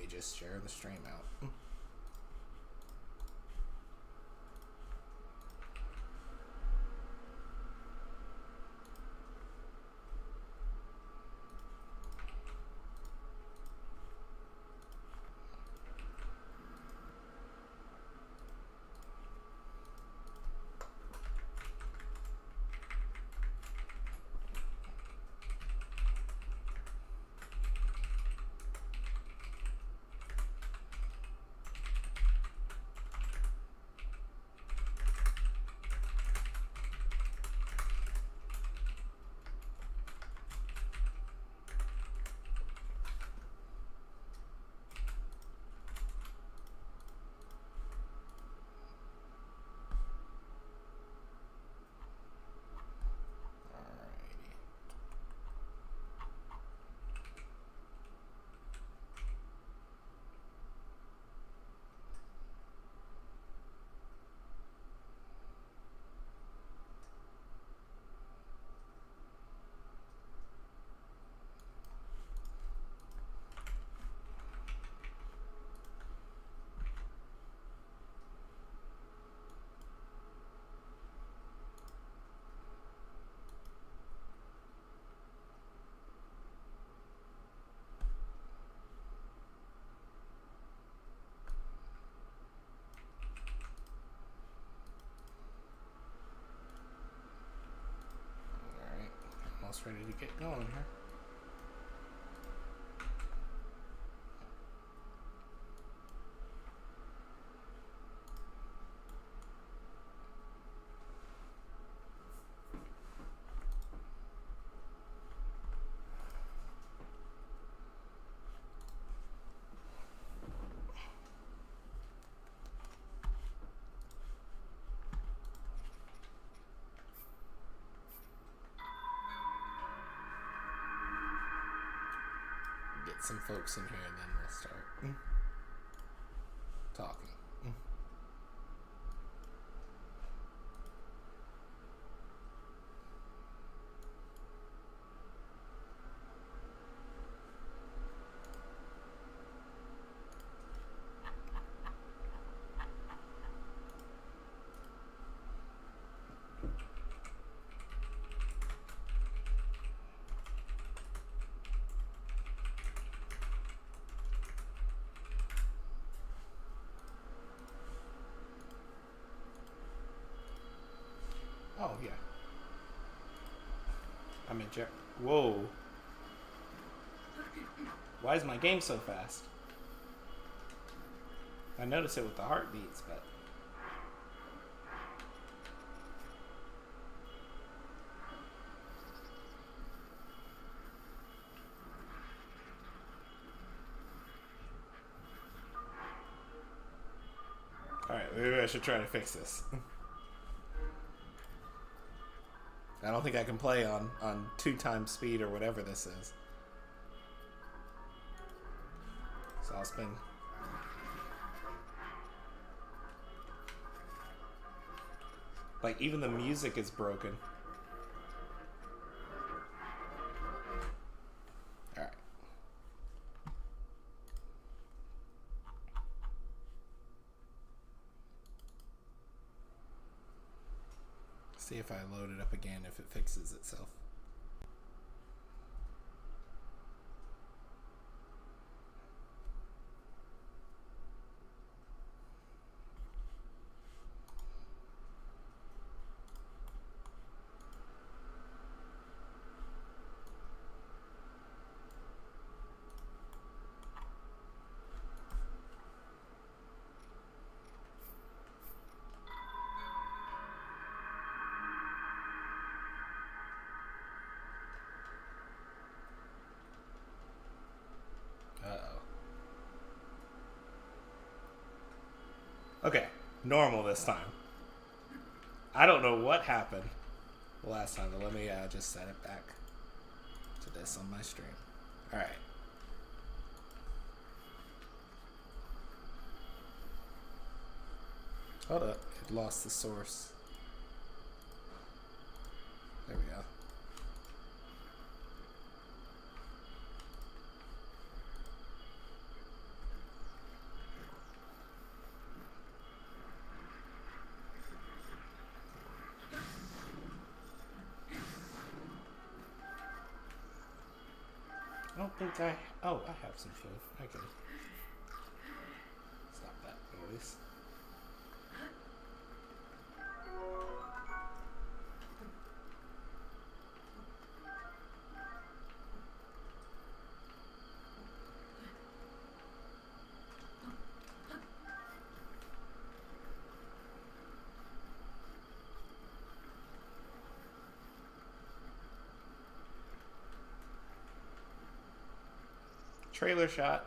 just share the stream out. Almost ready to get going here. Some folks in here and then we'll start talking. Oh, yeah. I'm in Jer- Whoa. Why is my game so fast? I notice it with the heartbeats, but... Alright, maybe I should try to fix this. I don't think I can play on 2 times speed or whatever this is. So I'll spend... Like, even the music is broken. Alright. See if I load it up again, if it fixes itself. Okay, normal this time. I don't know what happened the last time, but let me just set it back to this on my stream. Alright. Hold up, it lost the source. There we go. think I... Oh, I have some food. I can stop that noise. Trailer shot.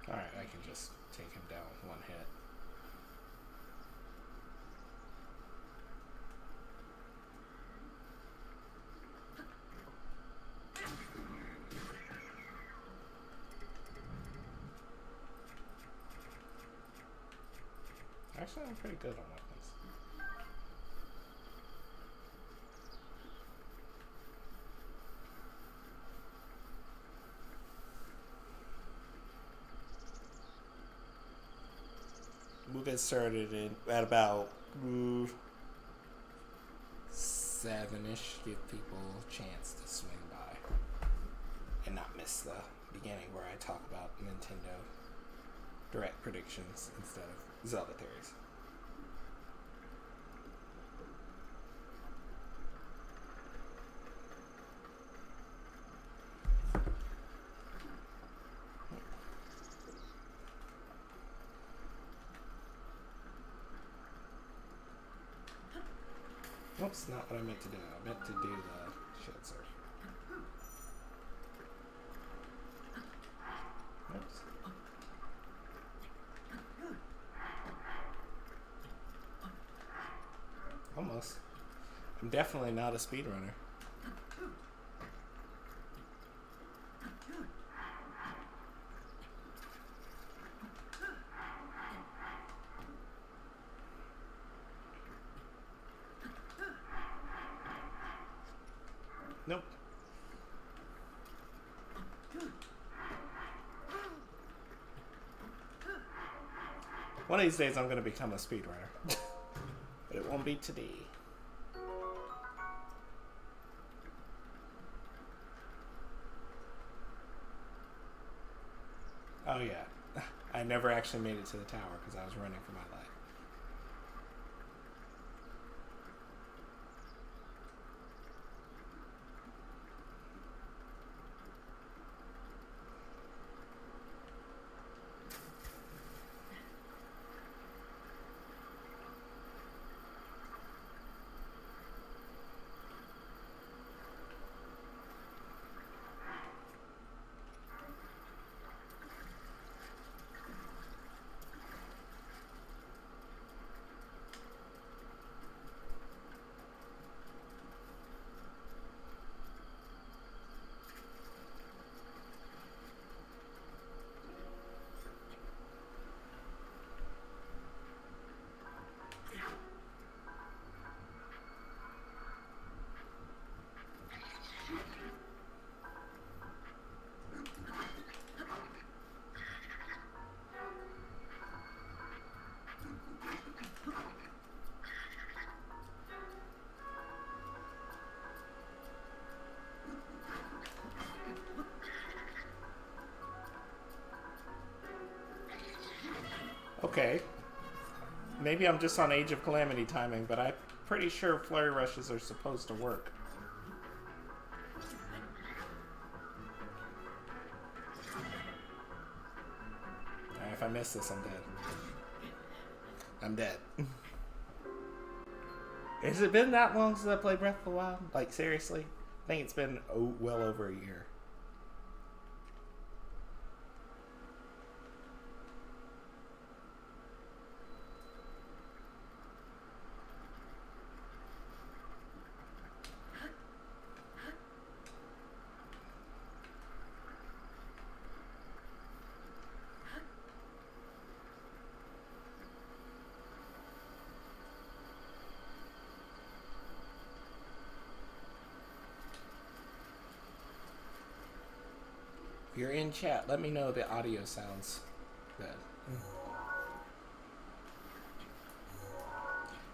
Alright, I can just take him down with one hit. Actually, I'm pretty good on weapons. We'll get started at about 7-ish. Give people a chance to swing by and not miss the beginning where I talk about Nintendo Direct predictions instead of Zelda theories. Oops, not what I meant to do. I meant to do the shield surge. Oops. Almost. I'm definitely not a speedrunner. Nope. One of these days I'm going to become a speedrunner. But it won't be today. Oh yeah. I never actually made it to the tower because I was running for my life. Okay. Maybe I'm just on Age of Calamity timing, but I'm pretty sure flurry rushes are supposed to work. Alright, if I miss this, I'm dead. I'm dead. Has it been that long since I played Breath of the Wild? Like, seriously? I think it's been well over a year. If you're in chat, let me know the audio sounds good.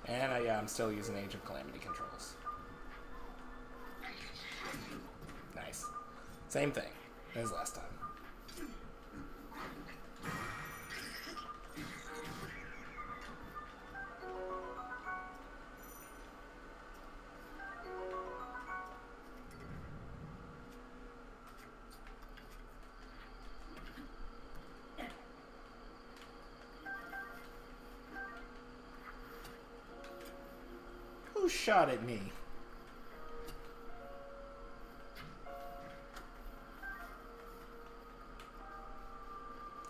And yeah, I'm still using Age of Calamity controls. Nice. Same thing as last time. Who shot at me?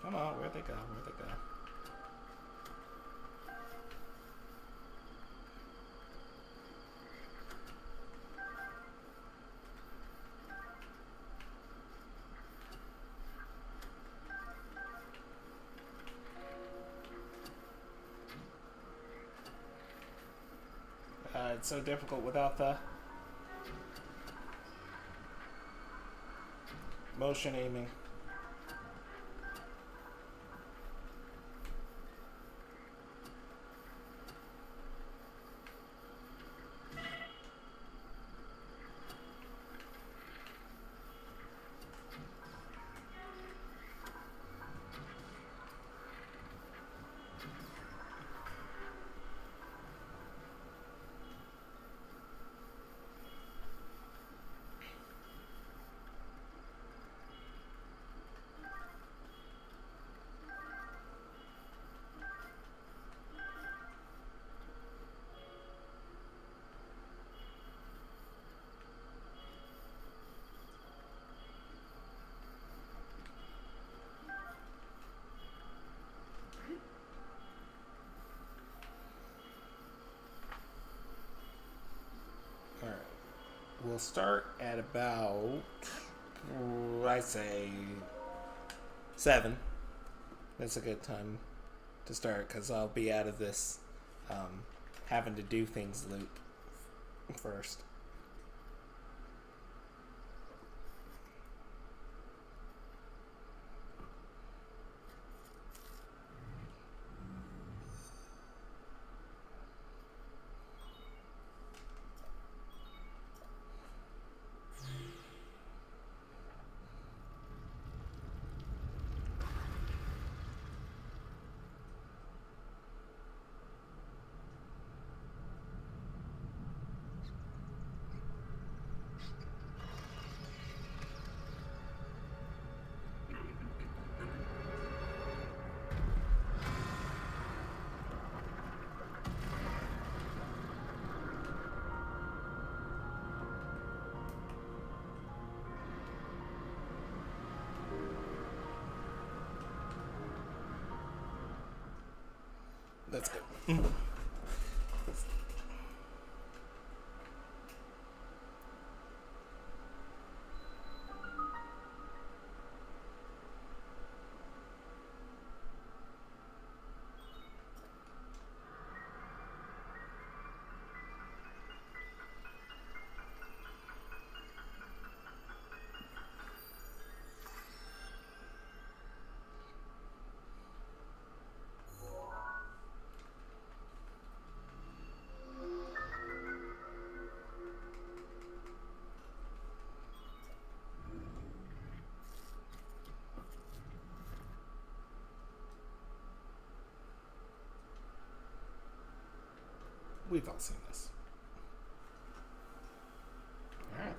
Come on, where'd they go? Where'd they go? It's so difficult without the motion aiming. We'll start at about, I say, 7. That's a good time to start because I'll be out of this having to do things loop first. Let's go. We've all seen this. All right.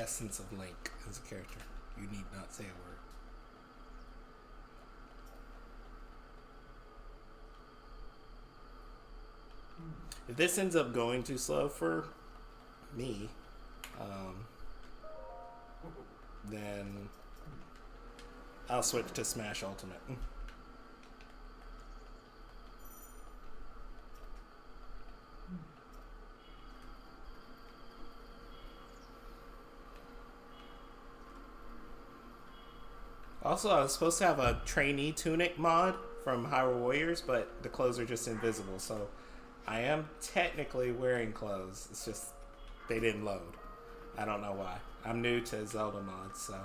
essence of Link as a character. You need not say a word. If this ends up going too slow for me, then I'll switch to Smash Ultimate. Also, I was supposed to have a trainee tunic mod from Hyrule Warriors, but the clothes are just invisible, so I am technically wearing clothes. It's just they didn't load. I don't know why. I'm new to Zelda mods, so.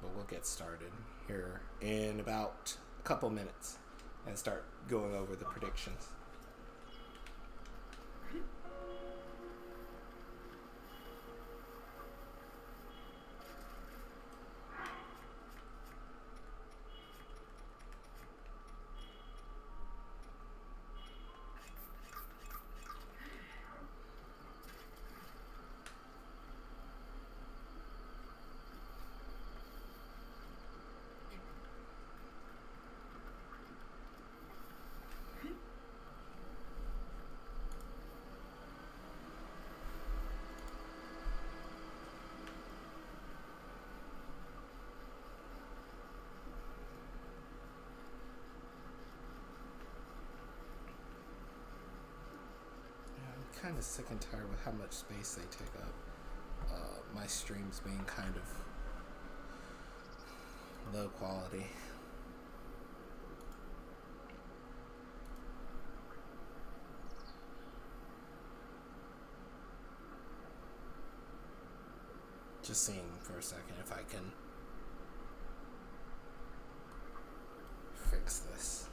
But we'll get started here in about a couple minutes and start going over the predictions. Kind of sick and tired with how much space they take up. My streams being kind of low quality. Just seeing for a second if I can fix this.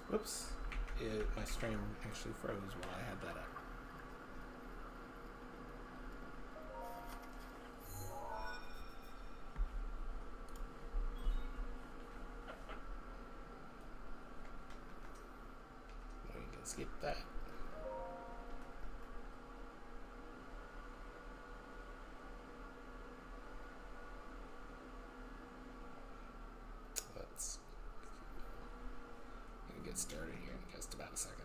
Whoops. My stream actually froze while I had that up. We can skip that. Let's get started here in just about a second.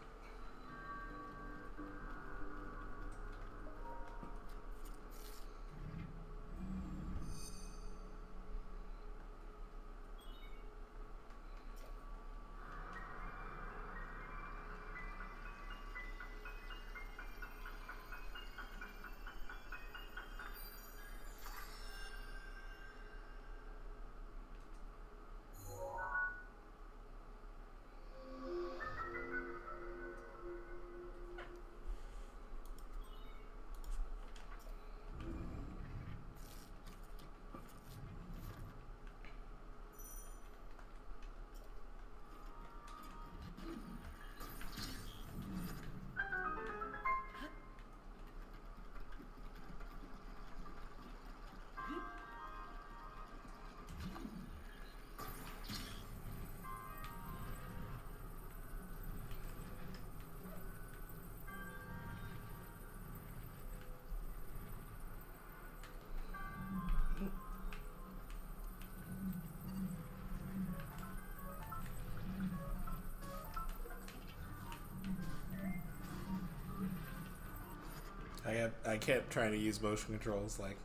I kept trying to use motion controls like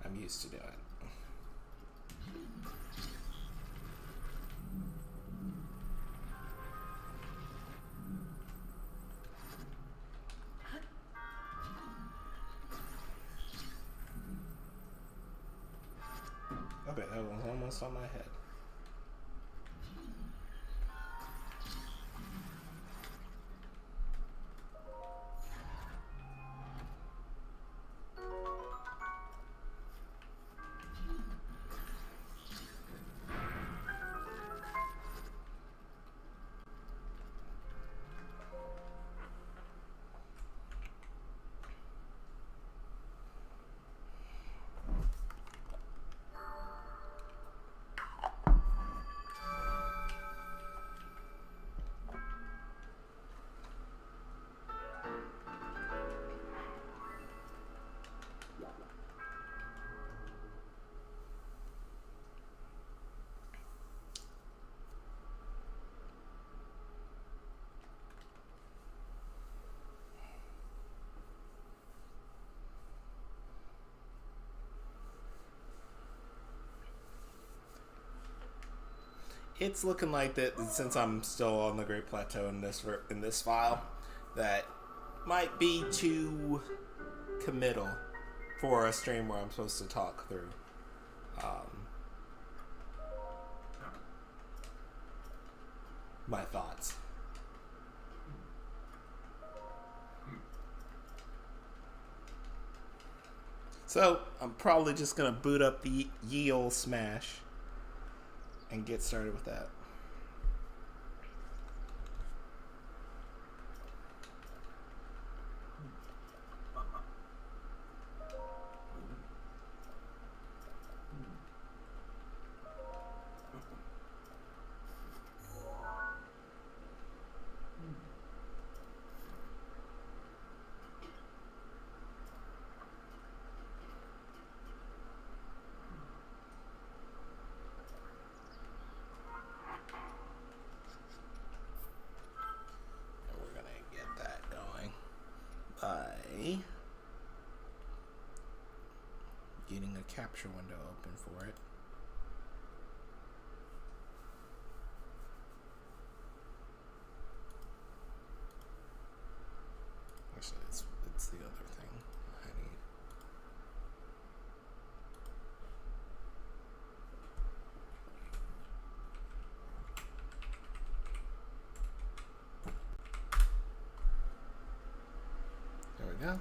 I'm used to doing. Okay, that was almost on my head. it's looking like that since I'm still on the Great Plateau in this file, that might be too committal for a stream where I'm supposed to talk through my thoughts. So I'm probably just gonna boot up the ye ol' Smash and get started with that. Getting a capture window open for it. Actually, it's the other thing I need. There we go.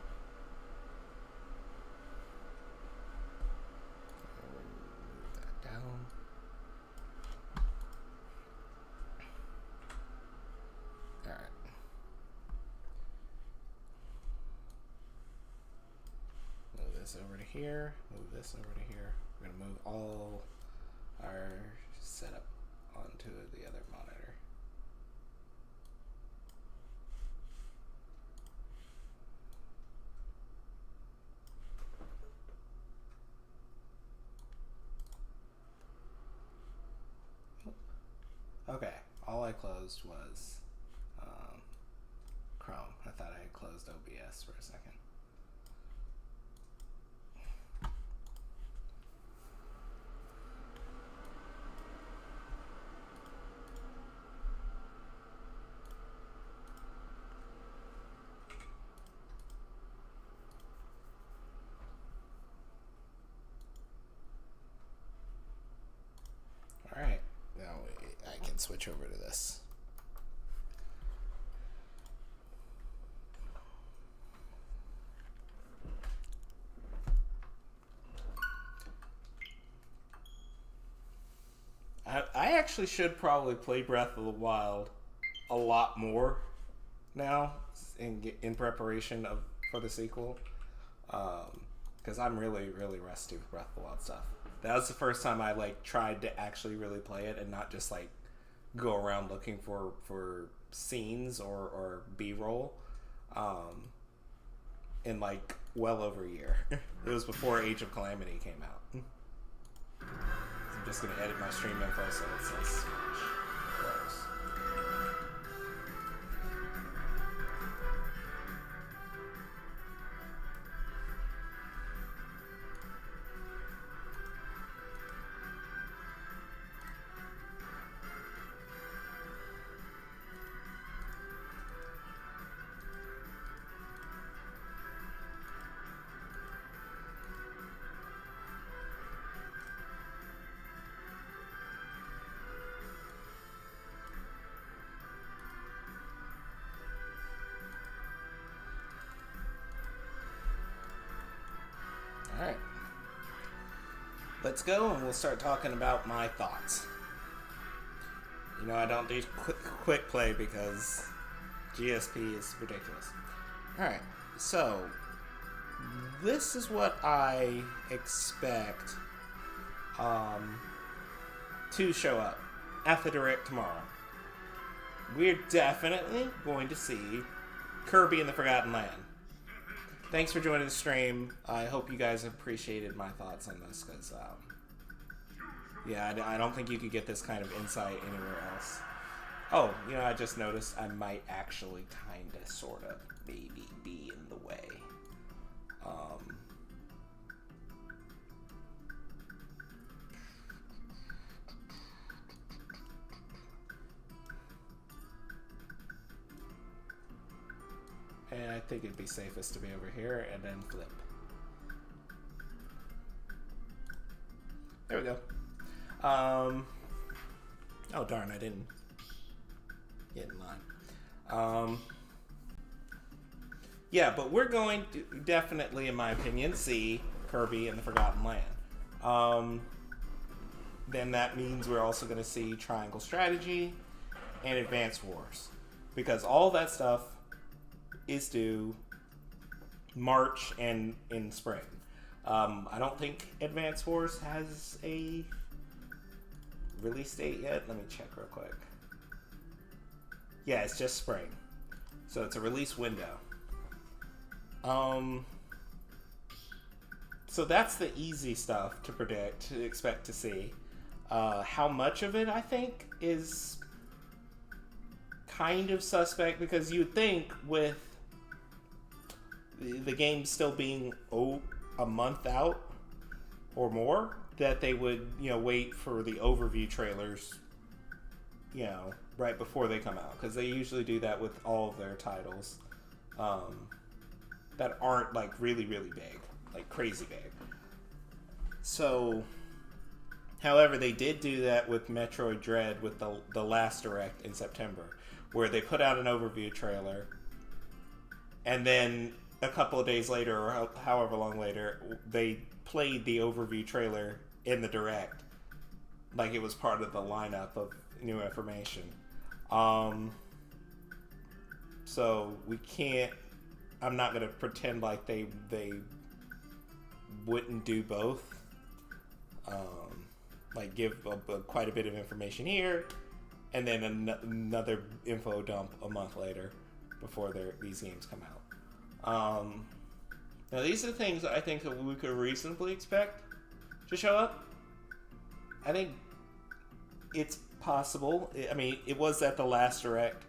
Over to here, move this over to here. We're going to move all our setup onto the other monitor. Okay, all I closed was Chrome. I thought I had closed OBS for a second. Alright, now I can switch over to this. I actually should probably play Breath of the Wild a lot more now in preparation for the sequel, because I'm really rusty with Breath of the Wild stuff. That was the first time I tried to actually really play it and not just go around looking for scenes or B-roll in well over a year. It was before Age of Calamity came out. I'm just gonna edit my stream info so it says Smash. Gross. Alright. Let's go and we'll start talking about my thoughts. You know, I don't do quick play because GSP is ridiculous. Alright, so this is what I expect to show up at the Direct tomorrow. We're definitely going to see Kirby and the Forgotten Land. Thanks for joining the stream. I hope you guys appreciated my thoughts on this, because, yeah, I don't think you could get this kind of insight anywhere else. Oh, you know, I just noticed I might actually kind of, sort of, maybe be in the way. I think it'd be safest to be over here and then flip. There we go. Oh darn, I didn't get in line. Yeah, but we're going to definitely, in my opinion, see Kirby and the Forgotten Land. Then that means we're also going to see Triangle Strategy and Advance Wars. Because all that stuff is due March and in spring. I don't think Advance Wars has a release date yet. Let me check real quick. Yeah, it's just spring. So it's a release window. So that's the easy stuff to predict, to expect to see. How much of it, I think, is kind of suspect, because you'd think with the game still being a month out or more, that they would, wait for the overview trailers, right before they come out, because they usually do that with all of their titles that aren't like really, really big, like crazy big. So, however, they did do that with Metroid Dread with the last Direct in September, where they put out an overview trailer, and then a couple of days later, or however long later, they played the overview trailer in the Direct, like it was part of the lineup of new information. So we can't. I'm not gonna pretend like they wouldn't do both. Like give quite a bit of information here, and then another info dump a month later before these games come out. Now these are the things I think that we could reasonably expect to show up. I think it's possible. I mean, it was at the last Direct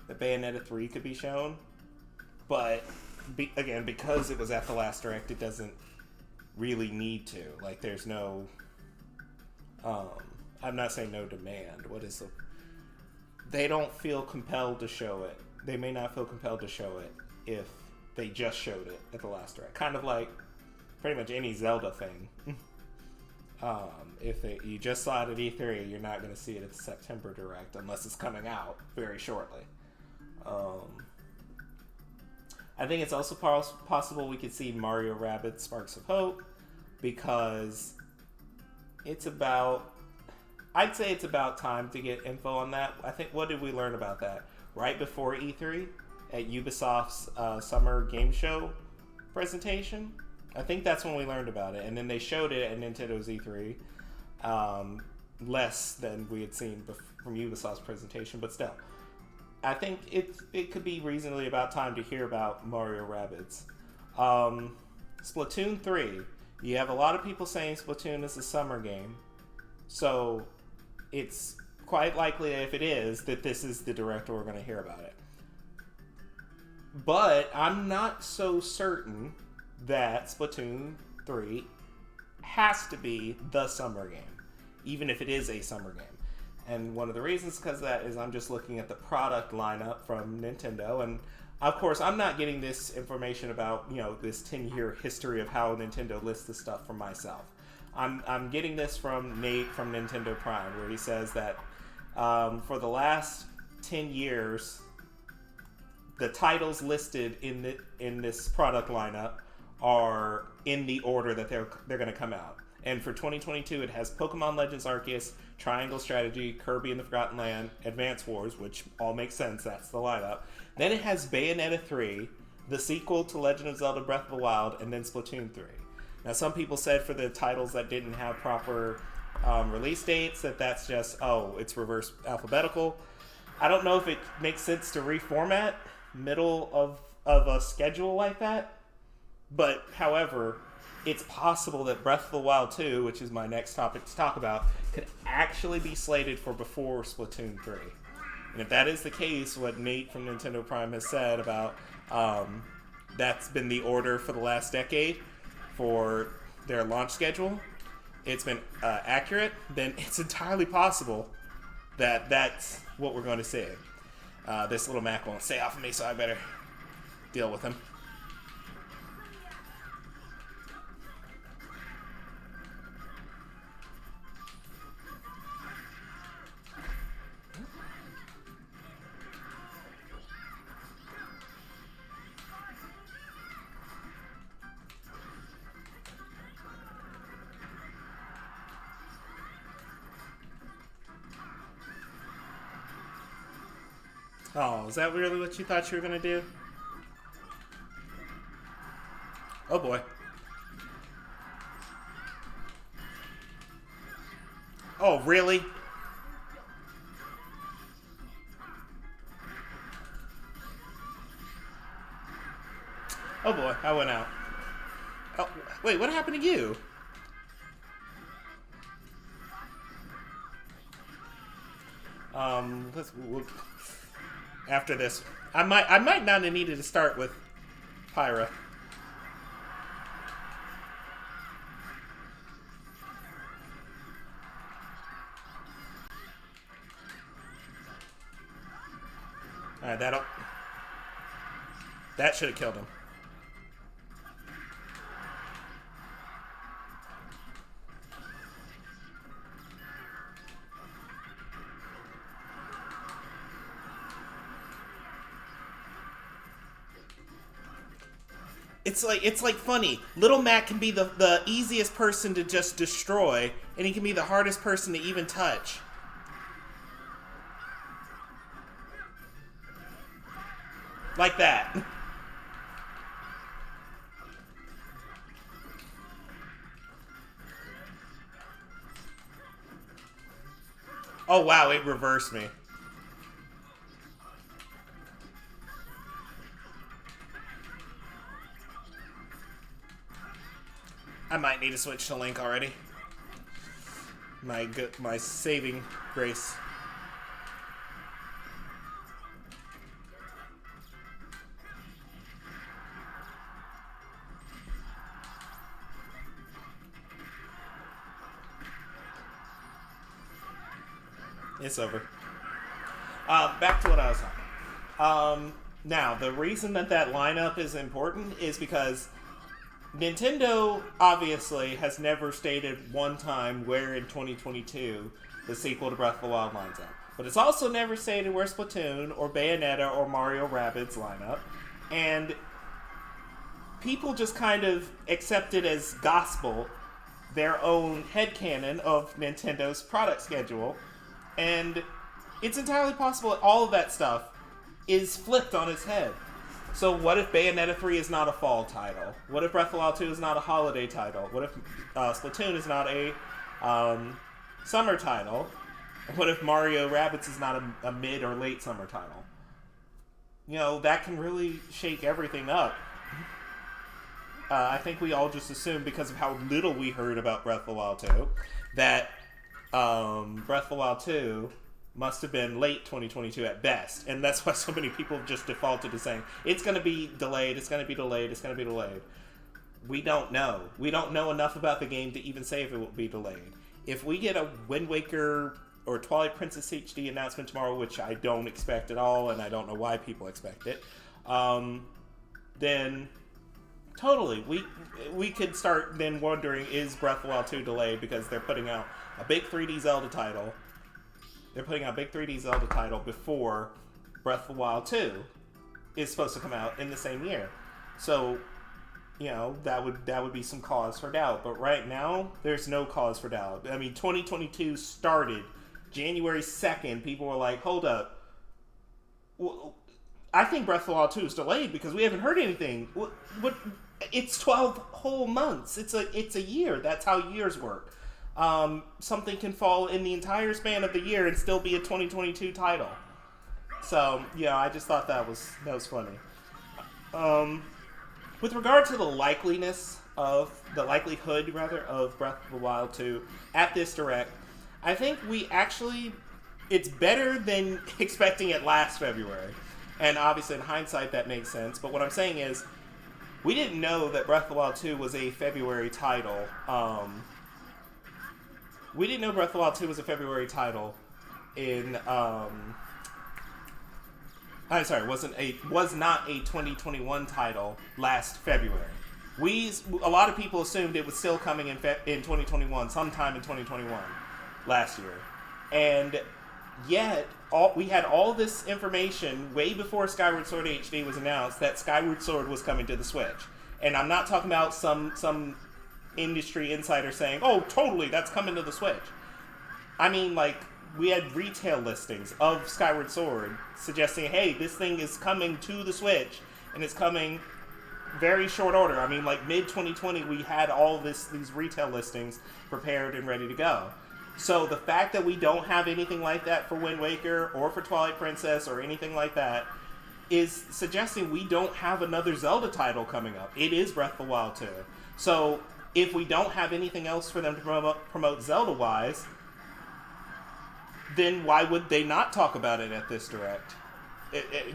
that Bayonetta 3 could be shown, but again, because it was at the last Direct, it doesn't really need to. Like, there's no... I'm not saying no demand. They don't feel compelled to show it. They may not feel compelled to show it if they just showed it at the last Direct. Kind of like pretty much any Zelda thing. If you just saw it at E3, you're not going to see it at the September Direct unless it's coming out very shortly. I think it's also possible we could see Mario Rabbids Sparks of Hope, because I'd say it's about time to get info on that. I think, what did we learn about that? Right before E3 at Ubisoft's Summer Game Show presentation? I think that's when we learned about it. And then they showed it at Nintendo's E3. Less than we had seen from Ubisoft's presentation, but still. I think it could be reasonably about time to hear about Mario Rabbids. Splatoon 3. You have a lot of people saying Splatoon is a summer game. So it's quite likely, if it is, that this is the Direct we're going to hear about it. But I'm not so certain that Splatoon 3 has to be the summer game, even if it is a summer game. And one of the reasons because of that is I'm just looking at the product lineup from Nintendo, and of course I'm not getting this information about, this 10-year history of how Nintendo lists this stuff from myself. I'm getting this from Nate from Nintendo Prime, where he says that for the last 10 years, the titles listed in this product lineup are in the order that they're going to come out. And for 2022, it has Pokemon Legends Arceus, Triangle Strategy, Kirby and the Forgotten Land, Advance Wars, which all makes sense, that's the lineup. Then it has Bayonetta 3, the sequel to Legend of Zelda Breath of the Wild, and then Splatoon 3. Now, some people said for the titles that didn't have proper release dates, that's just, it's reverse alphabetical. I don't know if it makes sense to reformat middle of a schedule like that, but however, it's possible that Breath of the Wild 2, which is my next topic to talk about, could actually be slated for before Splatoon 3. And if that is the case, what Nate from Nintendo Prime has said about that's been the order for the last decade for their launch schedule, it's been accurate, then it's entirely possible that that's what we're going to see. This little Mac won't stay off of me, so I better deal with him. Oh, is that really what you thought you were going to do? Oh boy. Oh, really? Oh boy, I went out. Oh, wait, what happened to you? After this, I might not have needed to start with Pyra. Alright, that should have killed him. It's like funny. Little Mac can be the easiest person to just destroy, and he can be the hardest person to even touch. Like that. Oh wow, it reversed me. I might need to switch to Link already. My saving grace. It's over. Back to what I was talking. Now, the reason that lineup is important is because Nintendo obviously has never stated one time where in 2022 the sequel to Breath of the Wild lines up. But it's also never stated where Splatoon or Bayonetta or Mario Rabbids line up. And people just kind of accepted as gospel their own headcanon of Nintendo's product schedule. And it's entirely possible that all of that stuff is flipped on its head. So what if Bayonetta 3 is not a fall title? What if Breath of the Wild 2 is not a holiday title? What if Splatoon is not a summer title? What if Mario Rabbids is not a mid or late summer title? You know, that can really shake everything up. I think we all just assumed, because of how little we heard about Breath of the Wild 2, that Breath of the Wild 2 must have been late 2022 at best. And that's why so many people just defaulted to saying, it's going to be delayed, it's going to be delayed, it's going to be delayed. We don't know. We don't know enough about the game to even say if it will be delayed. If we get a Wind Waker or Twilight Princess HD announcement tomorrow, which I don't expect at all, and I don't know why people expect it, then totally, we could start then wondering, is Breath of the Wild 2 delayed because they're putting out a big 3D Zelda title. They're putting out a big 3D Zelda title before Breath of the Wild 2 is supposed to come out in the same year. So, you know, that would be some cause for doubt. But right now, there's no cause for doubt. I mean, 2022 started January 2nd. People were like, hold up. Well, I think Breath of the Wild 2 is delayed because we haven't heard anything. What? It's 12 whole months. It's a year. That's how years work. Something can fall in the entire span of the year and still be a 2022 title. So, yeah, I just thought that was funny. With regard to the likelihood of Breath of the Wild 2 at this Direct, I think it's better than expecting it last February. And obviously in hindsight that makes sense, but what I'm saying is, we didn't know that Breath of the Wild 2 was a February title. We didn't know Breath of the Wild 2 was a February title in I'm sorry, was not a 2021 title last February. A lot of people assumed it was still coming in 2021, sometime in 2021 last year, and yet we had all this information way before Skyward Sword HD was announced that Skyward Sword was coming to the Switch. And I'm not talking about some industry insider saying, "Oh, totally, that's coming to the Switch." I mean, like, we had retail listings of Skyward Sword suggesting, "Hey, this thing is coming to the Switch, and it's coming very short order." I mean, like mid 2020, we had all these retail listings prepared and ready to go. So the fact that we don't have anything like that for Wind Waker or for Twilight Princess or anything like that is suggesting we don't have another Zelda title coming up. It is Breath of the Wild 2. So if we don't have anything else for them to promote Zelda-wise, then why would they not talk about it at this Direct?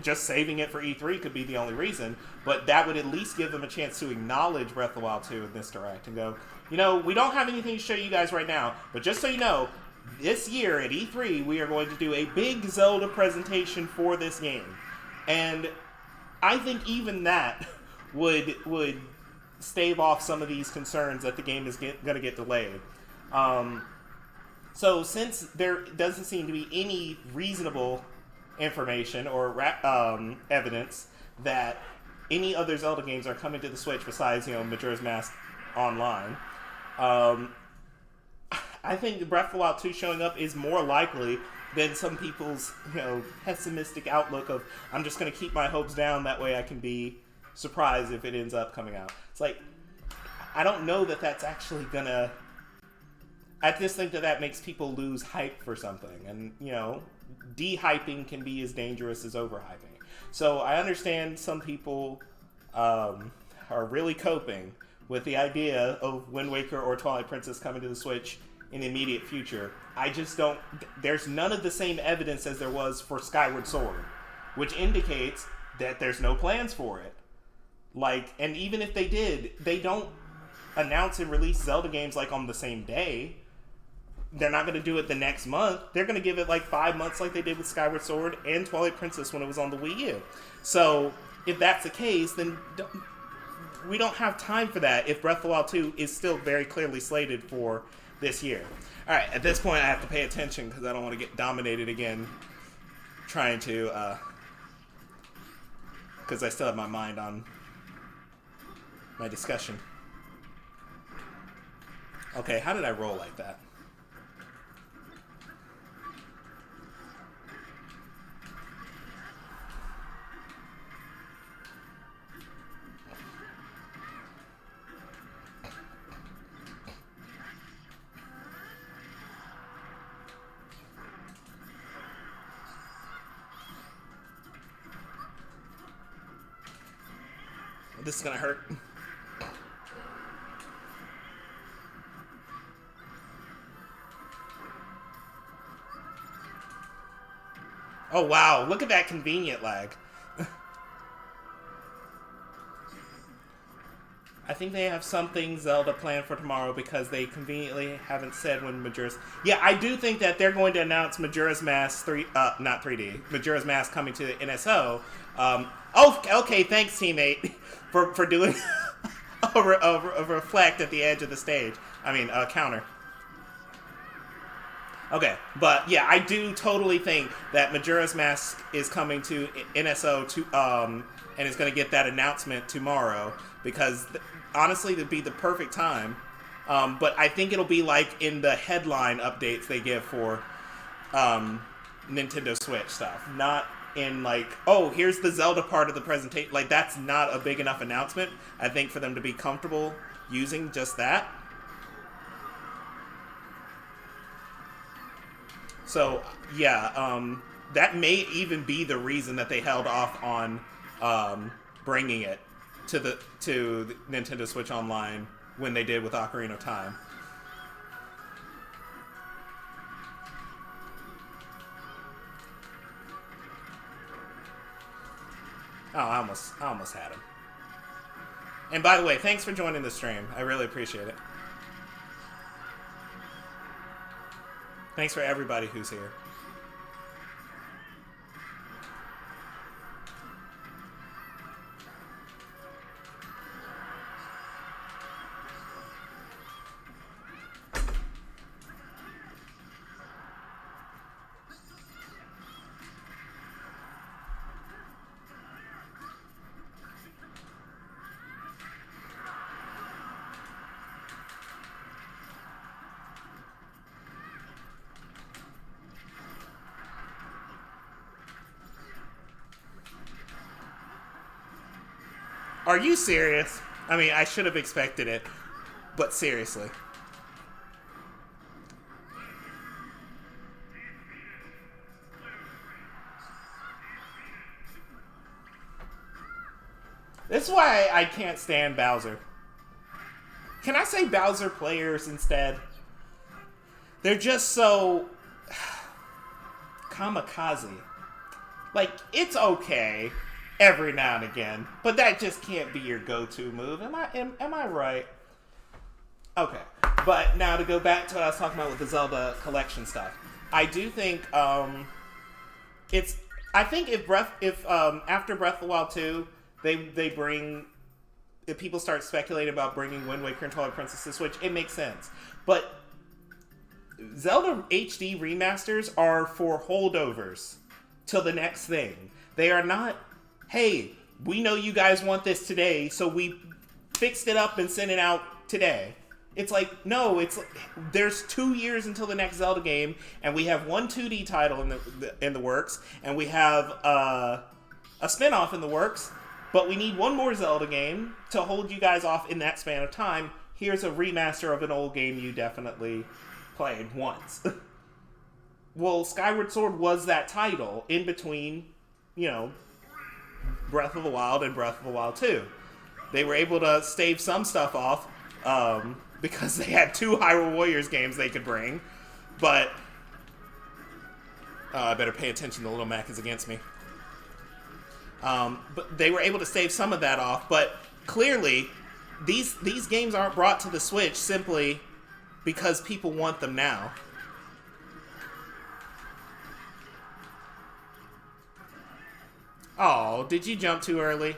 Just saving it for E3 could be the only reason, but that would at least give them a chance to acknowledge Breath of the Wild 2 in this Direct and go, you know, we don't have anything to show you guys right now, but just so you know, this year at E3, we are going to do a big Zelda presentation for this game. And I think even that would stave off some of these concerns that the game is going to get delayed. So since there doesn't seem to be any reasonable information or evidence that any other Zelda games are coming to the Switch besides, you know, Majora's Mask Online, I think Breath of the Wild 2 showing up is more likely than some people's, you know, pessimistic outlook of, I'm just going to keep my hopes down, that way I can be surprised if it ends up coming out. It's like, I don't know that that's actually going to... I just think that makes people lose hype for something. And, you know, de-hyping can be as dangerous as overhyping. So I understand some people are really coping with the idea of Wind Waker or Twilight Princess coming to the Switch in the immediate future. I just don't... There's none of the same evidence as there was for Skyward Sword, which indicates that there's no plans for it. Like, and even if they did, they don't announce and release Zelda games like on the same day. They're not going to do it the next month. They're going to give it like 5 months like they did with Skyward Sword and Twilight Princess when it was on the Wii U. So if that's the case, then we don't have time for that if Breath of the Wild 2 is still very clearly slated for this year. All right, at this point I have to pay attention because I don't want to get dominated again trying to, because I still have my mind on my discussion. Okay, how did I roll like that? This is gonna hurt. Oh wow, look at that convenient lag. I think they have something Zelda planned for tomorrow because they conveniently haven't said when Majora's... Yeah, I do think that they're going to announce Majora's Mask 3... not 3D. Majora's Mask coming to the NSO. Oh, okay, thanks, teammate, for doing a reflect at the edge of the stage. I mean, counter. Okay, but yeah, I do totally think that Majora's Mask is coming to NSO and is going to get that announcement tomorrow because honestly, it'd be the perfect time. But I think it'll be like in the headline updates they give for Nintendo Switch stuff, not in like, oh, here's the Zelda part of the presentation. Like, that's not a big enough announcement, I think, for them to be comfortable using just that. So, yeah, that may even be the reason that they held off on bringing it to the Nintendo Switch Online when they did with Ocarina of Time. Oh, I almost had him. And by the way, thanks for joining the stream. I really appreciate it. Thanks for everybody who's here. Are you serious? I mean, I should have expected it, but seriously. This is why I can't stand Bowser. Can I say Bowser players instead? They're just so kamikaze. Like, it's okay every now and again, but that just can't be your go-to move. Am I right? Okay, but now to go back to what I was talking about with the Zelda collection stuff, I do think it's. I think if after Breath of the Wild 2, they bring. If people start speculating about bringing Wind Waker and Twilight Princess to Switch, it makes sense. But Zelda HD remasters are for holdovers till the next thing. They are not, hey, we know you guys want this today, so we fixed it up and sent it out today. It's like, no, there's 2 years until the next Zelda game, and we have one 2D title in the works, and we have a spin-off in the works, but we need one more Zelda game to hold you guys off in that span of time. Here's a remaster of an old game you definitely played once. Well, Skyward Sword was that title in between, Breath of the Wild and Breath of the Wild 2. They were able to stave some stuff off because they had 2 Hyrule Warriors games they could bring. But I better pay attention. The little Mac is against me. But they were able to stave some of that off. But clearly, these games aren't brought to the Switch simply because people want them now. Oh, did you jump too early?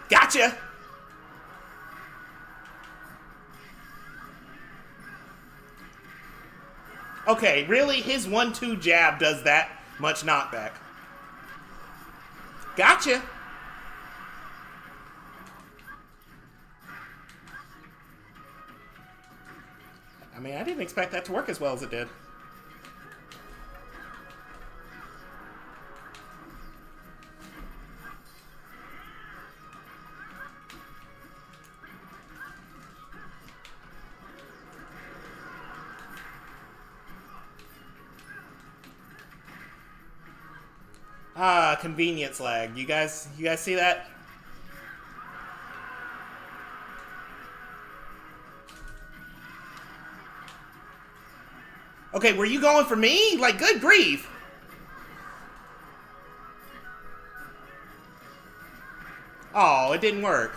Gotcha! Okay, really? His 1-2 jab does that much knockback. Gotcha! I mean, I didn't expect that to work as well as it did. Ah, convenience lag. You guys see that? Okay, were you going for me? Like, good grief. Oh, it didn't work.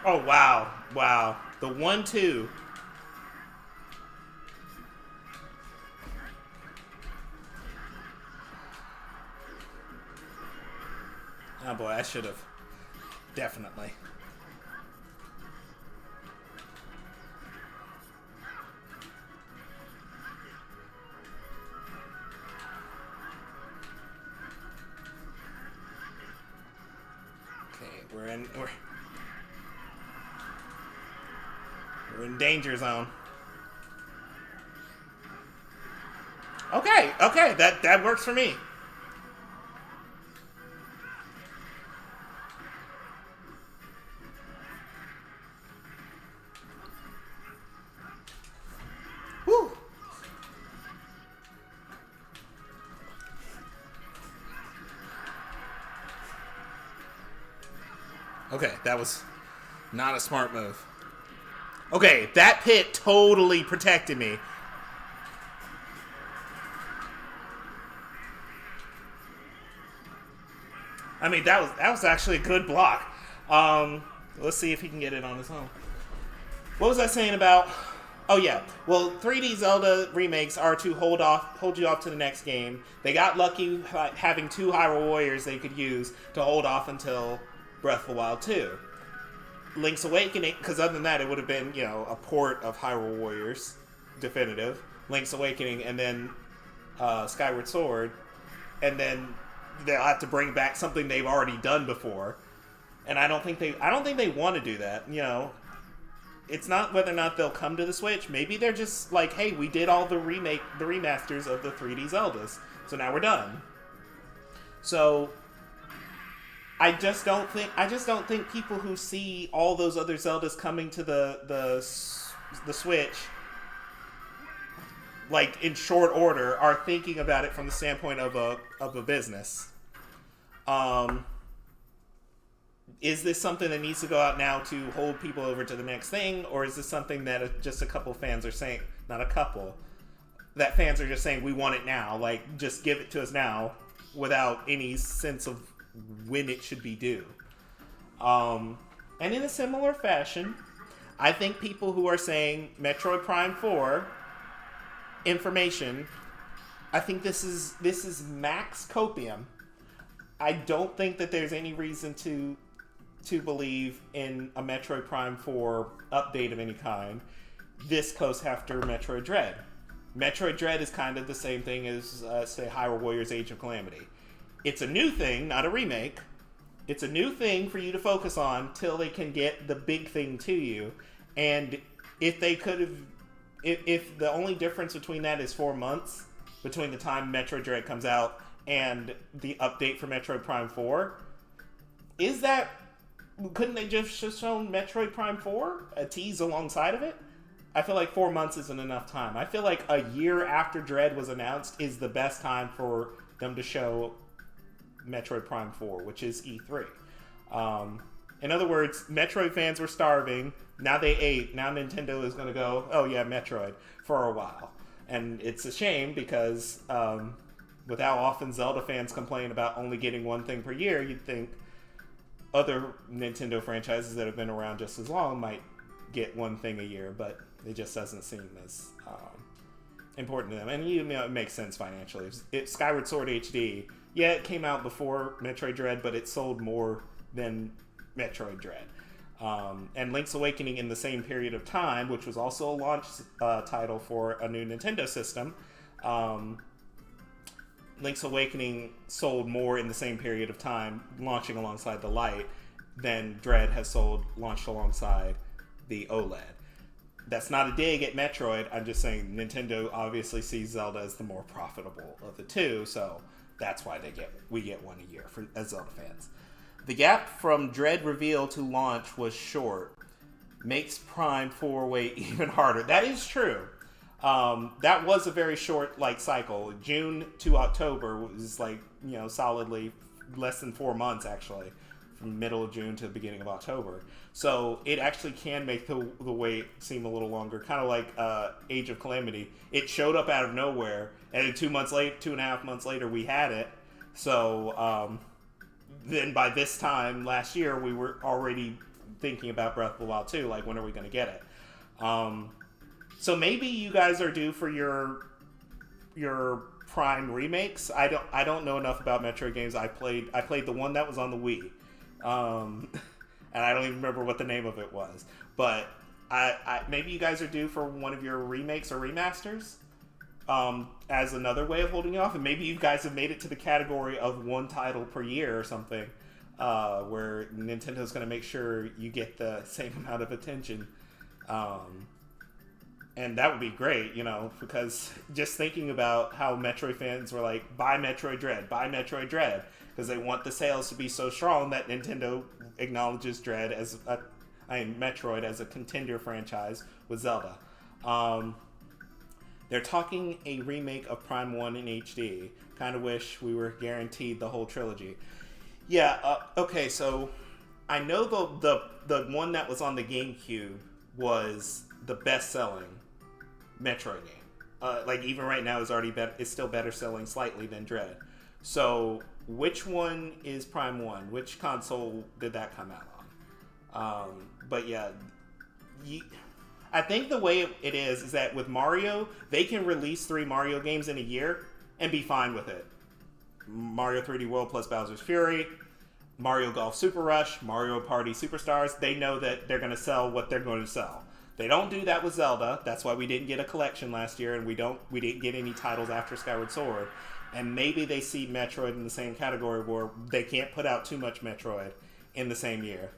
Oh, wow. Wow. The 1-2. Oh, boy. I should have. Definitely. Okay, we're in danger zone. Okay, that works for me. Whew. Okay, that was not a smart move. Okay, that pit totally protected me. I mean, that was actually a good block. Let's see if he can get it on his own. What was I saying about Oh yeah. Well, 3D Zelda remakes are to hold you off to the next game. They got lucky having two Hyrule Warriors they could use to hold off until Breath of the Wild 2. Link's Awakening, because other than that, it would have been, a port of Hyrule Warriors, definitive. Link's Awakening, and then Skyward Sword, and then they'll have to bring back something they've already done before. And I don't think they want to do that. It's not whether or not they'll come to the Switch. Maybe they're just like, hey, we did all the remasters of the 3D Zeldas, so now we're done. So I just don't think people who see all those other Zeldas coming to the Switch, like in short order, are thinking about it from the standpoint of a business. Is this something that needs to go out now to hold people over to the next thing, or is this something that just a couple fans are saying, not a couple, that fans are just saying, we want it now, like, just give it to us now, without any sense of when it should be due. And in a similar fashion, I think people who are saying Metroid Prime 4 information, I think this is max copium. I don't think that there's any reason to believe in a Metroid Prime 4 update of any kind this close after Metroid Dread. Metroid Dread is kind of the same thing as, say, Hyrule Warriors Age of Calamity. It's a new thing, not a remake. It's a new thing for you to focus on till they can get the big thing to you. And if they could have... If the only difference between that is 4 months, between the time Metroid Dread comes out and the update for Metroid Prime 4, is that... Couldn't they just shown Metroid Prime 4? A tease alongside of it? I feel like 4 months isn't enough time. I feel like a year after Dread was announced is the best time for them to show Metroid Prime 4, which is E3. In other words, Metroid fans were starving. Now they ate. Now Nintendo is going to go, oh yeah, Metroid, for a while. And it's a shame because with how often Zelda fans complain about only getting one thing per year, you'd think other Nintendo franchises that have been around just as long might get one thing a year, but it just doesn't seem as important to them. And it makes sense financially. If Skyward Sword HD, yeah, it came out before Metroid Dread, but it sold more than Metroid Dread. And Link's Awakening in the same period of time, which was also a launch title for a new Nintendo system, Link's Awakening sold more in the same period of time, launching alongside the Lite, than Dread has launched alongside the OLED. That's not a dig at Metroid. I'm just saying Nintendo obviously sees Zelda as the more profitable of the two, so that's why we get one a year as Zelda fans. The gap from Dread reveal to launch was short. Makes Prime 4 wait even harder. That is true. That was a very short cycle. June to October was solidly less than 4 months actually, from middle of June to the beginning of October. So it actually can make the wait seem a little longer. Kind of like Age of Calamity. It showed up out of nowhere, and then 2.5 months later, we had it. So then by this time last year, we were already thinking about Breath of the Wild 2. Like, when are we going to get it? So maybe you guys are due for your Prime remakes. I don't know enough about Metroid games. I played the one that was on the Wii, and I don't even remember what the name of it was. But I maybe you guys are due for one of your remakes or remasters, as another way of holding you off. And maybe you guys have made it to the category of one title per year or something, where Nintendo's going to make sure you get the same amount of attention. And that would be great, because just thinking about how Metroid fans were like, buy Metroid Dread, because they want the sales to be so strong that Nintendo acknowledges Metroid as a contender franchise with Zelda. They're talking a remake of Prime 1 in HD. Kind of wish we were guaranteed the whole trilogy. Yeah, okay, so I know the one that was on the GameCube was the best-selling Metroid game. Even right now is still better selling slightly than Dread. So which one is Prime 1? Which console did that come out on? But yeah, I think the way it is that with Mario, they can release 3 Mario games in a year and be fine with it. Mario 3D World plus Bowser's Fury, Mario Golf Super Rush, Mario Party Superstars. They know that they're going to sell what they're going to sell. They don't do that with Zelda. That's why we didn't get a collection last year, and we didn't get any titles after Skyward Sword. And maybe they see Metroid in the same category where they can't put out too much Metroid in the same year.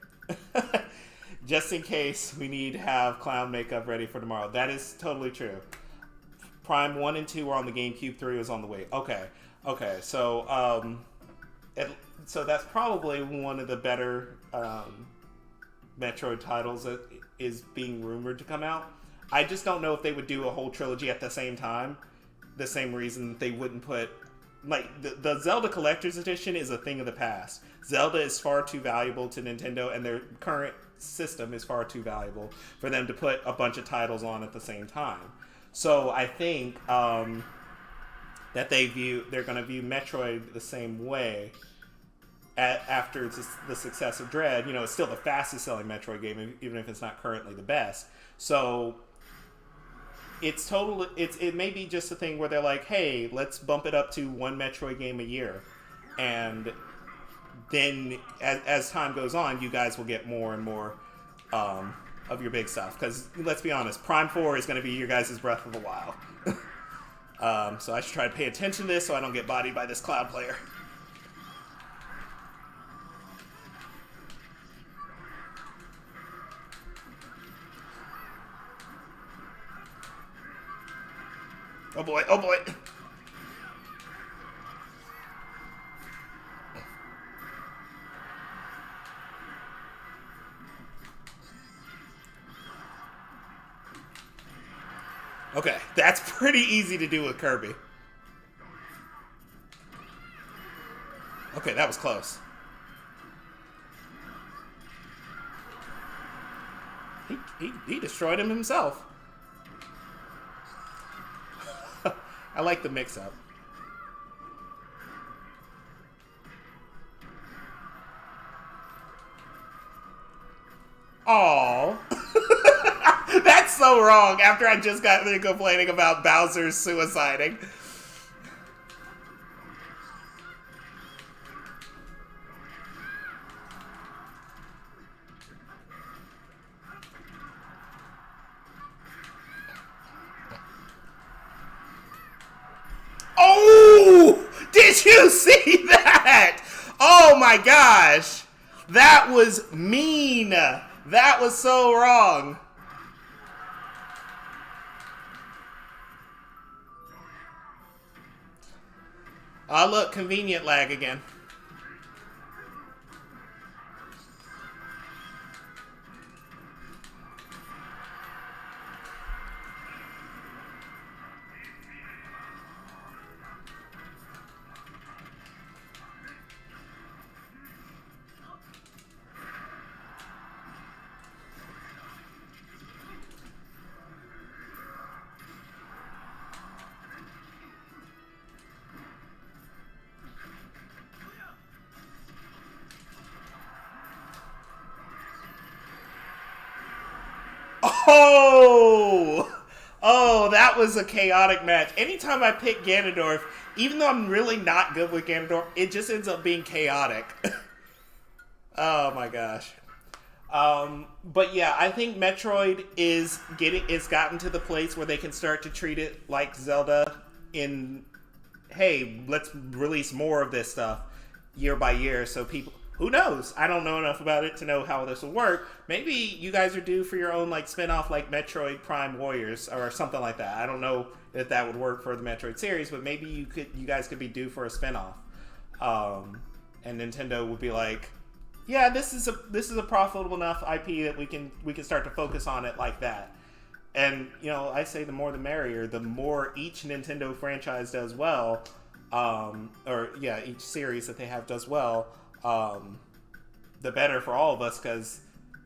Just in case we need to have clown makeup ready for tomorrow. That is totally true. Prime 1 and 2 were on the GameCube, 3 was on the Wii. Okay, so so that's probably one of the better Metroid titles that is being rumored to come out. I just don't know if they would do a whole trilogy at the same time. The same reason that they wouldn't put... Like, the Zelda Collector's Edition is a thing of the past. Zelda is far too valuable to Nintendo, and their current system is far too valuable for them to put a bunch of titles on at the same time. So I think that they're going to view Metroid the same way after the success of Dread. You know, it's still the fastest selling Metroid game, even if it's not currently the best. So it may be just a thing where they're like, hey, let's bump it up to 1 Metroid game a year, and then as time goes on, you guys will get more and more of your big stuff. Because let's be honest, Prime 4 is going to be your guys' Breath of the Wild. So I should try to pay attention to this so I don't get bodied by this Cloud player. Oh boy, oh boy. Okay, that's pretty easy to do with Kirby. Okay, that was close. He destroyed him himself. I like the mix-up. Aww. That's so wrong after I just got there complaining about Bowser's suiciding. Oh! Did you see that? Oh my gosh. That was mean. That was so wrong. Oh, look, convenient lag again. Oh, that was a chaotic match. Anytime I pick Ganondorf, even though I'm really not good with Ganondorf, it just ends up being chaotic. Oh my gosh. But yeah, I think Metroid is gotten to the place where they can start to treat it like Zelda in, hey, let's release more of this stuff year by year so people... Who knows? I don't know enough about it to know how this will work. Maybe you guys are due for your own like spin-off like Metroid Prime Warriors or something like that. I don't know if that would work for the Metroid series, but maybe you guys could be due for a spin-off. And Nintendo would be like, yeah, this is a profitable enough IP that we can start to focus on it like that. And you know, I say the more the merrier. The more each Nintendo franchise does well, each series that they have does well, the better for all of us, because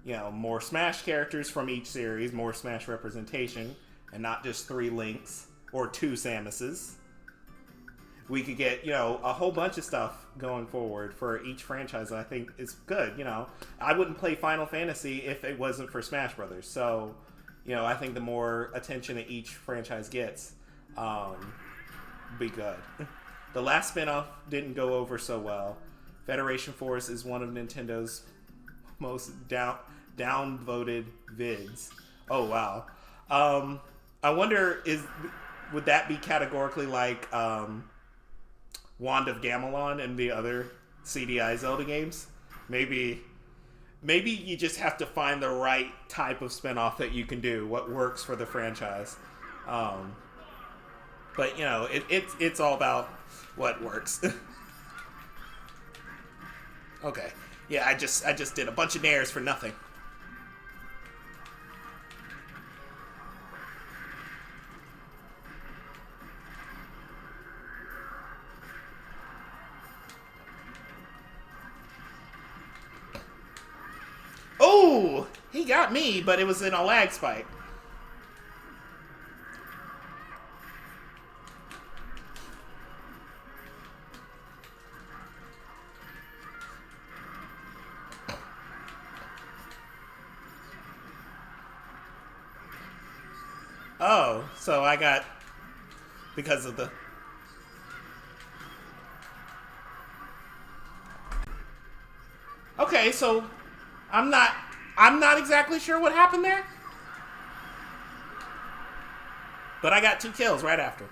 you know, more Smash characters from each series, more Smash representation, and not just 3 Links or 2 Samuses. We could get, you know, a whole bunch of stuff going forward for each franchise that I think is good. You know, I wouldn't play Final Fantasy if it wasn't for Smash Brothers. So, I think the more attention that each franchise gets, be good. The last spinoff didn't go over so well. Federation Force is one of Nintendo's most downvoted vids. Oh wow. I wonder would that be categorically like Wand of Gamelon and the other CDI Zelda games? Maybe you just have to find the right type of spinoff that you can do, what works for the franchise. But it's all about what works. Okay. Yeah, I just did a bunch of nairs for nothing. Oh, he got me, but it was in a lag spike. Oh, so I got because of the. Okay, so I'm not exactly sure what happened there. But I got 2 kills right after.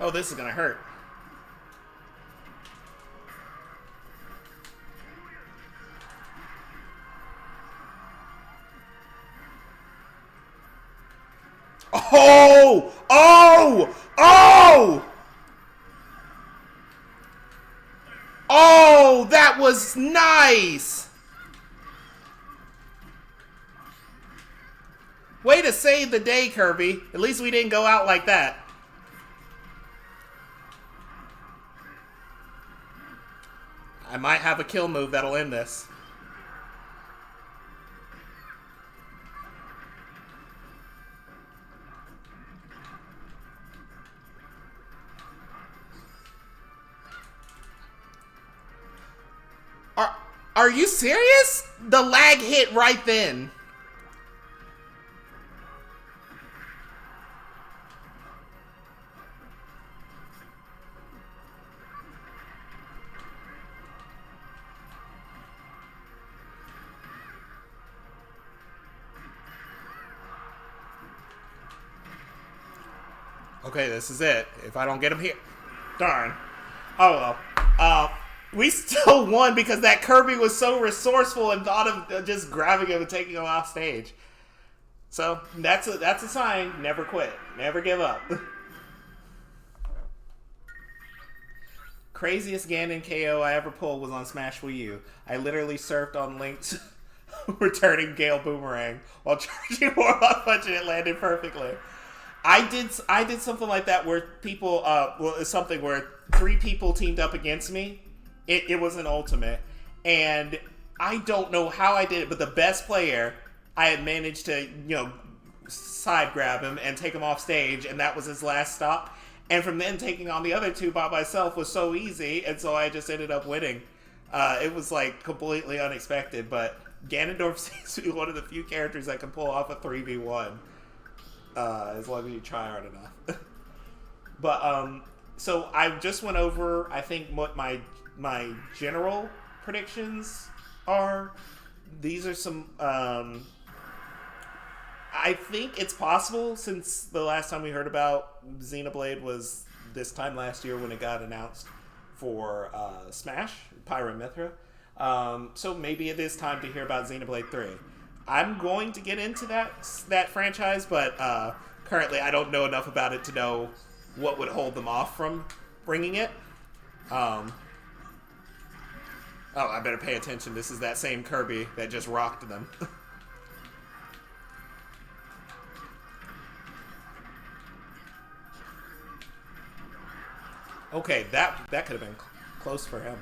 Oh, this is gonna hurt. Oh! Oh! Oh! Oh, that was nice! Way to save the day, Kirby. At least we didn't go out like that. I might have a kill move that'll end this. Are you serious? The lag hit right then. Okay, this is it. If I don't get him here. Darn. Oh well. We still won because that Kirby was so resourceful and thought of just grabbing him and taking him off stage. So that's a sign. Never quit. Never give up. Craziest Ganon KO I ever pulled was on Smash Wii U. I literally surfed on Link's returning Gale Boomerang while charging Warlock Punch and it landed perfectly. I did something like that where people it's something where 3 people teamed up against me. It was an ultimate, and I don't know how I did it, but the best player, I had managed to side grab him and take him off stage, and that was his last stop. And from then, taking on the other 2 by myself was so easy, and so I just ended up winning. It was like completely unexpected, but Ganondorf seems to be one of the few characters that can pull off a 3v1. As long as you try hard enough. But so I just went over, I think, what my general predictions are. These are some I think it's possible, since the last time we heard about Xenoblade was this time last year when it got announced for Smash, Pyra Mythra. So maybe it is time to hear about Xenoblade 3. I'm going to get into that franchise, but currently I don't know enough about it to know what would hold them off from bringing it. Oh, I better pay attention. This is that same Kirby that just rocked them. Okay, that could have been close for him.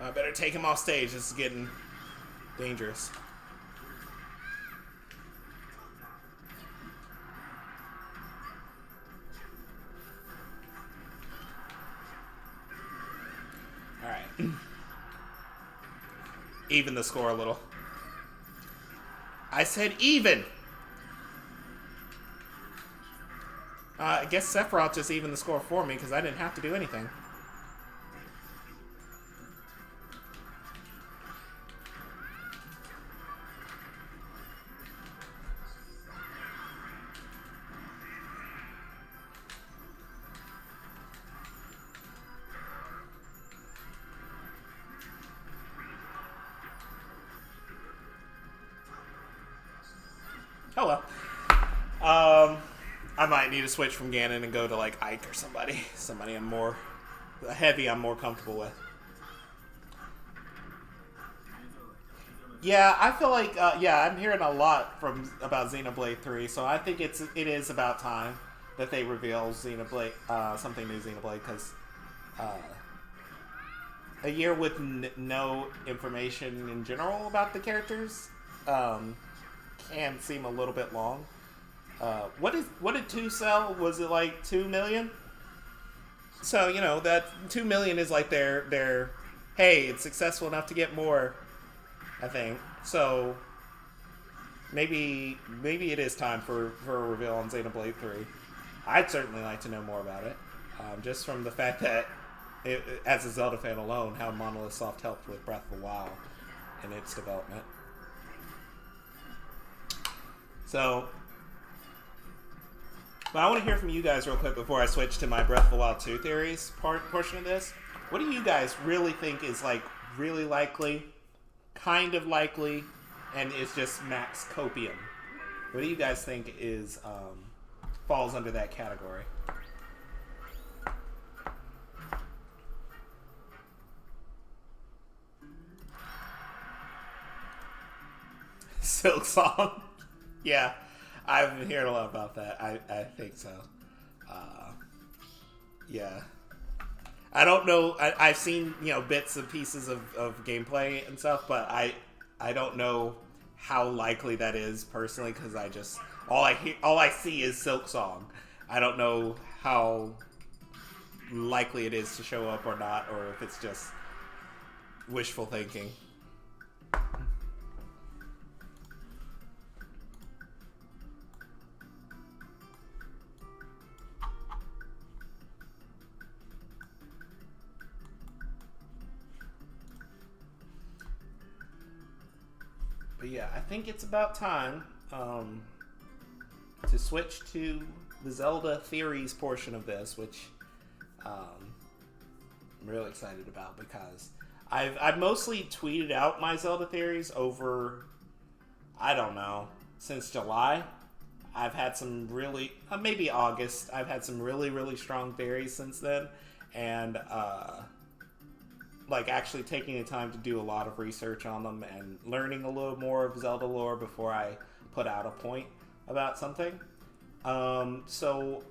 I better take him off stage. This is getting dangerous. Alright. Even the score a little. I said even! I guess Sephiroth just evened the score for me because I didn't have to do anything. Oh well. I might need to switch from Ganon and go to like Ike or somebody. Somebody I'm more comfortable with. Yeah, I feel like I'm hearing a lot about Xenoblade 3, so I think it is about time that they reveal Xenoblade something new Xenoblade, because a year with no information in general about the characters can seem a little bit long. What did 2 sell? Was it like 2 million? So, you know, that 2 million is like their hey, it's successful enough to get more, I think. So maybe it is time for a reveal on Xenoblade 3. I'd certainly like to know more about it. Just from the fact that as a Zelda fan alone, how Monolith Soft helped with Breath of the Wild and its development. So, but I want to hear from you guys real quick before I switch to my Breath of the Wild 2 theories portion of this. What do you guys really think is like really likely, kind of likely, and it's just max copium? What do you guys think is falls under that category? Silk Song. Yeah, I've been hearing a lot about that. I think so. Yeah. I don't know. I've seen, you know, bits and pieces of gameplay and stuff, but I don't know how likely that is personally, because I just all I see is Silk Song. I don't know how likely it is to show up or not, or if it's just wishful thinking. But yeah, I think it's about time to switch to the Zelda theories portion of this, which I'm really excited about, because I've mostly tweeted out my Zelda theories over, I don't know, since July. I've had some really, maybe August, I've had some really, really strong theories since then, and like actually taking the time to do a lot of research on them and learning a little more of Zelda lore before I put out a point about something. So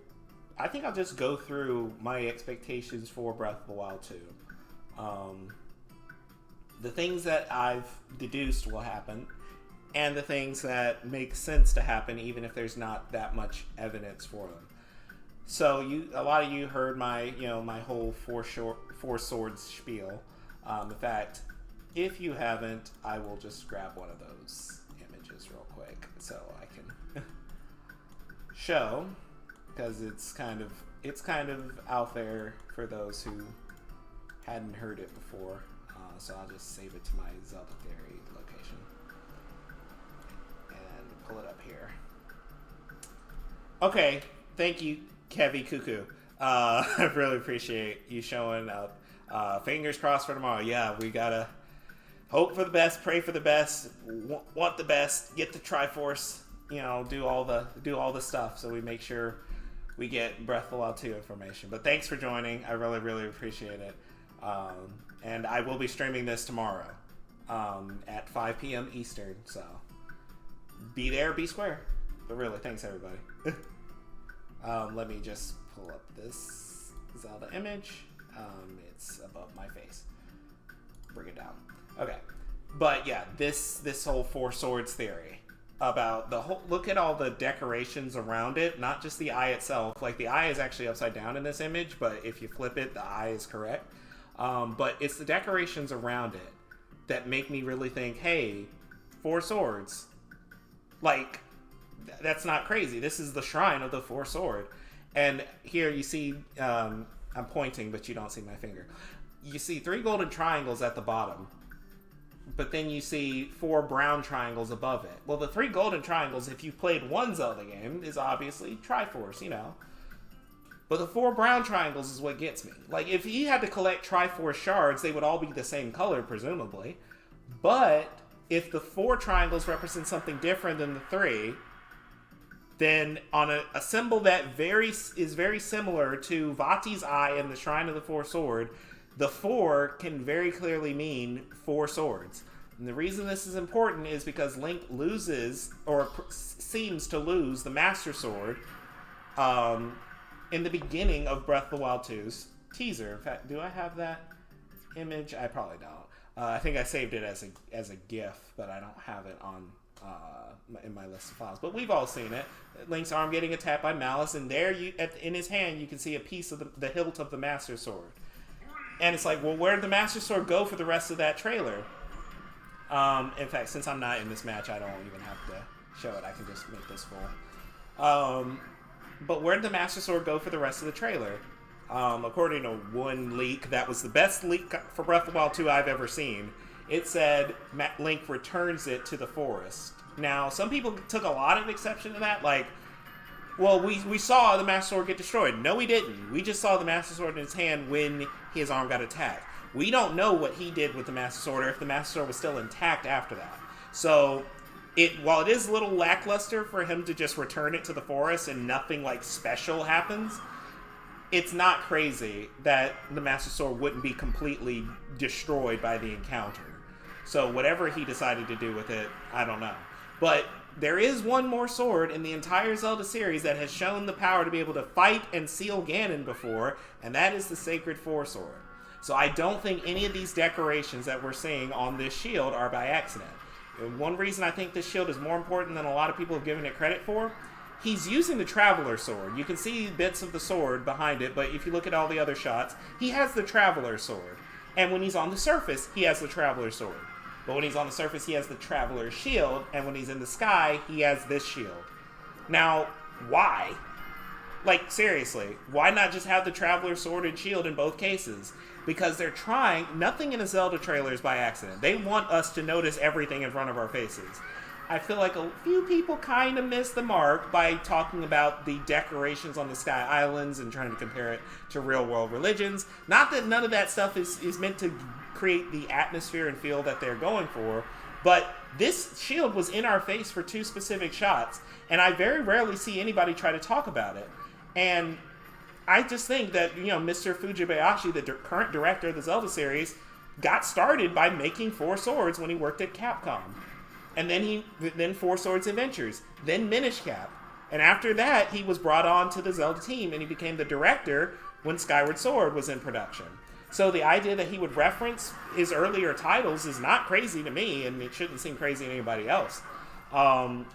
I think I'll just go through my expectations for Breath of the Wild 2. The things that I've deduced will happen, and the things that make sense to happen even if there's not that much evidence for them. So a lot of you heard my whole four swords spiel. In fact, if you haven't, I will just grab one of those images real quick so I can show, because it's kind of out there for those who hadn't heard it before. So I'll just save it to my Zelda theory location. here. Okay, thank you, Kevy Cuckoo. I really appreciate you showing up. Fingers crossed for tomorrow. Yeah, we gotta hope for the best, pray for the best, want the best, get the Triforce, do all the stuff so we make sure we get Breath of the Wild 2 information. But thanks for joining. I really, really appreciate it. And I will be streaming this tomorrow at 5 p.m. Eastern. So be there, be square. But really, thanks everybody. Let me just pull up this Zelda image. It's above my face. Bring it down. Okay. But yeah, this whole Four Swords theory about the whole, look at all the decorations around it, not just the eye itself. Like the eye is actually upside down in this image, but if you flip it, the eye is correct. But it's the decorations around it that make me really think, hey, Four Swords. Like, that's not crazy. This is the shrine of the Four Sword. And here you see, I'm pointing, but you don't see my finger. You see 3 golden triangles at the bottom. But then you see 4 brown triangles above it. Well, the 3 golden triangles, if you've played one Zelda game, is obviously Triforce, But the 4 brown triangles is what gets me. Like, if you had to collect Triforce shards, they would all be the same color, presumably. But if the 4 triangles represent something different than the 3, then on a symbol that is very similar to Vati's eye and the Shrine of the Four Sword, the 4 can very clearly mean 4 swords. And the reason this is important is because Link loses, or seems to lose, the Master Sword in the beginning of Breath of the Wild 2's teaser. In fact, do I have that image? I probably don't. I think I saved it as a GIF, but I don't have it on in my list of files. But we've all seen it. Link's arm getting attacked by Malice, and there in his hand you can see a piece of the hilt of the Master Sword. And it's like, well, where did the Master Sword go for the rest of that trailer? In fact, since I'm not in this match, I don't even have to show it. I can just make this full. But where did the Master Sword go for the rest of the trailer? According to one leak, that was the best leak for Breath of the Wild 2 I've ever seen. It said Link returns it to the forest. Now, some people took a lot of exception to that. Like, well, we saw the Master Sword get destroyed. No, we didn't. We just saw the Master Sword in his hand when his arm got attacked. We don't know what he did with the Master Sword, or if the Master Sword was still intact after that. So, while it is a little lackluster for him to just return it to the forest and nothing, like, special happens, it's not crazy that the Master Sword wouldn't be completely destroyed by the encounter. So whatever he decided to do with it, I don't know. But there is one more sword in the entire Zelda series that has shown the power to be able to fight and seal Ganon before, and that is the Sacred Four Sword. So I don't think any of these decorations that we're seeing on this shield are by accident. And one reason I think this shield is more important than a lot of people have given it credit for, he's using the Traveler Sword. You can see bits of the sword behind it, but if you look at all the other shots, he has the Traveler Sword. And when he's on the surface, he has the Traveler Sword. But when he's on the surface, he has the Traveler's Shield, and when he's in the sky, he has this shield. Now, why? Like, seriously, why not just have the Traveler's Sword and Shield in both cases? Because they're trying, nothing in a Zelda trailer is by accident. They want us to notice everything in front of our faces. I feel like a few people kind of missed the mark by talking about the decorations on the Sky Islands and trying to compare it to real-world religions. Not that none of that stuff is meant to create the atmosphere and feel that they're going for, but this shield was in our face for 2 specific shots, and I very rarely see anybody try to talk about it. And I just think that, Mr. Fujibayashi, the current director of the Zelda series, got started by making 4 Swords when he worked at Capcom. And then 4 Swords Adventures, then Minish Cap. And after that, he was brought on to the Zelda team, and he became the director when Skyward Sword was in production. So the idea that he would reference his earlier titles is not crazy to me, and it shouldn't seem crazy to anybody else. But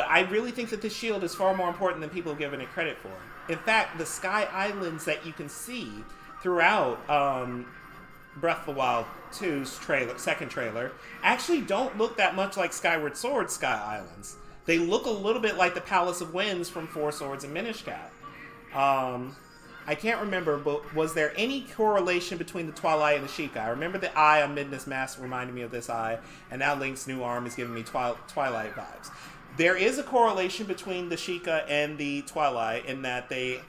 I really think that this shield is far more important than people have given it credit for. In fact, the Sky Islands that you can see throughout Breath of the Wild 2's second trailer actually don't look that much like Skyward Sword Sky Islands. They look a little bit like the Palace of Winds from 4 Swords and Minish Cap. I can't remember, but was there any correlation between the Twilight and the Sheikah? I remember the eye on Midna's mask reminded me of this eye, and now Link's new arm is giving me Twilight vibes. There is a correlation between the Sheikah and the Twilight in that the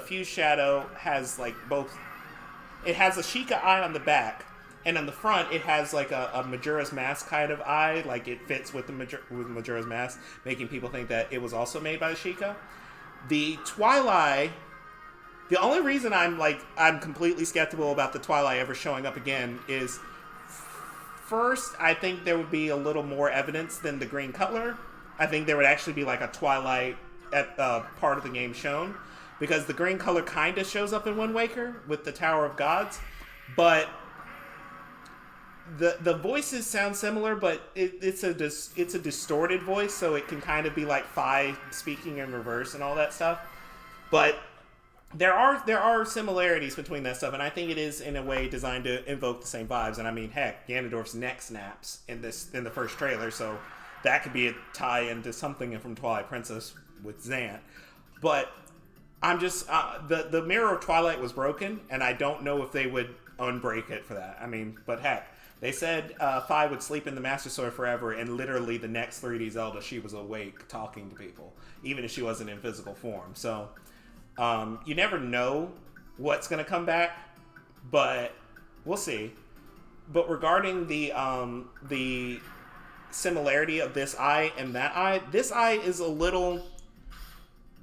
Fused Shadow has like both. It has a Sheikah eye on the back, and on the front it has like a Majora's Mask kind of eye, like it fits with Majora's Mask, making people think that it was also made by the Sheikah. The Twilight. The only reason I'm completely skeptical about the Twilight ever showing up again is, first, I think there would be a little more evidence than the Green Cutler. I think there would actually be like a Twilight part of the game shown, because the Green Cutler kind of shows up in Wind Waker with the Tower of Gods, but the voices sound similar, but it's a distorted voice, so it can kind of be like Fi speaking in reverse and all that stuff, but. There are similarities between that stuff, and I think it is in a way designed to invoke the same vibes. And I mean, heck, Ganondorf's neck snaps in the first trailer, so that could be a tie into something from Twilight Princess with Zant. But I'm just the Mirror of Twilight was broken, and I don't know if they would unbreak it for that. I mean, but heck, they said Fi would sleep in the Master Sword forever, and literally the next 3D Zelda, she was awake talking to people, even if she wasn't in physical form. So. You never know what's going to come back, but we'll see. But regarding the similarity of this eye and that eye, this eye is a little...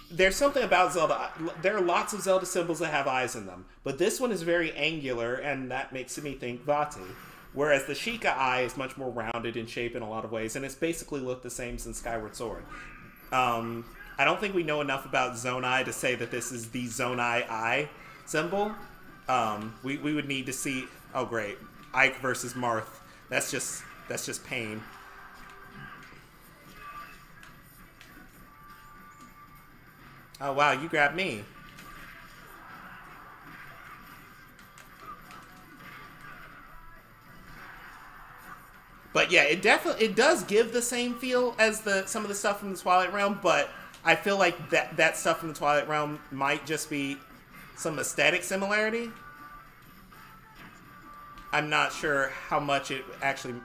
There's something about Zelda. There are lots of Zelda symbols that have eyes in them, but this one is very angular, and that makes me think Vati. Whereas the Sheikah eye is much more rounded in shape in a lot of ways, and it's basically looked the same since Skyward Sword. I don't think we know enough about Zonai to say that this is the Zonai eye symbol. We would need to see... Oh, great. Ike versus Marth. That's just pain. Oh, wow, you grabbed me. But yeah, it does give the same feel as some of the stuff from the Twilight Realm, but I feel like that stuff from the Twilight Realm might just be some aesthetic similarity. I'm not sure how much it actually...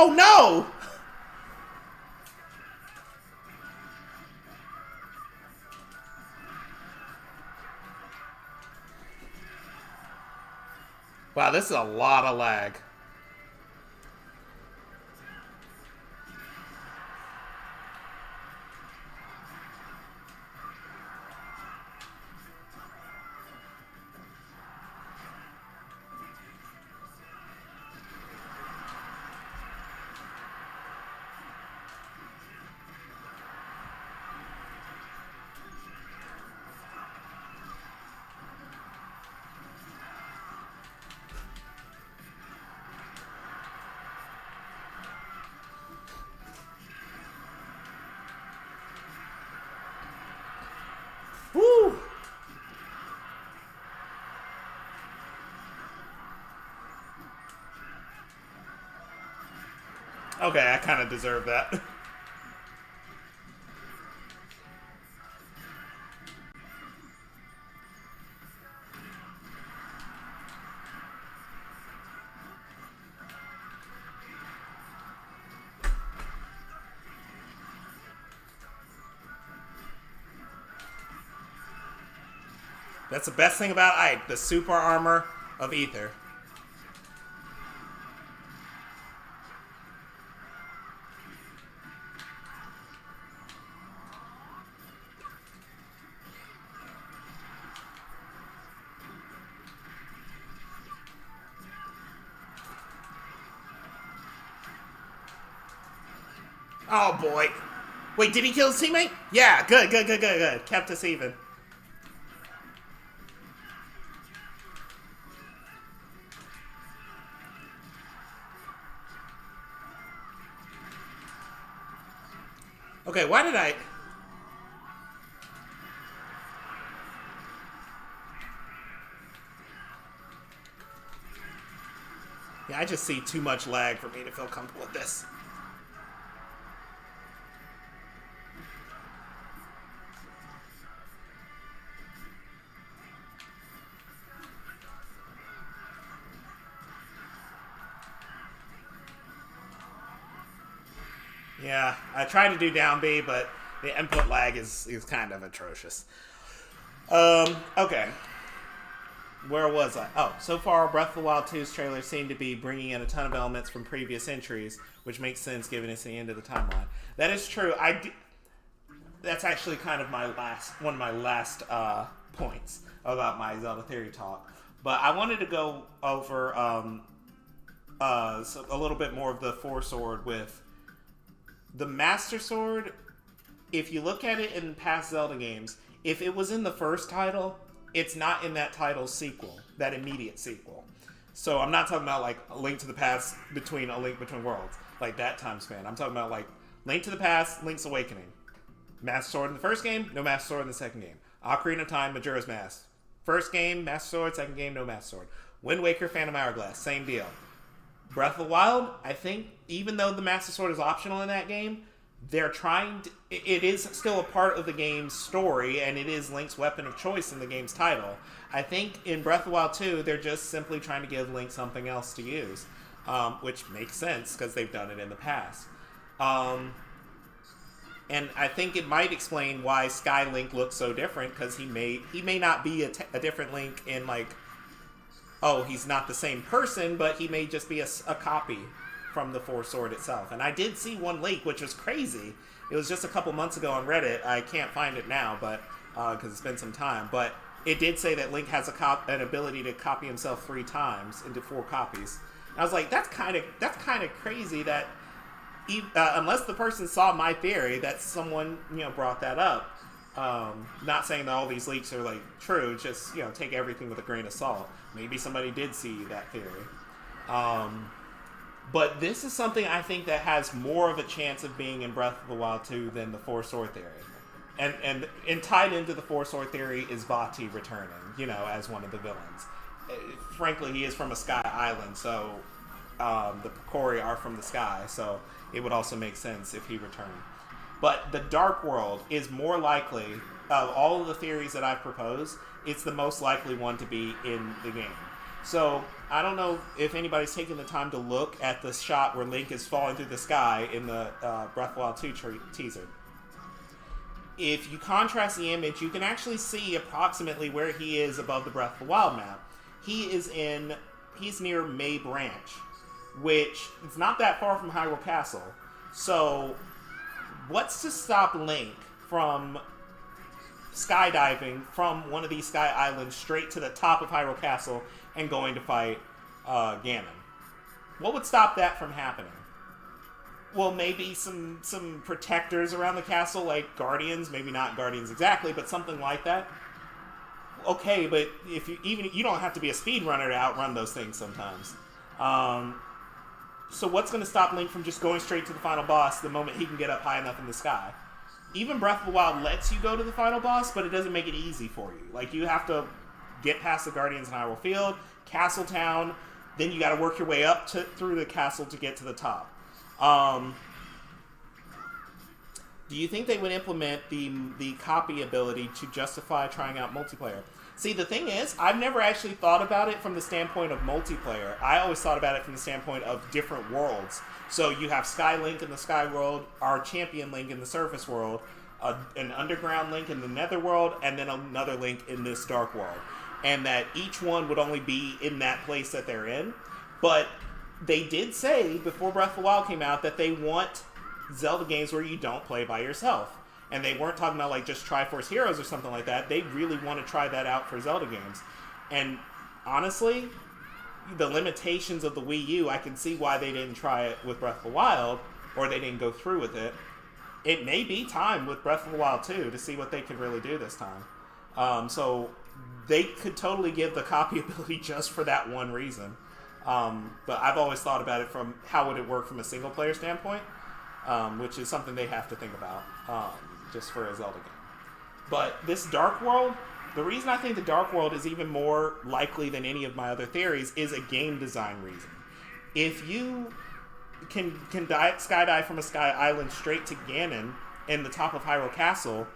Oh no! Wow, this is a lot of lag. Woo! Okay, I kind of deserve that. That's the best thing about Ike, the super armor of Ether. Oh boy. Wait, did he kill his teammate? Yeah, good. Kept us even. Okay, why did I... Yeah, I just see too much lag for me to feel comfortable with this. Yeah, I tried to do down B, but the input lag is kind of atrocious. Okay. Where was I? Oh, so far, Breath of the Wild 2's trailer seemed to be bringing in a ton of elements from previous entries, which makes sense given it's the end of the timeline. That is true. That's actually kind of one of my last points about my Zelda theory talk. But I wanted to go over a little bit more of the Four Sword with the Master Sword. If you look at it in past Zelda games, if it was in the first title, it's not in that title's sequel, that immediate sequel. So I'm not talking about like A Link to the Past between A Link Between Worlds, like that time span. I'm talking about like Link to the Past, Link's Awakening. Master Sword in the first game, no Master Sword in the second game. Ocarina of Time, Majora's Mask. First game, Master Sword, second game, no Master Sword. Wind Waker, Phantom Hourglass, same deal. Breath of the Wild, I think, even though the Master Sword is optional in that game, they're trying to, it is still a part of the game's story, and it is Link's weapon of choice in the game's title. I think in Breath of the Wild 2, they're just simply trying to give Link something else to use, which makes sense because they've done it in the past. And I think it might explain why Sky Link looks so different, because he may not be a different Link in like, oh, he's not the same person, but he may just be a copy from the Four Sword itself. And I did see one leak, which was crazy. It was just a couple months ago on Reddit. I can't find it now, but because it's been some time. But it did say that Link has an ability to copy himself 3 times into 4 copies. And I was like, that's kind of crazy that unless the person saw my theory, that someone brought that up. Not saying that all these leaks are like true. Just take everything with a grain of salt. Maybe somebody did see that theory. But this is something I think that has more of a chance of being in Breath of the Wild 2 than the Four Sword theory. And tied into the Four Sword theory is Vati returning, as one of the villains. Frankly, he is from a sky island, so the Picori are from the sky, so it would also make sense if he returned. But the Dark World is more likely, of all of the theories that I've proposed, it's the most likely one to be in the game. So, I don't know if anybody's taken the time to look at the shot where Link is falling through the sky in the Breath of the Wild 2 teaser. If you contrast the image, you can actually see approximately where he is above the Breath of the Wild map. He's near May Branch, which is not that far from Hyrule Castle. So, what's to stop Link from skydiving from one of these sky islands straight to the top of Hyrule Castle and going to fight Ganon? What would stop that from happening? Well, maybe some protectors around the castle, like guardians. Maybe not guardians exactly, but something like that. Okay, but if you don't have to be a speedrunner to outrun those things sometimes. So what's going to stop Link from just going straight to the final boss the moment he can get up high enough in the sky? Even Breath of the Wild lets you go to the final boss, but it doesn't make it easy for you. Like, you have to get past the Guardians in Hyrule Field, Castle Town, then you got to work your way up through the castle to get to the top. Do you think they would implement the copy ability to justify trying out multiplayer? See, the thing is, I've never actually thought about it from the standpoint of multiplayer. I always thought about it from the standpoint of different worlds. So you have Sky Link in the Sky World, our Champion Link in the Surface World, an Underground Link in the Netherworld, and then another Link in this Dark World. And that each one would only be in that place that they're in. But they did say, before Breath of the Wild came out, that they want Zelda games where you don't play by yourself. And they weren't talking about like just Triforce Heroes or something like that. They really want to try that out for Zelda games. And honestly, the limitations of the Wii U, I can see why they didn't try it with Breath of the Wild, or they didn't go through with it. It may be time with Breath of the Wild 2 to see what they can really do this time. So they could totally give the copy ability just for that one reason. But I've always thought about it from how would it work from a single player standpoint. which is something they have to think about just for a Zelda game. But this Dark World, the reason I think the Dark World is even more likely than any of my other theories is a game design reason. If you can skydive from a sky island straight to Ganon in the top of Hyrule Castle,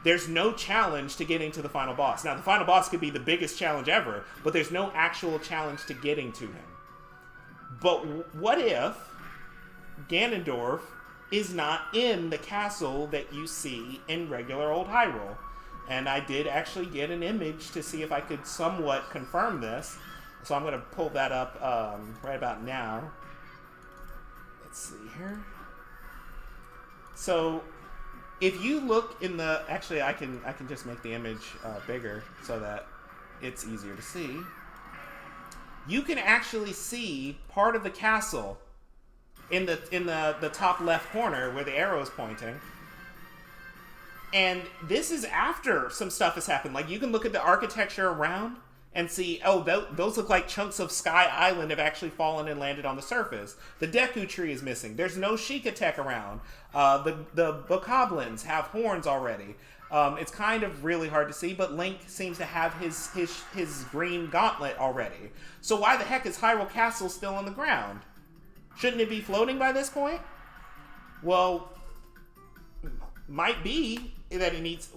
there's no challenge to getting to the final boss. Now, the final boss could be the biggest challenge ever, but there's no actual challenge to getting to him. But what if Ganondorf is not in the castle that you see in regular old Hyrule? And I did actually get an image to see if I could somewhat confirm this. So I'm going to pull that up right about now. Let's see here. So if you look in the... Actually, I can just make the image bigger so that it's easier to see. You can actually see part of the castle in the top left corner where the arrow is pointing. And this is after some stuff has happened. Like, you can look at the architecture around and see, oh, those look like chunks of Sky Island have actually fallen and landed on the surface. The Deku Tree is missing. There's no Sheikah Tech around. The Bokoblins have horns already. It's kind of really hard to see, but Link seems to have his green gauntlet already. So why the heck is Hyrule Castle still on the ground? Shouldn't it be floating by this point? Well, might be that it needs...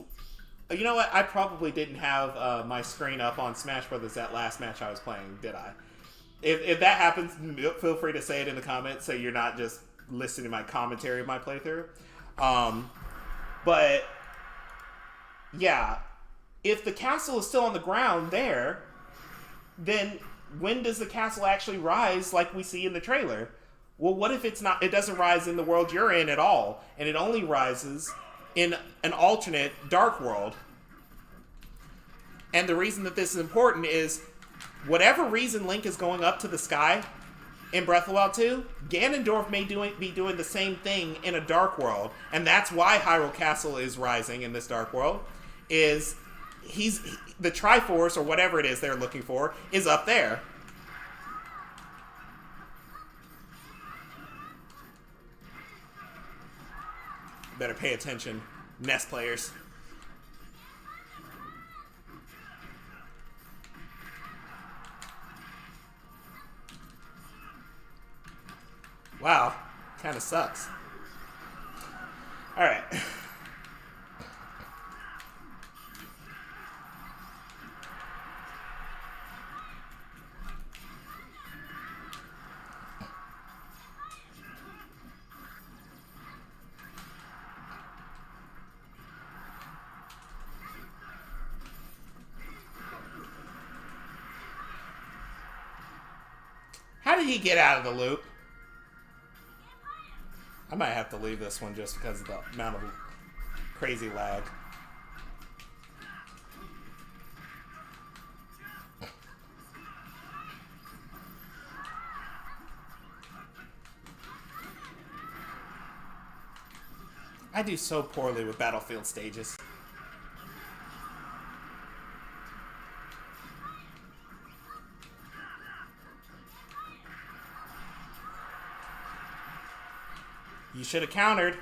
You know what? I probably didn't have my screen up on Smash Brothers that last match I was playing, did I? If that happens, feel free to say it in the comments so you're not just listening to my commentary of my playthrough. But... yeah, if the castle is still on the ground there, then when does the castle actually rise like we see in the trailer? Well, what if it's not? It doesn't rise in the world you're in at all, and it only rises in an alternate Dark World. And the reason that this is important is, whatever reason Link is going up to the sky in Breath of the Wild 2, Ganondorf may be doing the same thing in a Dark World, and that's why Hyrule Castle is rising in this Dark World. Is the Triforce, or whatever it is they're looking for, is up there. Better pay attention, NES players. Wow, kind of sucks. All right. How did he get out of the loop? I might have to leave this one just because of the amount of crazy lag. I do so poorly with Battlefield stages. You should have countered.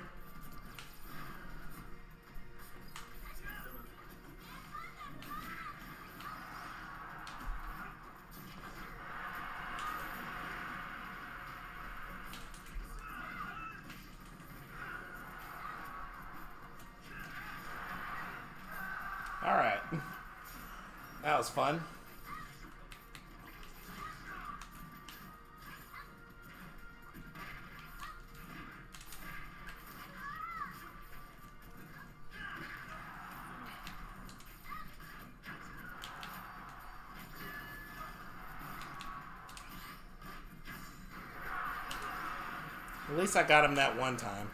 All right. That was fun. At least I got him that one time.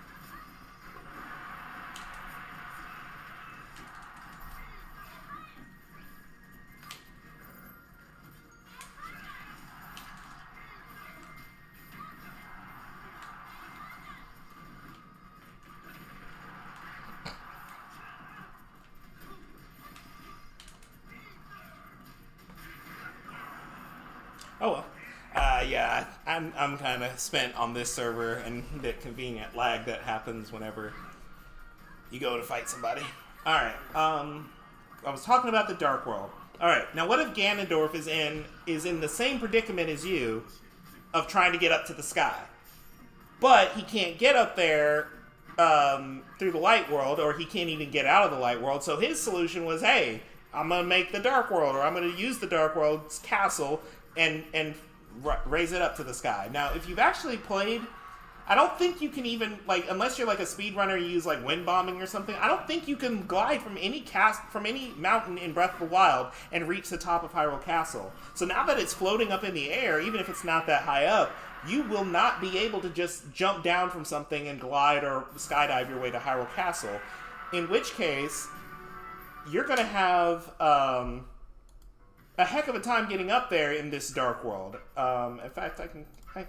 Oh well. Yeah, I'm kind of spent on this server and the convenient lag that happens whenever you go to fight somebody. All right. I was talking about the Dark World. All right. Now, what if Ganondorf is in the same predicament as you, of trying to get up to the sky, but he can't get up there through the light world, or he can't even get out of the light world. So his solution was, hey, I'm gonna make the Dark World, or I'm gonna use the Dark World's castle and raise it up to the sky. Now, if you've actually played, I don't think you can even, like, unless you're like a speedrunner, you use like wind bombing or something. I don't think you can glide from any mountain in Breath of the Wild and reach the top of Hyrule Castle. So now that it's floating up in the air, even if it's not that high up, you will not be able to just jump down from something and glide or skydive your way to Hyrule Castle. In which case, you're going to have a heck of a time getting up there in this Dark World. In fact, I can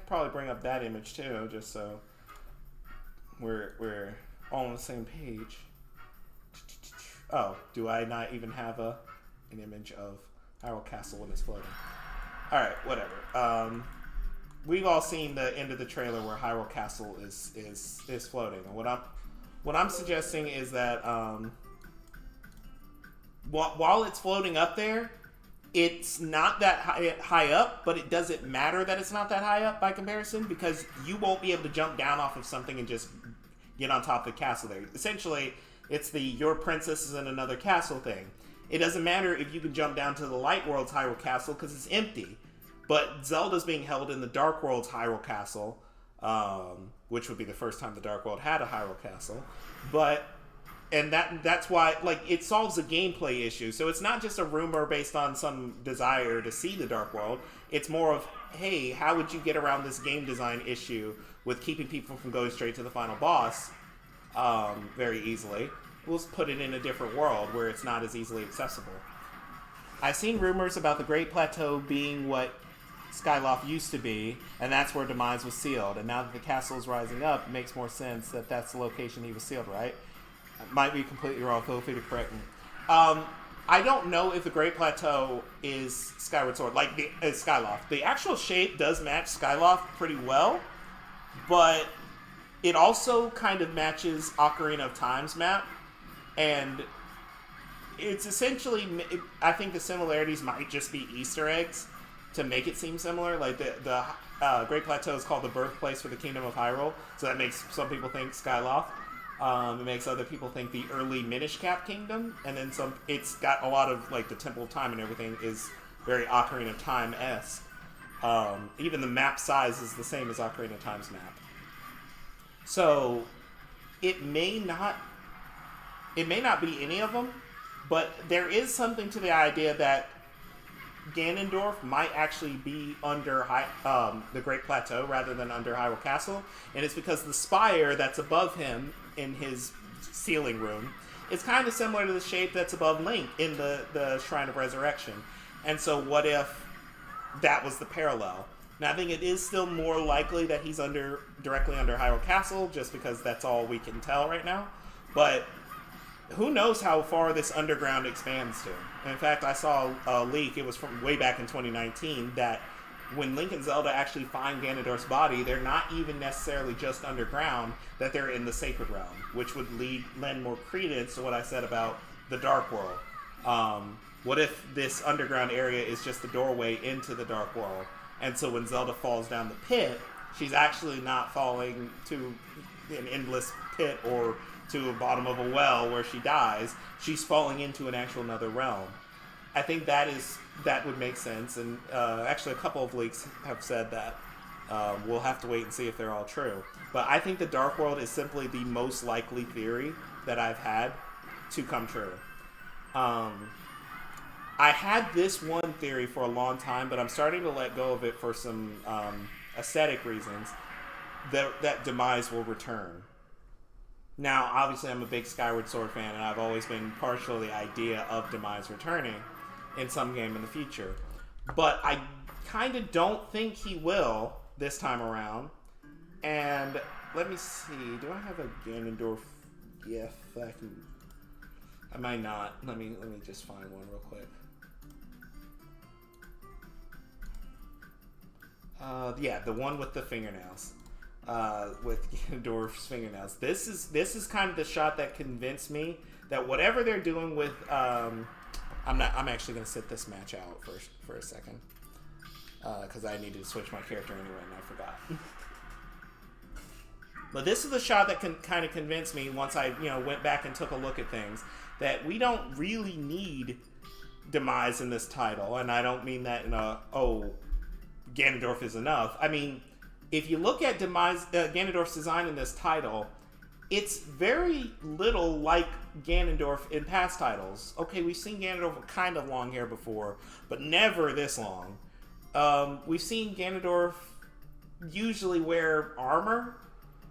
probably bring up that image too, just so we're all on the same page. Oh, do I not even have an image of Hyrule Castle when it's floating? All right, whatever. We've all seen the end of the trailer where Hyrule Castle is floating, and what I'm suggesting is that while it's floating up there, it's not that high up, but it doesn't matter that it's not that high up by comparison, because you won't be able to jump down off of something and just get on top of the castle there. Essentially, it's the your princess is in another castle thing. It doesn't matter if you can jump down to the Light World's Hyrule Castle because it's empty. But Zelda's being held in the Dark World's Hyrule Castle, which would be the first time the Dark World had a Hyrule Castle. And that's why, like, it solves a gameplay issue. So it's not just a rumor based on some desire to see the Dark World. It's more of, hey, how would you get around this game design issue with keeping people from going straight to the final boss very easily? We'll put it in a different world where it's not as easily accessible. I've seen rumors about the Great Plateau being what Skyloft used to be, and that's where Demise was sealed. And now that the castle is rising up, it makes more sense that that's the location he was sealed, right? Might be completely wrong. Feel free to correct me. I don't know if the Great Plateau is Skyward Sword, like Skyloft. The actual shape does match Skyloft pretty well, but it also kind of matches Ocarina of Time's map, and it's essentially, I think the similarities might just be Easter eggs to make it seem similar. Like the Great Plateau is called the birthplace for the Kingdom of Hyrule, so that makes some people think Skyloft. It makes other people think the early Minish Cap Kingdom, and then some. It's got a lot of, like, the Temple of Time and everything is very Ocarina of Time-esque. Even the map size is the same as Ocarina of Time's map. So it may not be any of them, but there is something to the idea that Ganondorf might actually be under the Great Plateau rather than under Hyrule Castle, and it's because the spire that's above him in his ceiling room is kind of similar to the shape that's above Link in the Shrine of Resurrection. And so what if that was the parallel? Now, I think it is still more likely that he's directly under Hyrule Castle, just because that's all we can tell right now. But who knows how far this underground expands to. And in fact, I saw a leak, it was from way back in 2019, that when Link and Zelda actually find Ganondorf's body, they're not even necessarily just underground, that they're in the Sacred Realm, which would lend more credence to what I said about the Dark World. What if this underground area is just the doorway into the Dark World? And so when Zelda falls down the pit, she's actually not falling to an endless pit or to the bottom of a well where she dies. She's falling into an actual another realm. I think that would make sense, and actually a couple of leaks have said that. We'll have to wait and see if they're all true. But I think the Dark World is simply the most likely theory that I've had to come true. I had this one theory for a long time, but I'm starting to let go of it for some aesthetic reasons, that Demise will return. Now, obviously, I'm a big Skyward Sword fan, and I've always been partial to the idea of Demise returning in some game in the future. But I kind of don't think he will this time around. And let me see. Do I have a Ganondorf GIF that I can... I might not. Let me just find one real quick. Yeah, the one with the fingernails. With Ganondorf's fingernails. This is kind of the shot that convinced me that whatever they're doing with I'm actually gonna sit this match out for a second. Because I needed to switch my character anyway and I forgot. But this is the shot that kind of convinced me once I went back and took a look at things that we don't really need Demise in this title, and I don't mean that in a Ganondorf is enough. I mean, if you look at Ganondorf's design in this title, it's very little like Ganondorf in past titles. Okay, we've seen Ganondorf with kind of long hair before, but never this long. We've seen Ganondorf usually wear armor,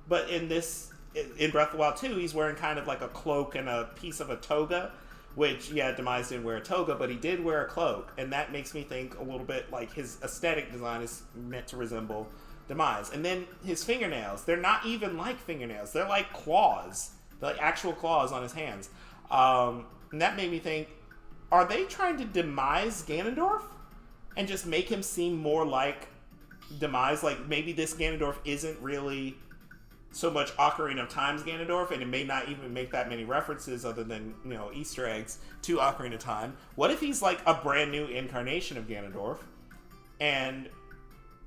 but in Breath of the Wild 2, he's wearing kind of like a cloak and a piece of a toga, which, Demise didn't wear a toga, but he did wear a cloak, and that makes me think a little bit like his aesthetic design is meant to resemble Demise. And then his fingernails, they're not even like fingernails, they're like claws, like actual claws on his hands. And that made me think, are they trying to demise Ganondorf and just make him seem more like Demise? Like, maybe this Ganondorf isn't really so much Ocarina of Time's Ganondorf, and it may not even make that many references other than, Easter eggs to Ocarina of Time. What if he's like a brand new incarnation of Ganondorf, and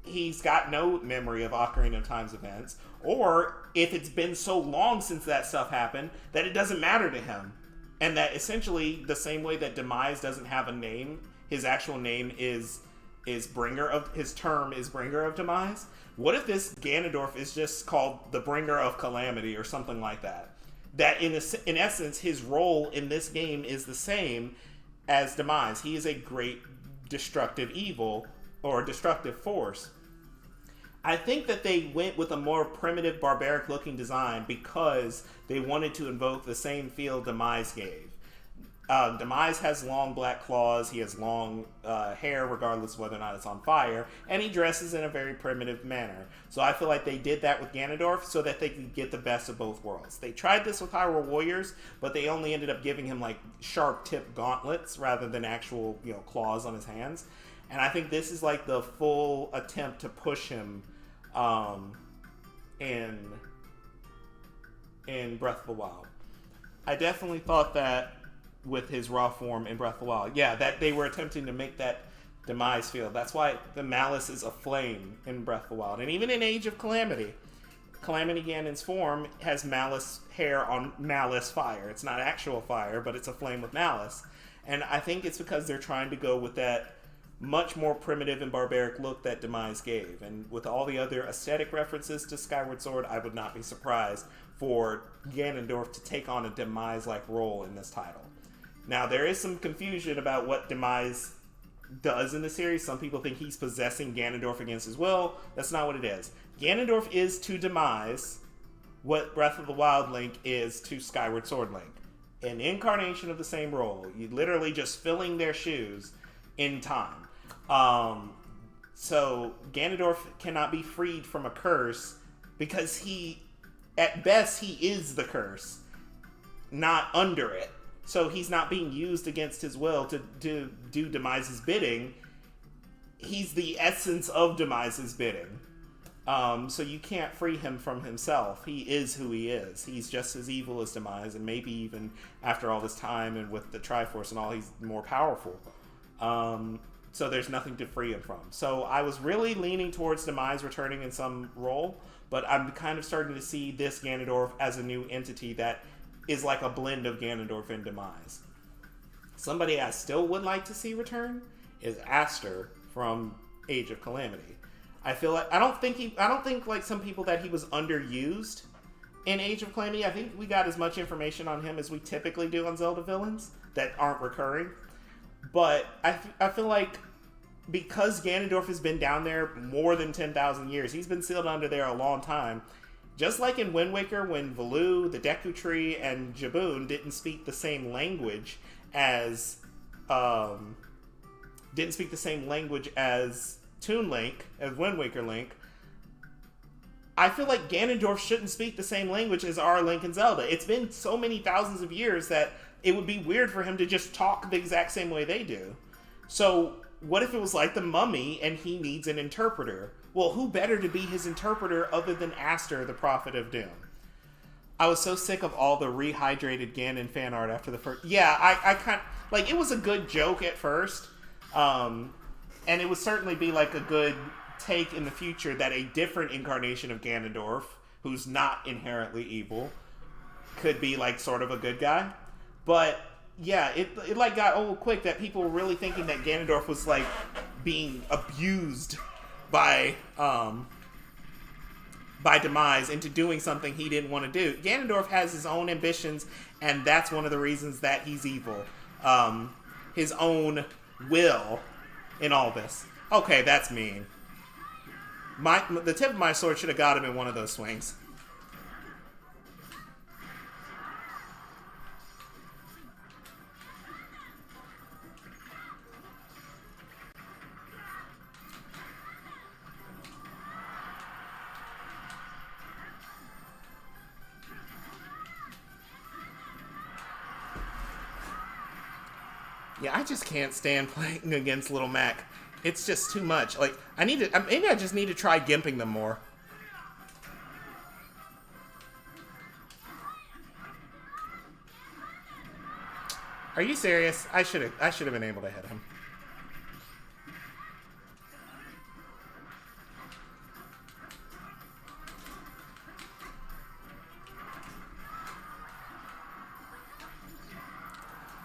he's got no memory of Ocarina of Time's events, or if it's been so long since that stuff happened that it doesn't matter to him, and that essentially the same way that Demise doesn't have a name, his actual name is Bringer of, his term is Bringer of Demise. What if this Ganondorf is just called the Bringer of Calamity or something like that? That in essence, his role in this game is the same as Demise. He is a great destructive evil or destructive force. I think that they went with a more primitive, barbaric looking design because they wanted to invoke the same feel Demise gave. Demise has long black claws, he has long hair regardless of whether or not it's on fire, and he dresses in a very primitive manner. So I feel like they did that with Ganondorf so that they could get the best of both worlds. They tried this with Hyrule Warriors, but they only ended up giving him like sharp tip gauntlets rather than actual claws on his hands. And I think this is like the full attempt to push him in Breath of the Wild. I definitely thought that with his raw form in Breath of the Wild. Yeah, that they were attempting to make that Demise feel. That's why the Malice is a flame in Breath of the Wild. And even in Age of Calamity, Calamity Ganon's form has Malice hair on Malice fire. It's not actual fire, but it's a flame with Malice. And I think it's because they're trying to go with that much more primitive and barbaric look that Demise gave. And with all the other aesthetic references to Skyward Sword, I would not be surprised for Ganondorf to take on a Demise-like role in this title. Now, there is some confusion about what Demise does in the series. Some people think he's possessing Ganondorf against his will. That's not what it is. Ganondorf is to Demise what Breath of the Wild Link is to Skyward Sword Link. An incarnation of the same role. You literally just filling their shoes in time. So Ganondorf cannot be freed from a curse because at best, he is the curse, not under it. So he's not being used against his will to do Demise's bidding. He's the essence of Demise's bidding. So you can't free him from himself. He is who he is. He's just as evil as Demise, and maybe even after all this time and with the Triforce and all, he's more powerful. So there's nothing to free him from. So I was really leaning towards Demise returning in some role, but I'm kind of starting to see this Ganondorf as a new entity that is like a blend of Ganondorf and Demise. Somebody I still would like to see return is Aster from Age of Calamity. I feel like I don't think like some people that he was underused in Age of Calamity. I think we got as much information on him as we typically do on Zelda villains that aren't recurring. But I feel like because Ganondorf has been down there more than 10,000 years, he's been sealed under there a long time. Just like in Wind Waker, when Valoo, the Deku Tree, and Jaboon didn't speak the same language as Toon Link, as Wind Waker Link, I feel like Ganondorf shouldn't speak the same language as our Link and Zelda. It's been so many thousands of years that it would be weird for him to just talk the exact same way they do. So what if it was like the Mummy and he needs an interpreter? Well, who better to be his interpreter other than Aster, the Prophet of Doom? I was so sick of all the rehydrated Ganon fan art after the first. Yeah, I kind of like it was a good joke at first, and it would certainly be like a good take in the future that a different incarnation of Ganondorf, who's not inherently evil, could be like sort of a good guy. But yeah, it like got old quick that people were really thinking that Ganondorf was like being abused by Demise into doing something he didn't want to do. Ganondorf has his own ambitions, and that's one of the reasons that he's evil. His own will in all this. Okay, that's mean. The tip of my sword should have got him in one of those swings. Yeah, I just can't stand playing against Little Mac. It's just too much. Like, maybe I just need to try gimping them more. Are you serious? I should have been able to hit him.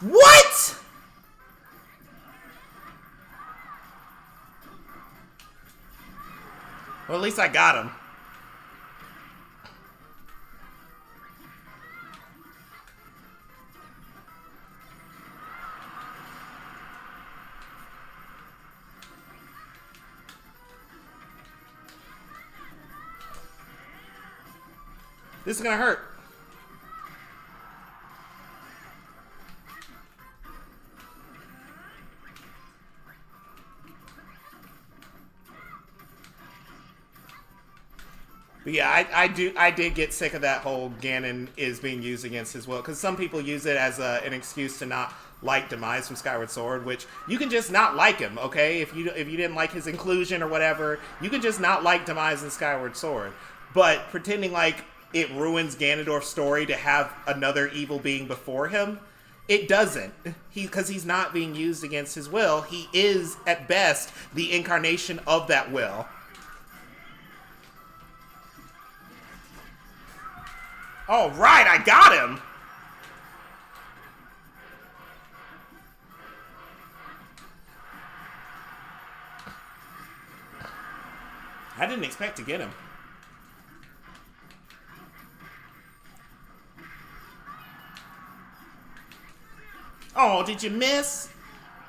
What? Well, at least I got him. This is gonna hurt. But yeah, I did get sick of that whole Ganon is being used against his will, because some people use it as an excuse to not like Demise from Skyward Sword, which you can just not like him, okay? If you didn't like his inclusion or whatever, you can just not like Demise in Skyward Sword. But pretending like it ruins Ganondorf's story to have another evil being before him, it doesn't. Because he's not being used against his will. He is, at best, the incarnation of that will. All right, I got him. I didn't expect to get him. Oh, did you miss?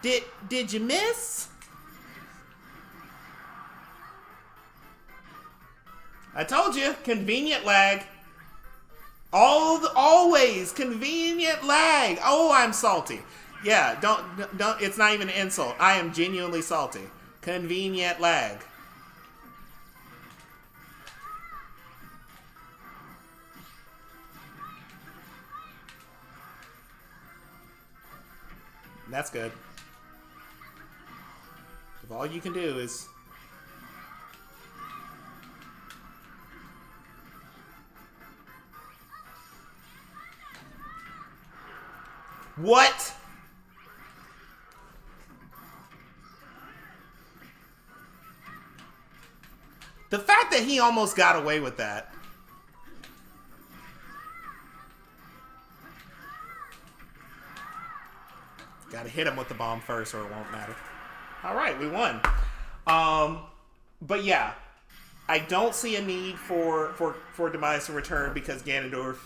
Did you miss? I told you, convenient lag. Always convenient lag. Oh, I'm salty. Yeah, don't. It's not even an insult. I am genuinely salty. Convenient lag. That's good. If all you can do is... What? The fact that he almost got away with that. Gotta hit him with the bomb first or it won't matter. Alright, we won. But yeah, I don't see a need for Demise to return because Ganondorf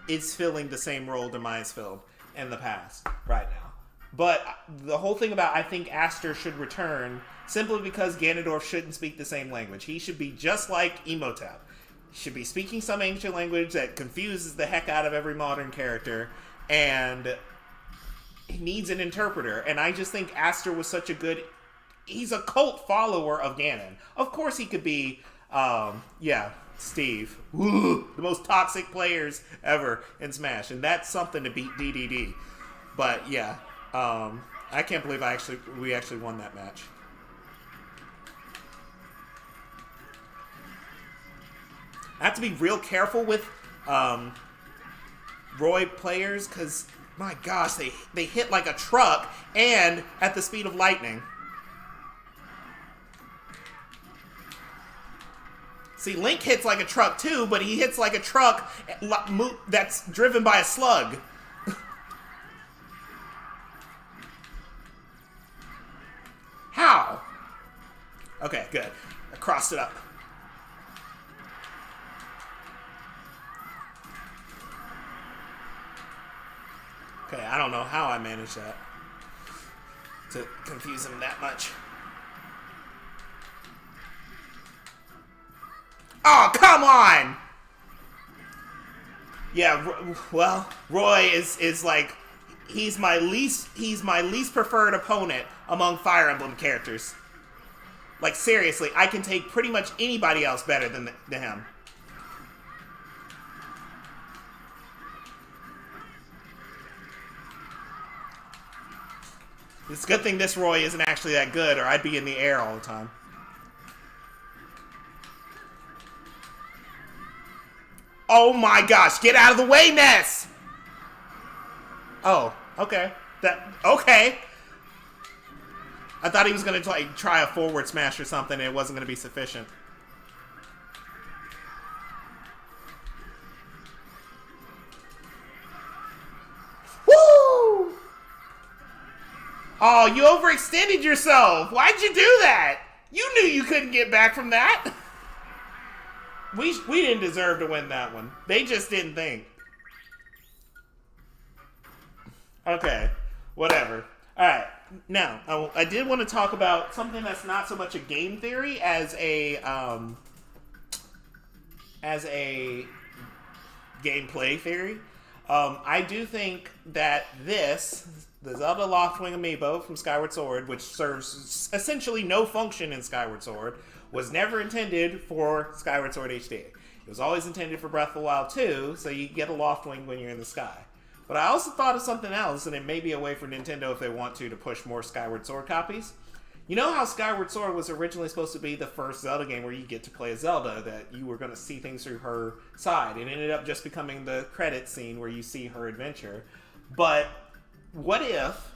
is filling the same role Demise filled in the past right now. But the whole thing about I think Aster should return simply because Ganondorf shouldn't speak the same language. He should be just like Imhotep. He should be speaking some ancient language that confuses the heck out of every modern character, and he needs an interpreter. And I just think Aster was such a good... He's a cult follower of Ganon. Of course he could be, Steve. Ooh, the most toxic players ever in Smash. And that's something to beat DDD. But yeah, I can't believe we actually won that match. I have to be real careful with Roy players because, my gosh, they hit like a truck and at the speed of lightning. See, Link hits like a truck too, but he hits like a truck that's driven by a slug. How? Okay, good. I crossed it up. Okay, I don't know how I managed that. To confuse him that much. Oh, come on! Yeah, well, Roy is like he's my least preferred opponent among Fire Emblem characters. Like seriously, I can take pretty much anybody else better than him. It's a good thing this Roy isn't actually that good, or I'd be in the air all the time. Oh my gosh, get out of the way, Ness! Oh, okay. Okay. I thought he was gonna try a forward smash or something and it wasn't gonna be sufficient. Woo! Oh, you overextended yourself! Why'd you do that? You knew you couldn't get back from that! We didn't deserve to win that one. They just didn't think. Okay, whatever. Alright, now, I did want to talk about something that's not so much a game theory as a gameplay theory. I do think that the Zelda Loftwing Amiibo from Skyward Sword, which serves essentially no function in Skyward Sword, was never intended for Skyward Sword HD. It was always intended for Breath of the Wild 2, so you get a Loftwing when you're in the sky. But I also thought of something else, and it may be a way for Nintendo, if they want to push more Skyward Sword copies. You know how Skyward Sword was originally supposed to be the first Zelda game where you get to play a Zelda, that you were going to see things through her side. It ended up just becoming the credit scene where you see her adventure. But what if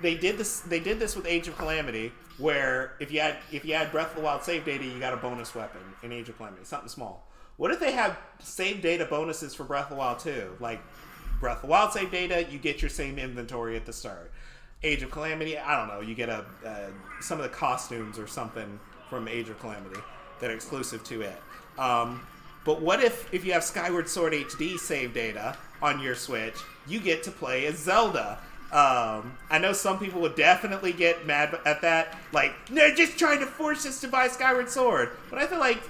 they did this with Age of Calamity, where if you had Breath of the Wild save data, you got a bonus weapon in Age of Calamity, something small. What if they have save data bonuses for Breath of the Wild 2? Like, Breath of the Wild save data, you get your same inventory at the start. Age of Calamity, I don't know, you get some of the costumes or something from Age of Calamity that are exclusive to it. But what if you have Skyward Sword HD save data on your Switch, you get to play as Zelda? I know some people would definitely get mad at that, like, they're just trying to force us to buy Skyward Sword. But I feel like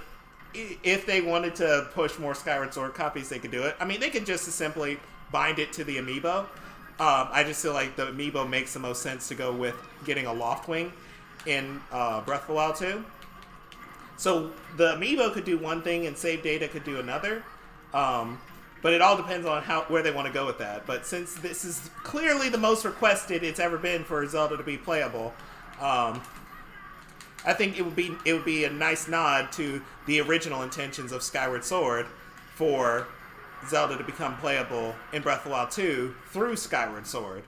if they wanted to push more Skyward Sword copies, they could do it. I mean, they could just as simply bind it to the Amiibo. I just feel like the Amiibo makes the most sense to go with getting a Loftwing in Breath of the Wild 2. So the Amiibo could do one thing and save data could do another. But it all depends on where they want to go with that. But since this is clearly the most requested it's ever been for Zelda to be playable, I think it would be a nice nod to the original intentions of Skyward Sword for Zelda to become playable in Breath of the Wild 2 through Skyward Sword,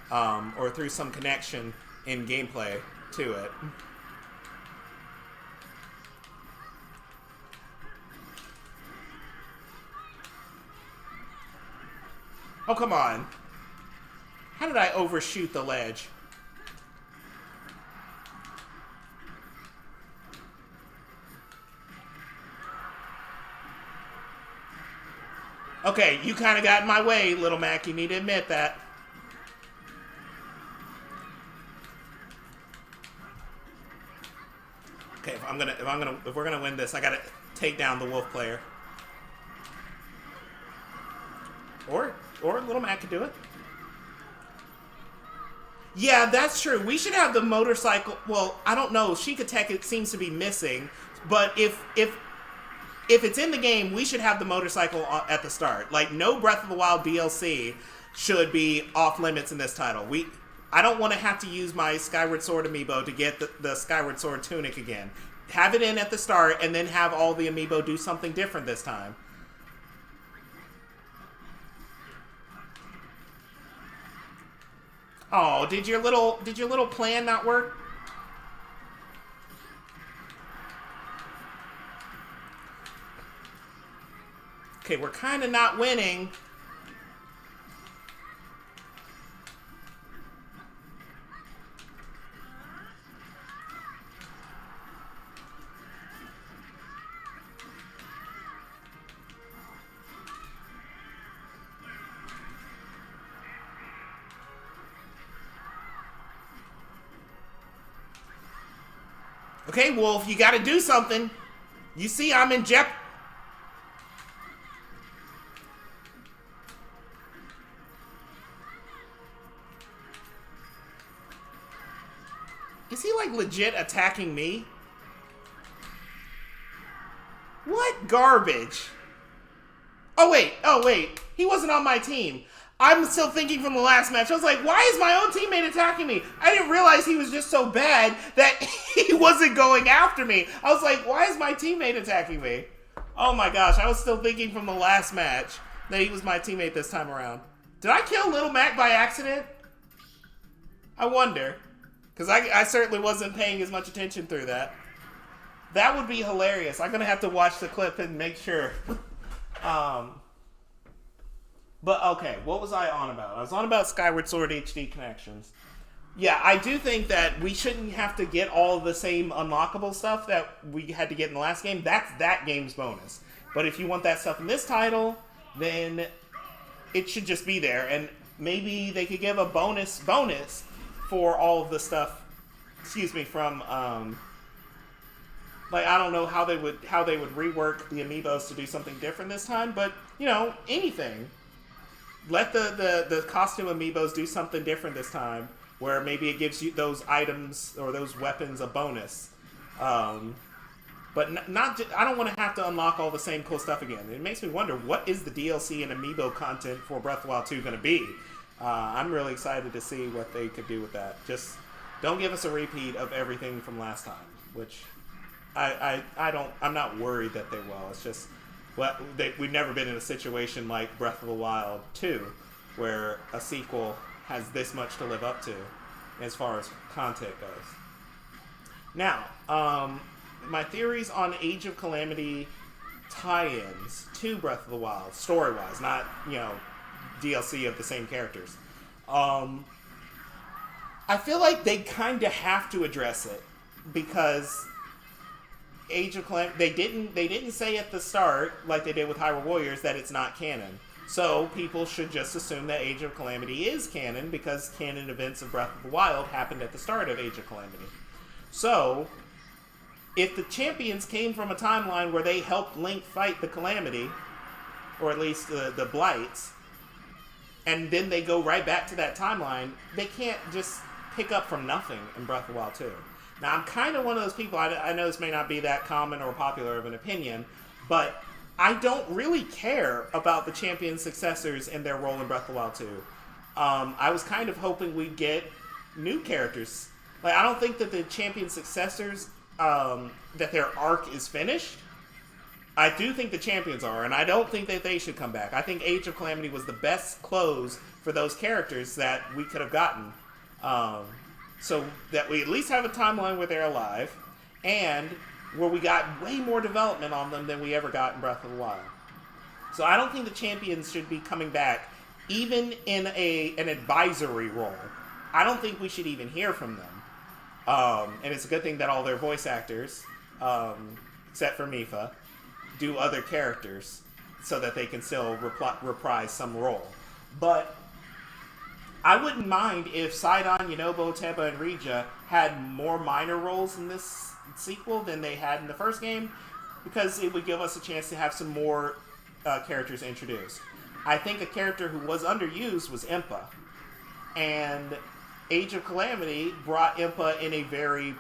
or through some connection in gameplay to it. Oh, come on. How did I overshoot the ledge? Okay, you kind of got in my way, Little Mac. You need to admit that. Okay, if we're gonna win this, I gotta take down the wolf player. Or Little Mac could do it. Yeah, that's true. We should have the motorcycle. Well, I don't know. Sheikah Tech, it seems to be missing. But if it's in the game, we should have the motorcycle at the start. Like, no Breath of the Wild DLC should be off limits in this title. I don't want to have to use my Skyward Sword amiibo to get the Skyward Sword tunic again. Have it in at the start, and then have all the amiibo do something different this time. Oh, did your little plan not work? Okay, we're kind of not winning. Okay, Wolf, you gotta do something. You see I'm in jeopardy. Is he, like, legit attacking me? What garbage? Oh, wait. He wasn't on my team. I'm still thinking from the last match. I was like, why is my own teammate attacking me? I didn't realize he was just so bad that he wasn't going after me. I was like, why is my teammate attacking me? Oh my gosh, I was still thinking from the last match that he was my teammate this time around. Did I kill Little Mac by accident? I wonder. Because I certainly wasn't paying as much attention through that. That would be hilarious. I'm going to have to watch the clip and make sure. But okay, what was I on about? I was on about Skyward Sword HD connections. Yeah, I do think that we shouldn't have to get all the same unlockable stuff that we had to get in the last game. That's that game's bonus. But if you want that stuff in this title, then it should just be there. And maybe they could give a bonus for all of the stuff, from, like, I don't know how they would rework the amiibos to do something different this time, but, anything. Let the costume amiibos do something different this time, where maybe it gives you those items or those weapons a bonus. But I don't want to have to unlock all the same cool stuff again. It makes me wonder, what is the DLC and amiibo content for Breath of the Wild 2 going to be? I'm really excited to see what they could do with that. Just don't give us a repeat of everything from last time, which I'm not worried that they will. It's just, we've never been in a situation like Breath of the Wild 2, where a sequel has this much to live up to as far as content goes. Now, my theories on Age of Calamity tie-ins to Breath of the Wild, story-wise, not, DLC of the same characters. I feel like they kind of have to address it, because Age of Calamity, they didn't say at the start, like they did with Hyrule Warriors, that it's not canon. So people should just assume that Age of Calamity is canon, because canon events of Breath of the Wild happened at the start of Age of Calamity. So, if the champions came from a timeline where they helped Link fight the Calamity, or at least the Blights, and then they go right back to that timeline, they can't just pick up from nothing in Breath of the Wild 2. Now, I'm kind of one of those people, I know this may not be that common or popular of an opinion, but I don't really care about the champion successors and their role in Breath of the Wild 2. I was kind of hoping we'd get new characters. Like, I don't think that the champion successors, that their arc is finished. I do think the champions are, and I don't think that they should come back. I think Age of Calamity was the best close for those characters that we could have gotten. So that we at least have a timeline where they're alive, and where we got way more development on them than we ever got in Breath of the Wild. So I don't think the champions should be coming back, even in an advisory role. I don't think we should even hear from them. And it's a good thing that all their voice actors, except for Mipha, do other characters so that they can still reprise some role. But I wouldn't mind if Sidon, Yunobo, Teba, and Rija had more minor roles in this sequel than they had in the first game, because it would give us a chance to have some more characters introduced. I think a character who was underused was Impa, and Age of Calamity brought Impa in a very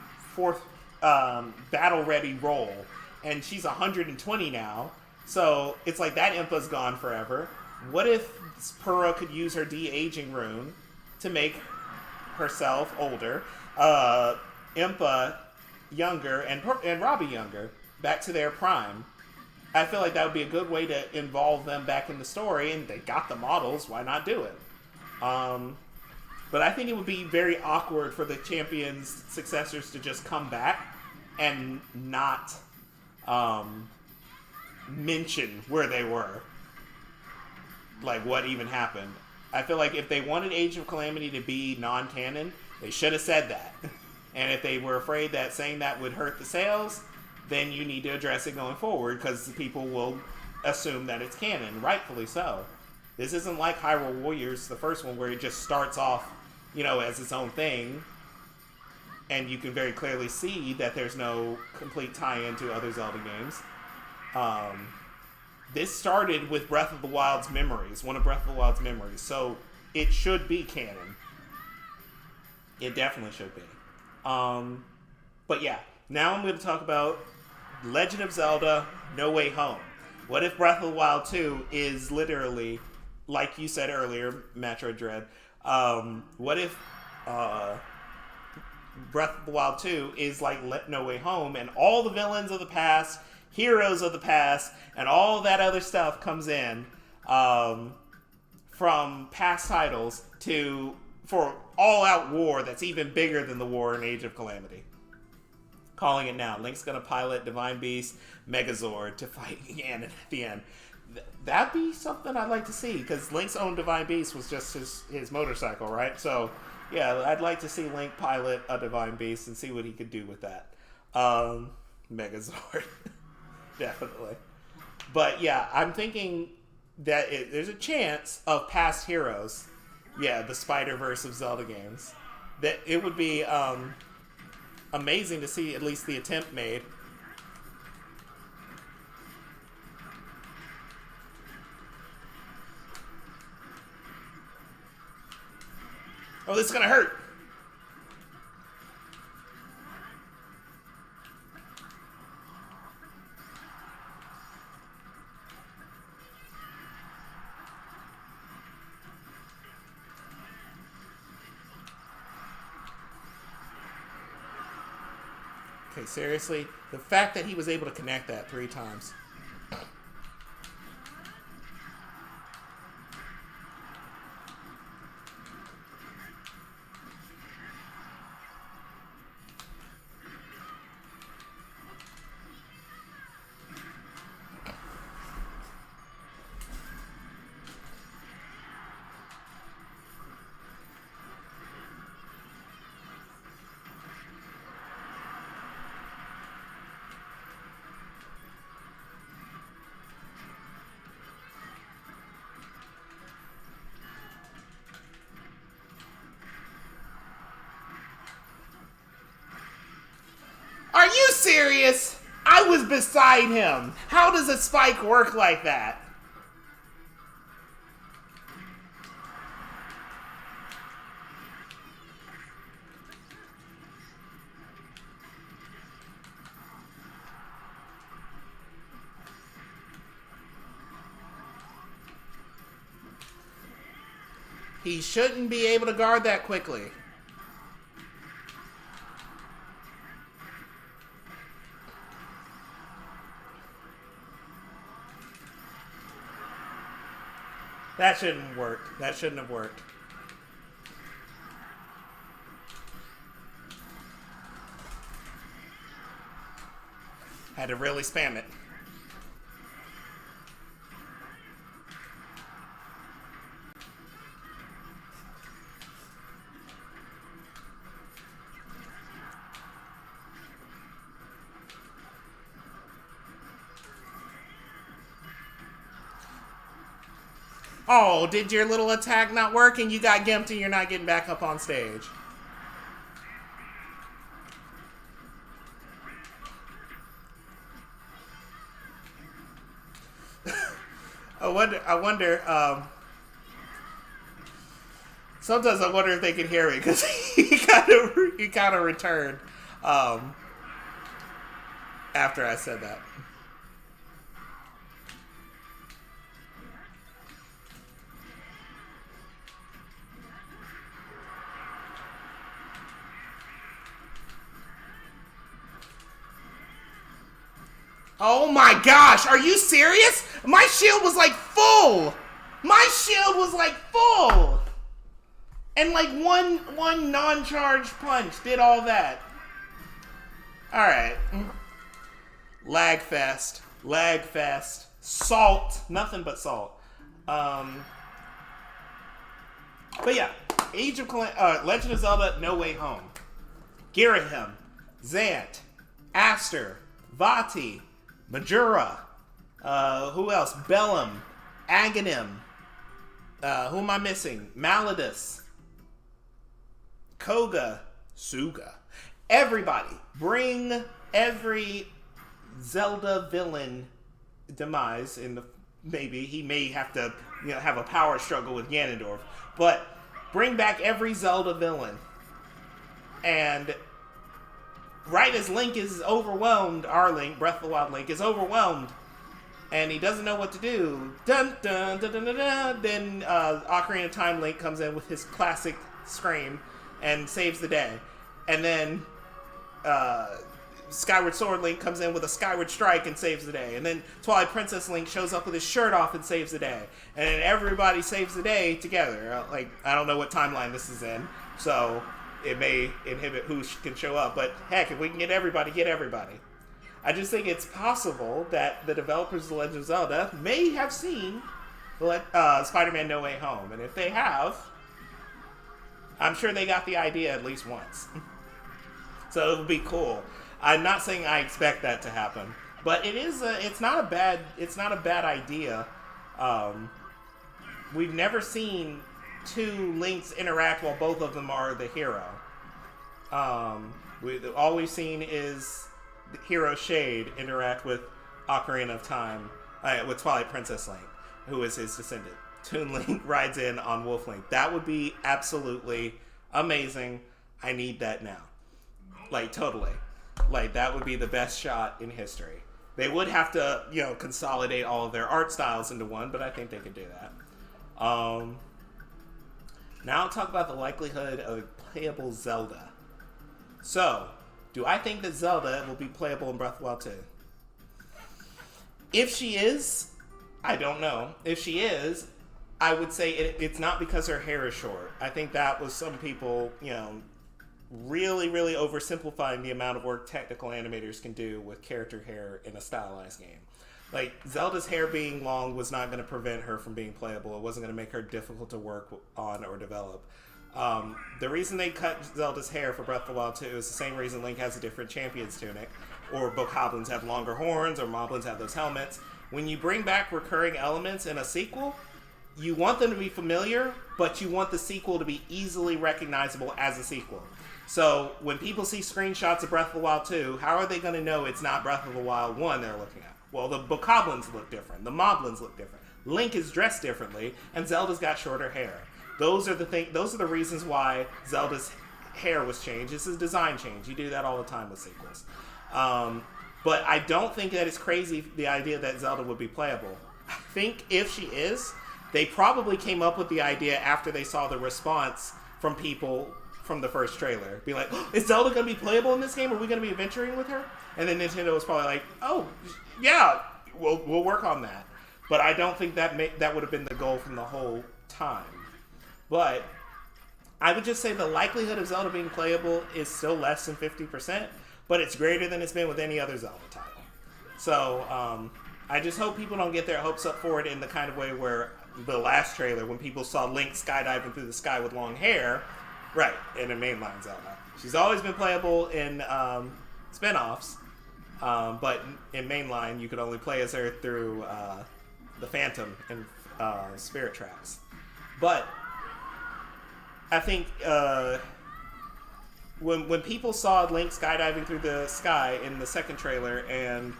battle-ready role, and she's 120 now, so it's like that Impa's gone forever. What if Purah could use her de-aging rune to make herself older, Impa younger, and Robbie younger, back to their prime. I feel like that would be a good way to involve them back in the story, and they got the models, why not do it? But I think it would be very awkward for the champions' successors to just come back and not mention where they were. Like, what even happened. I feel like if they wanted Age of Calamity to be non-canon, they should have said that. And if they were afraid that saying that would hurt the sales, then you need to address it going forward, because people will assume that it's canon, rightfully so. This isn't like Hyrule Warriors, the first one, where it just starts off, as its own thing, and you can very clearly see that there's no complete tie-in to other Zelda games. This started with Breath of the Wild's memories, one of Breath of the Wild's memories, so it should be canon. It definitely should be. But yeah, now I'm going to talk about Legend of Zelda No Way Home. What if Breath of the Wild 2 is literally, like you said earlier, Metroid Dread, what if Breath of the Wild 2 is like No Way Home, and all the villains of the past, heroes of the past, and all that other stuff comes in from past titles for all-out war that's even bigger than the war in Age of Calamity. Calling it now. Link's gonna pilot Divine Beast, Megazord to fight Ganon at the end. That'd be something I'd like to see, because Link's own Divine Beast was just his motorcycle, right? So, yeah, I'd like to see Link pilot a Divine Beast and see what he could do with that. Megazord. Definitely. But, yeah, I'm thinking that there's a chance of past heroes, the Spider-Verse of Zelda games, that it would be amazing to see at least the attempt made. Oh, this is gonna hurt. Okay, seriously? The fact that he was able to connect that 3 times. Are you serious? I was beside him. How does a spike work like that? He shouldn't be able to guard that quickly. That shouldn't work. That shouldn't have worked. Had to really spam it. Oh, did your little attack not work and you got gimped and you're not getting back up on stage? I wonder, sometimes I wonder if they can hear me, because he kind of returned after I said that. Oh my gosh, are you serious? My shield was like full. My shield was like full. And like one non-charged punch did all that. Alright. Lag fest. Salt. Nothing but salt. But yeah. Legend of Zelda No Way Home. Girahim. Zant. Aster. Vati. Majora. Who else? Bellum. Aghanim. Who am I missing? Malladus. Koga. Suga. Everybody. Bring every Zelda villain demise in the... Maybe. He may have to have a power struggle with Ganondorf. But bring back every Zelda villain. And... right as Link is overwhelmed, our Link, Breath of the Wild Link, is overwhelmed, and he doesn't know what to do. Dun dun dun dun dun dun. Then Ocarina of Time Link comes in with his classic scream and saves the day. And then Skyward Sword Link comes in with a Skyward Strike and saves the day. And then Twilight Princess Link shows up with his shirt off and saves the day. And then everybody saves the day together. I don't know what timeline this is in, so it may inhibit who can show up, but heck, if we can get everybody, get everybody. I just think it's possible that the developers of The Legend of Zelda may have seen Spider-Man No Way Home, and if they have, I'm sure they got the idea at least once. So it would be cool. I'm not saying I expect that to happen, but it's not a bad idea. We've never seen two Links interact while both of them are the hero. All we've seen is the hero Shade interact with Ocarina of Time, with Twilight Princess Link, who is his descendant. Toon Link rides in on Wolf Link. That would be absolutely amazing. I need that now. Totally. That would be the best shot in history. They would have to, consolidate all of their art styles into one, but I think they could do that. Now I'll talk about the likelihood of a playable Zelda. So, do I think that Zelda will be playable in Breath of the Wild 2? If she is, I don't know. If she is, I would say it's not because her hair is short. I think that was some people, really, really oversimplifying the amount of work technical animators can do with character hair in a stylized game. Zelda's hair being long was not going to prevent her from being playable. It wasn't going to make her difficult to work on or develop. The reason they cut Zelda's hair for Breath of the Wild 2 is the same reason Link has a different champion's tunic, or Bokoblins have longer horns, or Moblins have those helmets. When you bring back recurring elements in a sequel, you want them to be familiar, but you want the sequel to be easily recognizable as a sequel. So when people see screenshots of Breath of the Wild 2, how are they going to know it's not Breath of the Wild 1 they're looking at? Well, the Bokoblins look different. The Moblins look different. Link is dressed differently, and Zelda's got shorter hair. Those are the reasons why Zelda's hair was changed. It's a design change. You do that all the time with sequels. But I don't think that it's crazy, the idea that Zelda would be playable. I think if she is, they probably came up with the idea after they saw the response from people from the first trailer. Be like, oh, is Zelda going to be playable in this game? Are we going to be adventuring with her? And then Nintendo was probably like, oh, yeah, we'll work on that. But I don't think that would have been the goal from the whole time. But I would just say the likelihood of Zelda being playable is still less than 50%, but it's greater than it's been with any other Zelda title. So I just hope people don't get their hopes up for it in the kind of way where the last trailer, when people saw Link skydiving through the sky with long hair, right, in a mainline Zelda. She's always been playable in spin-offs, but in mainline you could only play as her through the Phantom and Spirit Tracks. But I think when people saw Link skydiving through the sky in the second trailer and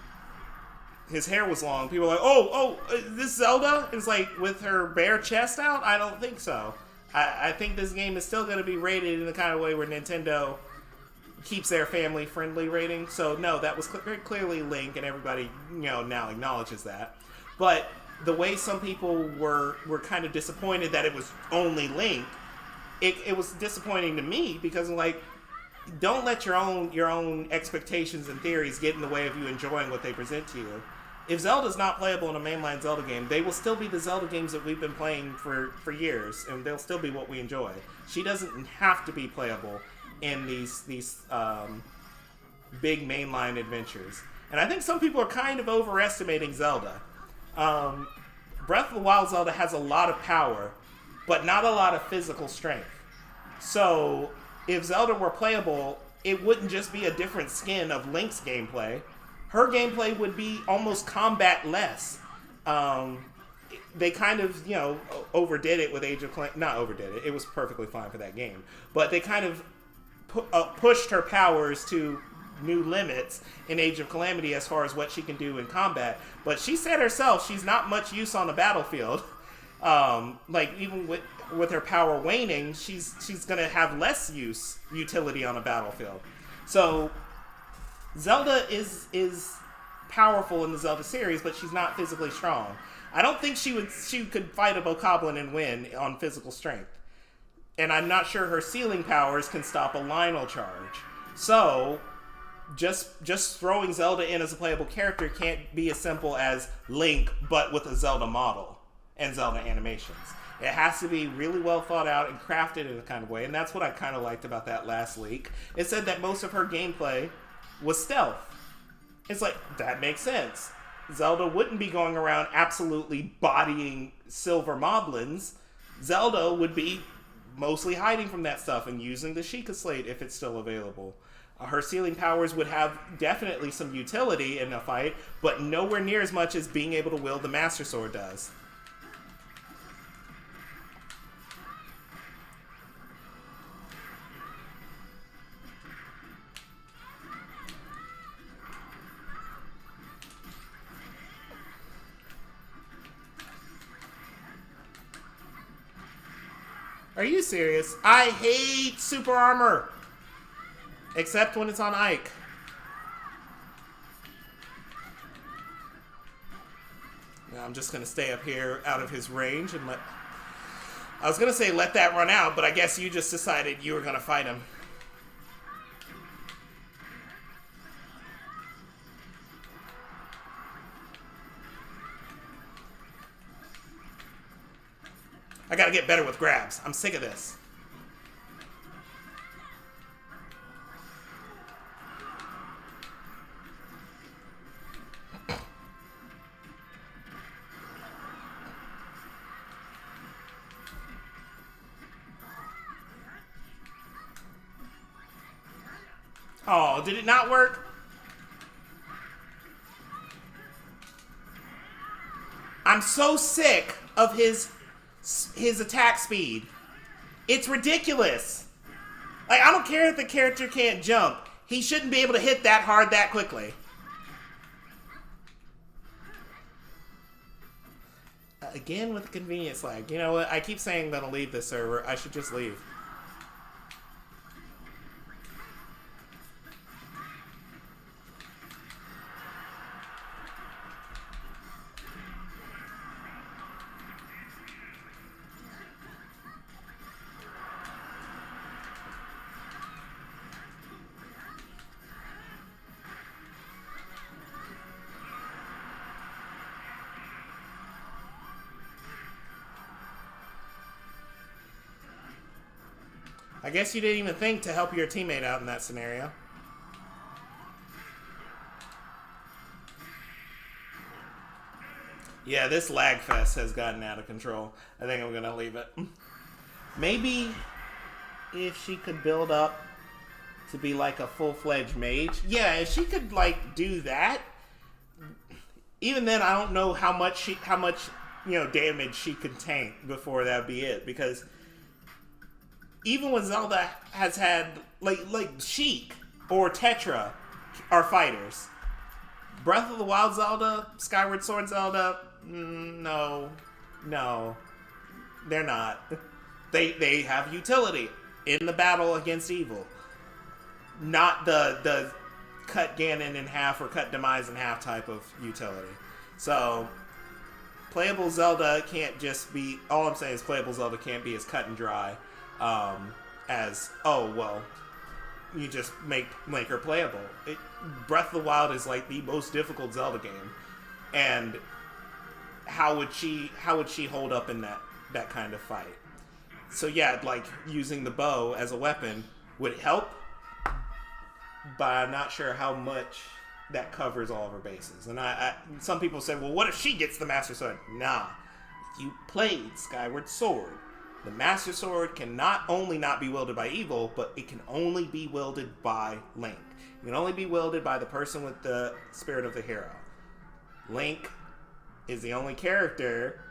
his hair was long, people were like, oh, this Zelda is with her bare chest out? I don't think so. I think this game is still going to be rated in the kind of way where Nintendo keeps their family-friendly rating. So no, that was very clearly Link, and everybody now acknowledges that. But the way some people were kind of disappointed that it was only Link, it was disappointing to me because don't let your own expectations and theories get in the way of you enjoying what they present to you. If Zelda's not playable in a mainline Zelda game, they will still be the Zelda games that we've been playing for years, and they'll still be what we enjoy. She doesn't have to be playable in these big mainline adventures. And I think some people are kind of overestimating Zelda. Breath of the Wild Zelda has a lot of power, but not a lot of physical strength. So if Zelda were playable, it wouldn't just be a different skin of Link's gameplay. Her gameplay would be almost combat-less. They kind of, overdid it with Age of Calamity. Not overdid it. It was perfectly fine for that game. But they kind of pushed her powers to new limits in Age of Calamity as far as what she can do in combat. But she said herself she's not much use on the battlefield. Even with her power waning, she's going to have less utility on a battlefield. So Zelda is powerful in the Zelda series, but she's not physically strong. I don't think she could fight a Bokoblin and win on physical strength. And I'm not sure her ceiling powers can stop a Lionel charge. So just throwing Zelda in as a playable character can't be as simple as Link, but with a Zelda model and Zelda animations. It has to be really well thought out and crafted in a kind of way, and that's what I kind of liked about that last leak. It said that most of her gameplay was stealth. It's like, that makes sense. Zelda wouldn't be going around absolutely bodying silver moblins. Zelda would be mostly hiding from that stuff and using the Sheikah Slate if it's still available. Her ceiling powers would have definitely some utility in a fight, but nowhere near as much as being able to wield the Master Sword does. Are you serious? I hate super armor. Except when it's on Ike. Now I'm just going to stay up here out of his range and let... I was going to say let that run out, but I guess you just decided you were going to fight him. I gotta get better with grabs. I'm sick of this. Oh, did it not work? I'm so sick of his attack speed. It's ridiculous. Like, I don't care if the character can't jump. He shouldn't be able to hit that hard that quickly. Again with the convenience lag. You know what? I keep saying that I'll leave this server. I should just leave. I guess you didn't even think to help your teammate out in that scenario. Yeah, this lag fest has gotten out of control. I think I'm gonna leave it. Maybe if she could build up to be like a full-fledged mage. Yeah, if she could like do that, even then I don't know how much damage she could tank before that'd be it, because even when Zelda has had, like Sheik or Tetra are fighters. Breath of the Wild Zelda, Skyward Sword Zelda, no. They're not. They have utility in the battle against evil. Not the cut Ganon in half or cut Demise in half type of utility. So, playable Zelda can't just be... All I'm saying is playable Zelda can't be as cut and dry as, oh, well, you just make her playable. Breath of the Wild is like the most difficult Zelda game, and how would she hold up in that kind of fight? So yeah, like using the bow as a weapon would help, but I'm not sure how much that covers all of her bases. And some people say, well, what if she gets the Master Sword? Nah, you played Skyward Sword. The Master Sword can not only not be wielded by evil, but it can only be wielded by Link. It can only be wielded by the person with the spirit of the hero. Link is the only character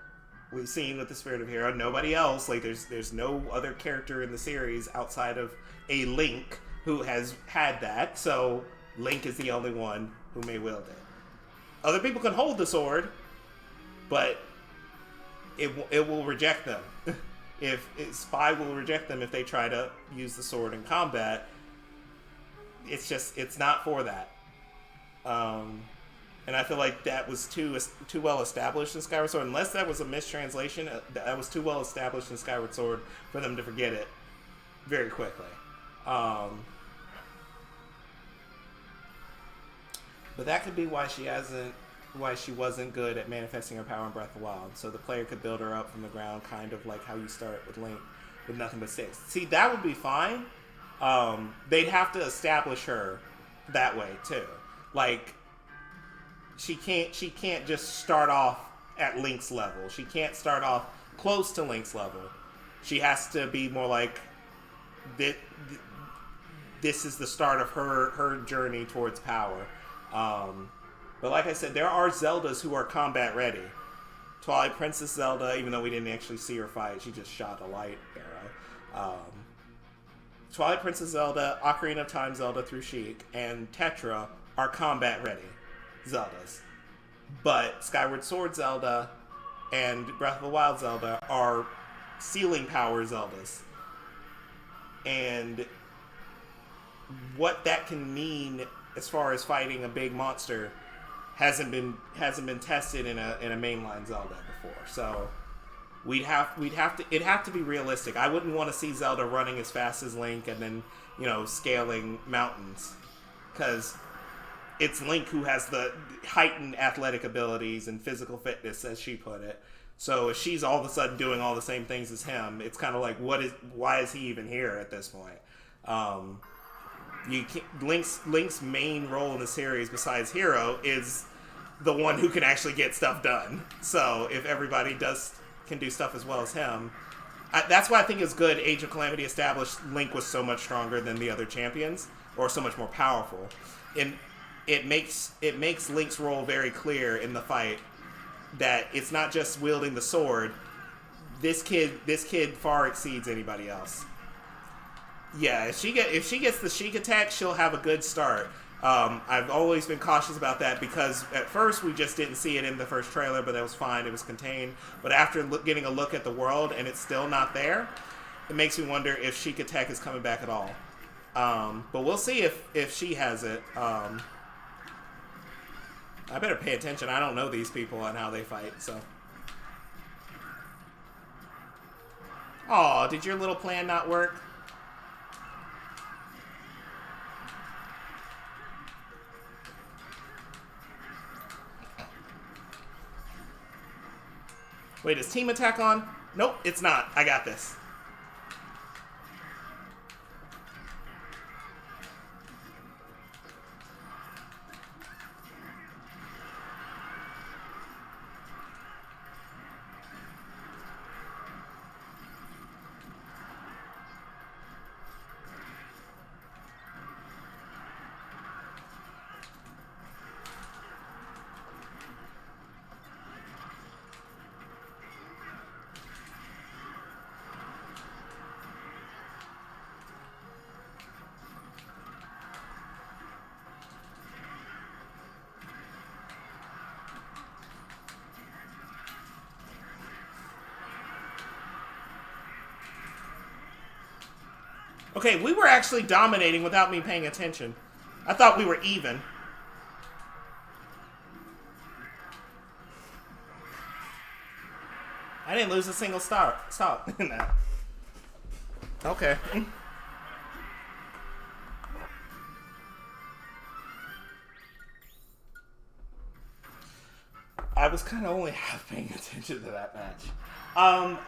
we've seen with the spirit of hero. Nobody else. Like there's no other character in the series outside of a Link who has had that. So Link is the only one who may wield it. Other people can hold the sword, but it will reject them. If Spy will reject them if they try to use the sword in combat. It's not for that. And I feel like that was too well established in Skyward Sword. Unless that was a mistranslation, that was too well established in Skyward Sword for them to forget it very quickly. But that could be why she wasn't good at manifesting her power in Breath of the Wild. So the player could build her up from the ground, kind of like how you start with Link with nothing but sticks. See, that would be fine. They'd have to establish her that way too. Like she can't just start off at Link's level. She can't start off close to Link's level. She has to be more like this is the start of her journey towards power. But like I said, there are Zeldas who are combat ready. Twilight Princess Zelda, even though we didn't actually see her fight, she just shot a light arrow. Twilight Princess Zelda, Ocarina of Time Zelda through Sheik, and Tetra are combat ready Zeldas. But Skyward Sword Zelda and Breath of the Wild Zelda are ceiling power Zeldas. And what that can mean as far as fighting a big monster hasn't been tested in a mainline Zelda before. So it'd have to be realistic. I wouldn't want to see Zelda running as fast as Link and then, scaling mountains, because it's Link who has the heightened athletic abilities and physical fitness, as she put it. So if she's all of a sudden doing all the same things as him, it's kind of like, why is he even here at this point? Link's main role in the series, besides hero, is the one who can actually get stuff done. So if everybody can do stuff as well as him, that's why I think it's good Age of Calamity established Link was so much stronger than the other champions, or so much more powerful. And it makes Link's role very clear in the fight that it's not just wielding the sword. This kid far exceeds anybody else. Yeah, if she gets the Sheik attack, she'll have a good start. I've always been cautious about that because at first we just didn't see it in the first trailer, but that was fine. It was contained. But after getting a look at the world and it's still not there, it makes me wonder if Sheik attack is coming back at all. But we'll see if she has it. I better pay attention. I don't know these people and how they fight, so. Aw, did your little plan not work? Wait, is team attack on? Nope, it's not. I got this. Okay, we were actually dominating without me paying attention. I thought we were even. I didn't lose a single stop in that. Okay. I was kind of only half paying attention to that match.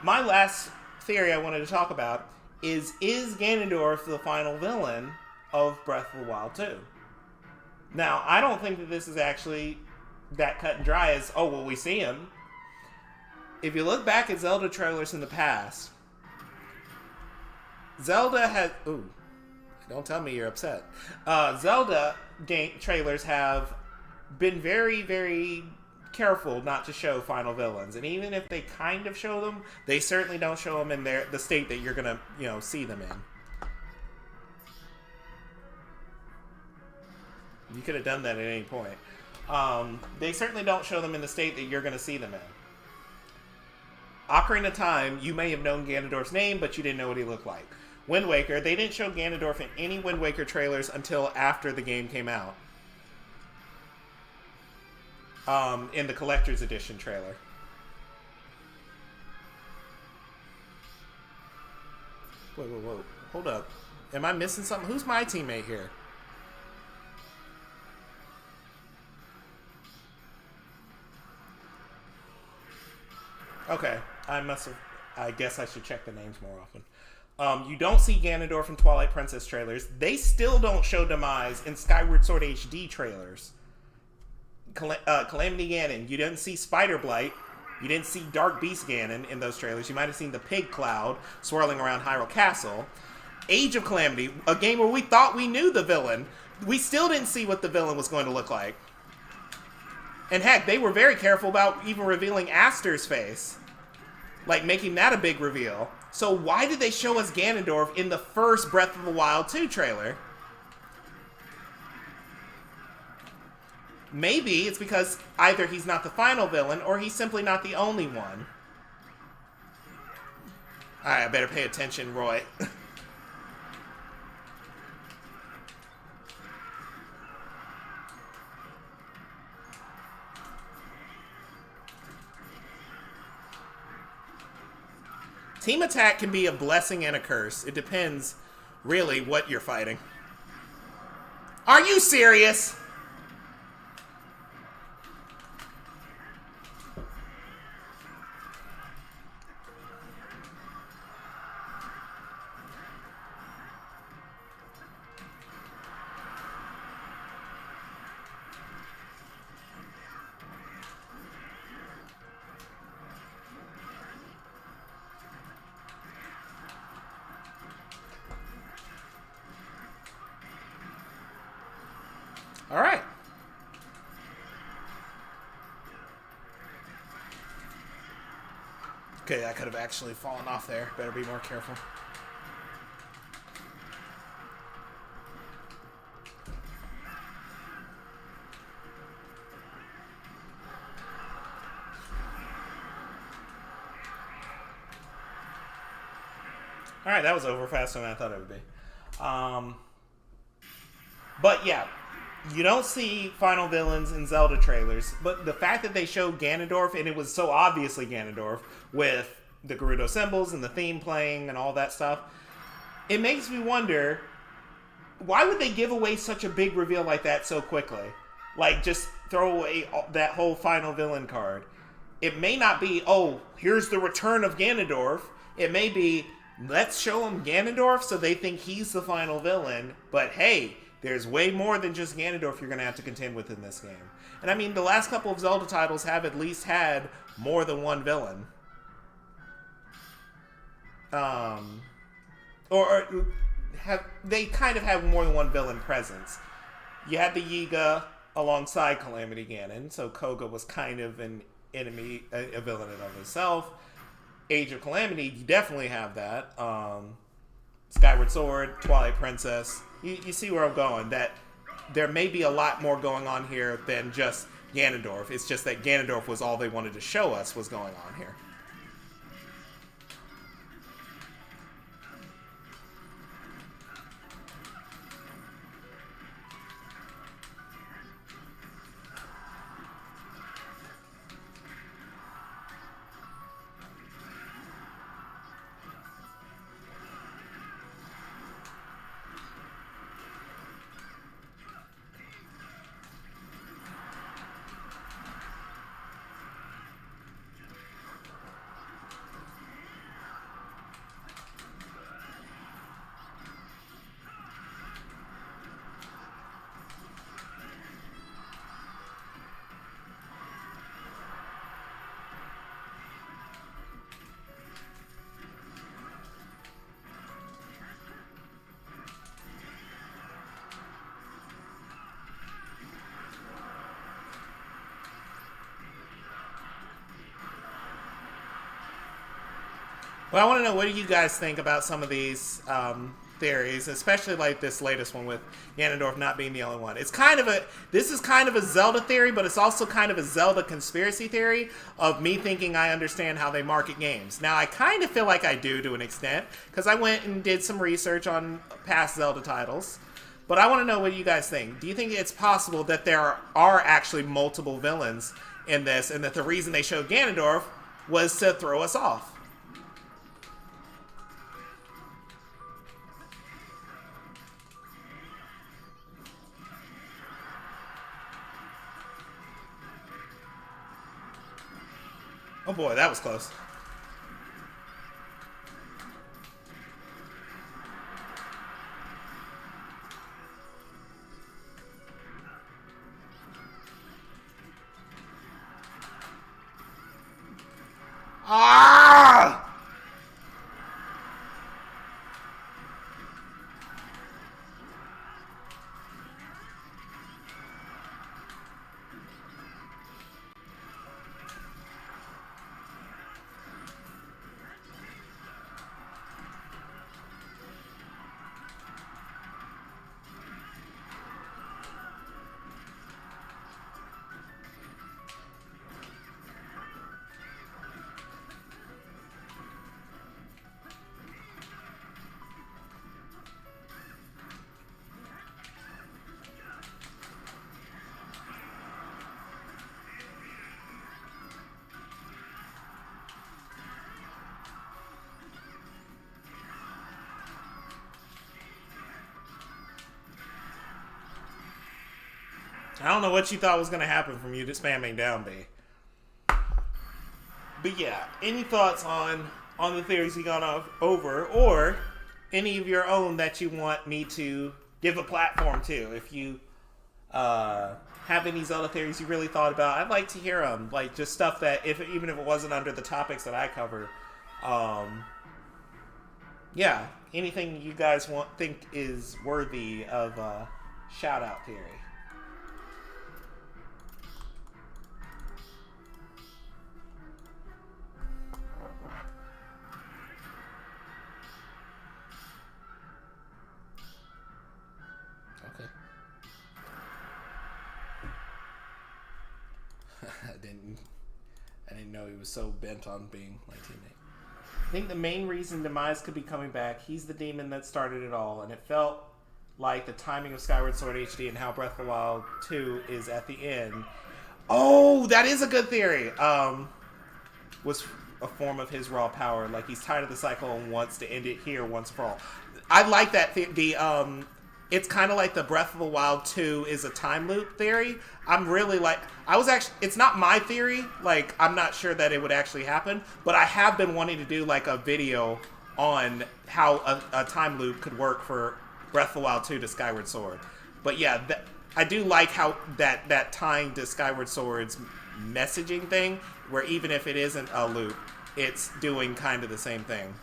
My last theory I wanted to talk about is Ganondorf the final villain of Breath of the Wild 2? Now, I don't think that this is actually that cut and dry as, oh, well, we see him. If you look back at Zelda trailers in the past, Zelda has... Ooh, don't tell me you're upset. Zelda trailers have been very, very careful not to show final villains. And even if they kind of show them, they certainly don't show them in the state that you're going to, see them in. You could have done that at any point. They certainly don't show them in the state that you're going to see them in. Ocarina of Time, you may have known Ganondorf's name, but you didn't know what he looked like. Wind Waker, they didn't show Ganondorf in any Wind Waker trailers until after the game came out. In the Collector's Edition trailer. Whoa. Hold up. Am I missing something? Who's my teammate here? Okay. I guess I should check the names more often. You don't see Ganondorf in Twilight Princess trailers. They still don't show Demise in Skyward Sword HD trailers. Calamity Ganon. You didn't see Spider Blight. You didn't see Dark Beast Ganon in those trailers. You might have seen the Pig Cloud swirling around Hyrule Castle. Age of Calamity, a game where we thought we knew the villain. We still didn't see what the villain was going to look like. And heck, they were very careful about even revealing Aster's face. Like, making that a big reveal. So why did they show us Ganondorf in the first Breath of the Wild 2 trailer? Maybe it's because either he's not the final villain, or he's simply not the only one. Alright, I better pay attention, Roy. Team attack can be a blessing and a curse. It depends, really, what you're fighting. Are you serious? All right. Okay, I could have actually fallen off there. Better be more careful. All right, that was over faster than I thought it would be. But yeah. You don't see final villains in Zelda trailers, but the fact that they showed Ganondorf, and it was so obviously Ganondorf, with the Gerudo symbols and the theme playing and all that stuff, it makes me wonder, why would they give away such a big reveal like that so quickly? Like, just throw away that whole final villain card. It may not be, oh, here's the return of Ganondorf. It may be, let's show them Ganondorf so they think he's the final villain, but hey, there's way more than just Ganondorf you're going to have to contend with in this game. And I mean, the last couple of Zelda titles have at least had more than one villain. They kind of have more than one villain presence. You had the Yiga alongside Calamity Ganon, so Koga was kind of an enemy, a villain in of himself. Age of Calamity, you definitely have that. Skyward Sword, Twilight Princess. You see where I'm going, that there may be a lot more going on here than just Ganondorf. It's just that Ganondorf was all they wanted to show us was going on here. Well, I want to know, what do you guys think about some of these theories, especially like this latest one with Ganondorf not being the only one. This is kind of a Zelda theory, but it's also kind of a Zelda conspiracy theory of me thinking I understand how they market games. Now, I kind of feel like I do to an extent, because I went and did some research on past Zelda titles. But I want to know what you guys think. Do you think it's possible that there are actually multiple villains in this, and that the reason they showed Ganondorf was to throw us off? Oh boy, that was close. Ah! I don't know what you thought was going to happen from you just spamming down B. But yeah, any thoughts on the theories you got over, or any of your own that you want me to give a platform to? If you have any Zelda theories you really thought about, I'd like to hear them. Like, just stuff that, even if it wasn't under the topics that I cover. Yeah, anything you guys think is worthy of shout out theory. Okay. I didn't know he was so bent on being my teammate. I think the main reason Demise could be coming back, he's the demon that started it all, and it felt like the timing of Skyward Sword HD and how Breath of the Wild 2 is at the end. Oh, that is a good theory. Was a form of his raw power. Like, he's tired of the cycle and wants to end it here once for all. I like that. It's kind of like the Breath of the Wild 2 is a time loop theory. It's not my theory. Like, I'm not sure that it would actually happen, but I have been wanting to do like a video on how a time loop could work for Breath of the Wild 2 to Skyward Sword. But yeah, I do like how that tying to Skyward Sword's messaging thing, where even if it isn't a loop, it's doing kind of the same thing.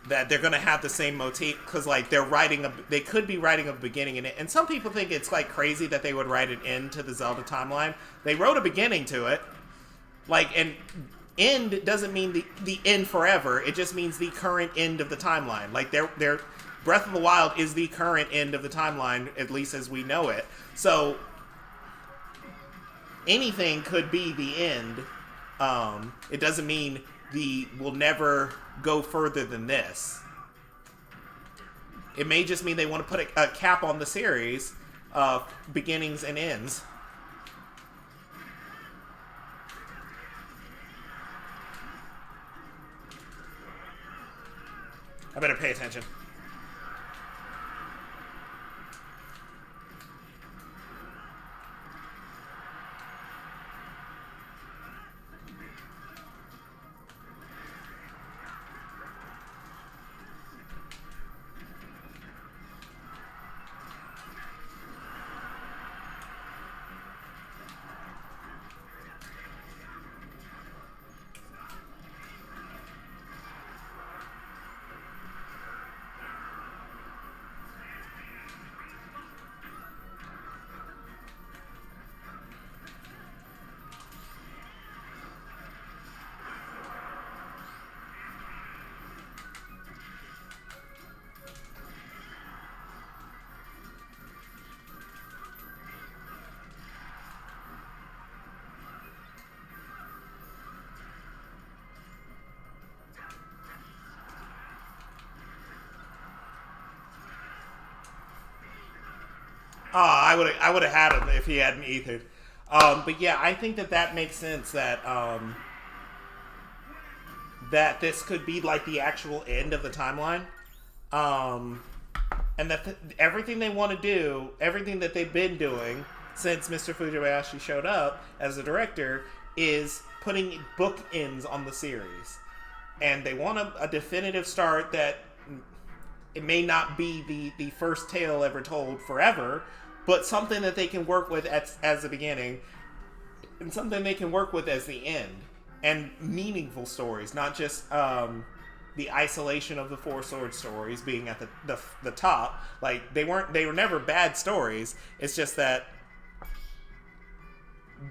That they're gonna have the same motif, because like they could be writing a beginning in it, and some people think it's like crazy that they would write an end to the Zelda timeline. They wrote a beginning to it, like, and end doesn't mean the end forever. It just means the current end of the timeline. Like their Breath of the Wild is the current end of the timeline, at least as we know it. So anything could be the end. It doesn't mean will never go further than this. It may just mean they want to put a cap on the series of beginnings and ends. I better pay attention. Oh, I would have had him if he hadn't ethered. But yeah, I think that makes sense that that this could be like the actual end of the timeline. And that everything they want to do, everything that they've been doing since Mr. Fujibayashi showed up as a director, is putting bookends on the series. And they want a definitive start that it may not be the first tale ever told forever, but something that they can work with as the beginning, and something they can work with as the end. And meaningful stories, not just the isolation of the Four Swords stories being at the top. Like, they were never bad stories. It's just that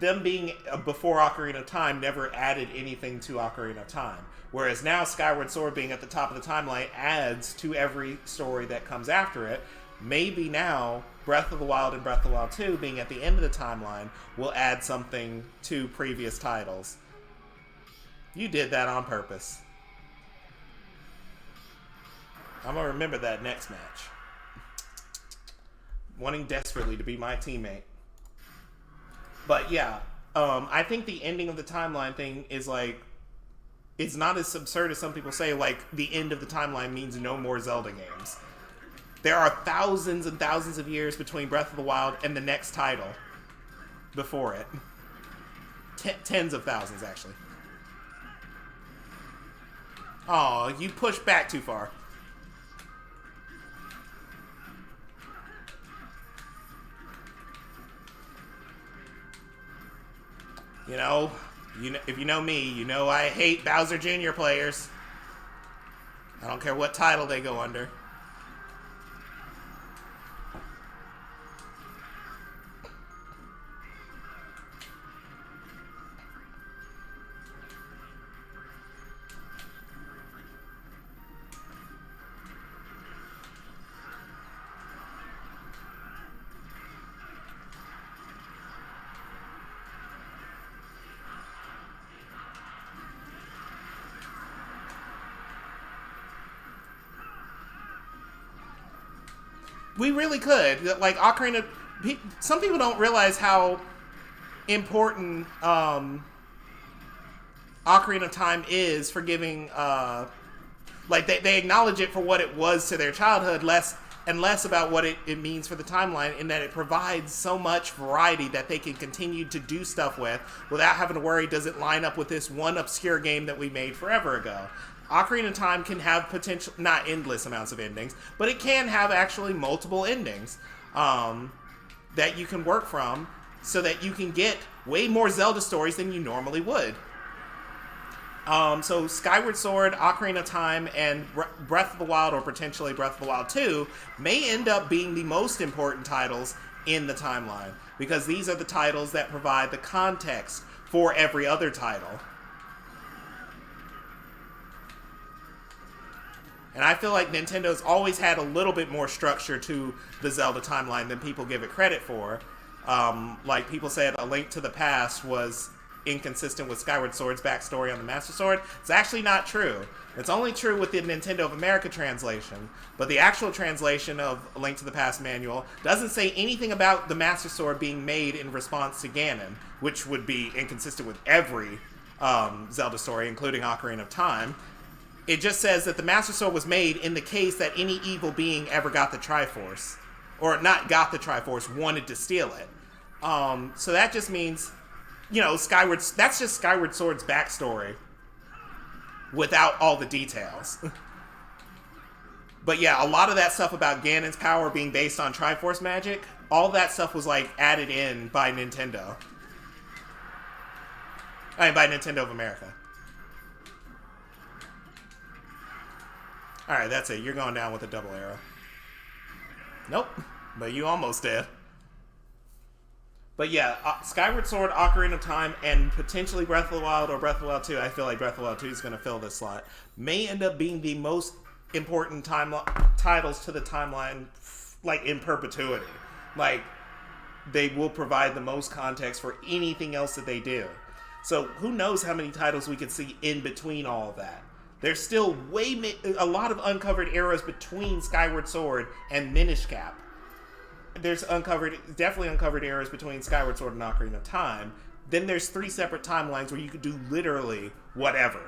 them being before Ocarina of Time never added anything to Ocarina of Time. Whereas now Skyward Sword being at the top of the timeline adds to every story that comes after it. Maybe now Breath of the Wild and Breath of the Wild 2 being at the end of the timeline will add something to previous titles. You did that on purpose. I'm going to remember that next match. Wanting desperately to be my teammate. But yeah, I think the ending of the timeline thing is like, it's not as absurd as some people say, like the end of the timeline means no more Zelda games. There are thousands and thousands of years between Breath of the Wild and the next title before it. Tens of thousands, actually. Oh, you pushed back too far. You know, if you know me, you know I hate Bowser Jr. players. I don't care what title they go under. We really could. Like, Ocarina... Some people don't realize how important Ocarina of Time is for giving... like, they acknowledge it for what it was to their childhood, less about what it means for the timeline, in that it provides so much variety that they can continue to do stuff with without having to worry, does it line up with this one obscure game that we made forever ago? Ocarina of Time can have potential, not endless amounts of endings, but it can have actually multiple endings that you can work from so that you can get way more Zelda stories than you normally would. So Skyward Sword, Ocarina of Time, and Breath of the Wild, or potentially Breath of the Wild 2, may end up being the most important titles in the timeline, because these are the titles that provide the context for every other title. And I feel like Nintendo's always had a little bit more structure to the Zelda timeline than people give it credit for. Like, people said A Link to the Past was inconsistent with Skyward Sword's backstory on the Master Sword. It's actually not true. It's only true with the Nintendo of America translation. But the actual translation of A Link to the Past manual doesn't say anything about the Master Sword being made in response to Ganon, which would be inconsistent with every Zelda story, including Ocarina of Time. It just says that the Master Sword was made in the case that any evil being ever got the Triforce. Or not got the Triforce, wanted to steal it. So that just means, you know, that's just Skyward Sword's backstory without all the details. But yeah, a lot of that stuff about Ganon's power being based on Triforce magic, all that stuff was, like, added in by Nintendo. I mean, by Nintendo of America. Alright, that's it. You're going down with a double arrow. Nope. But you almost did. But yeah, Skyward Sword, Ocarina of Time, and potentially Breath of the Wild or Breath of the Wild 2, I feel like Breath of the Wild 2 is going to fill this slot, may end up being the most important titles to the timeline, like, in perpetuity. Like, they will provide the most context for anything else that they do. So who knows how many titles we could see in between all of that. There's still a lot of uncovered eras between Skyward Sword and Minish Cap. there's definitely uncovered errors between Skyward Sword and Ocarina of Time. Then there's 3 separate timelines where you could do literally whatever.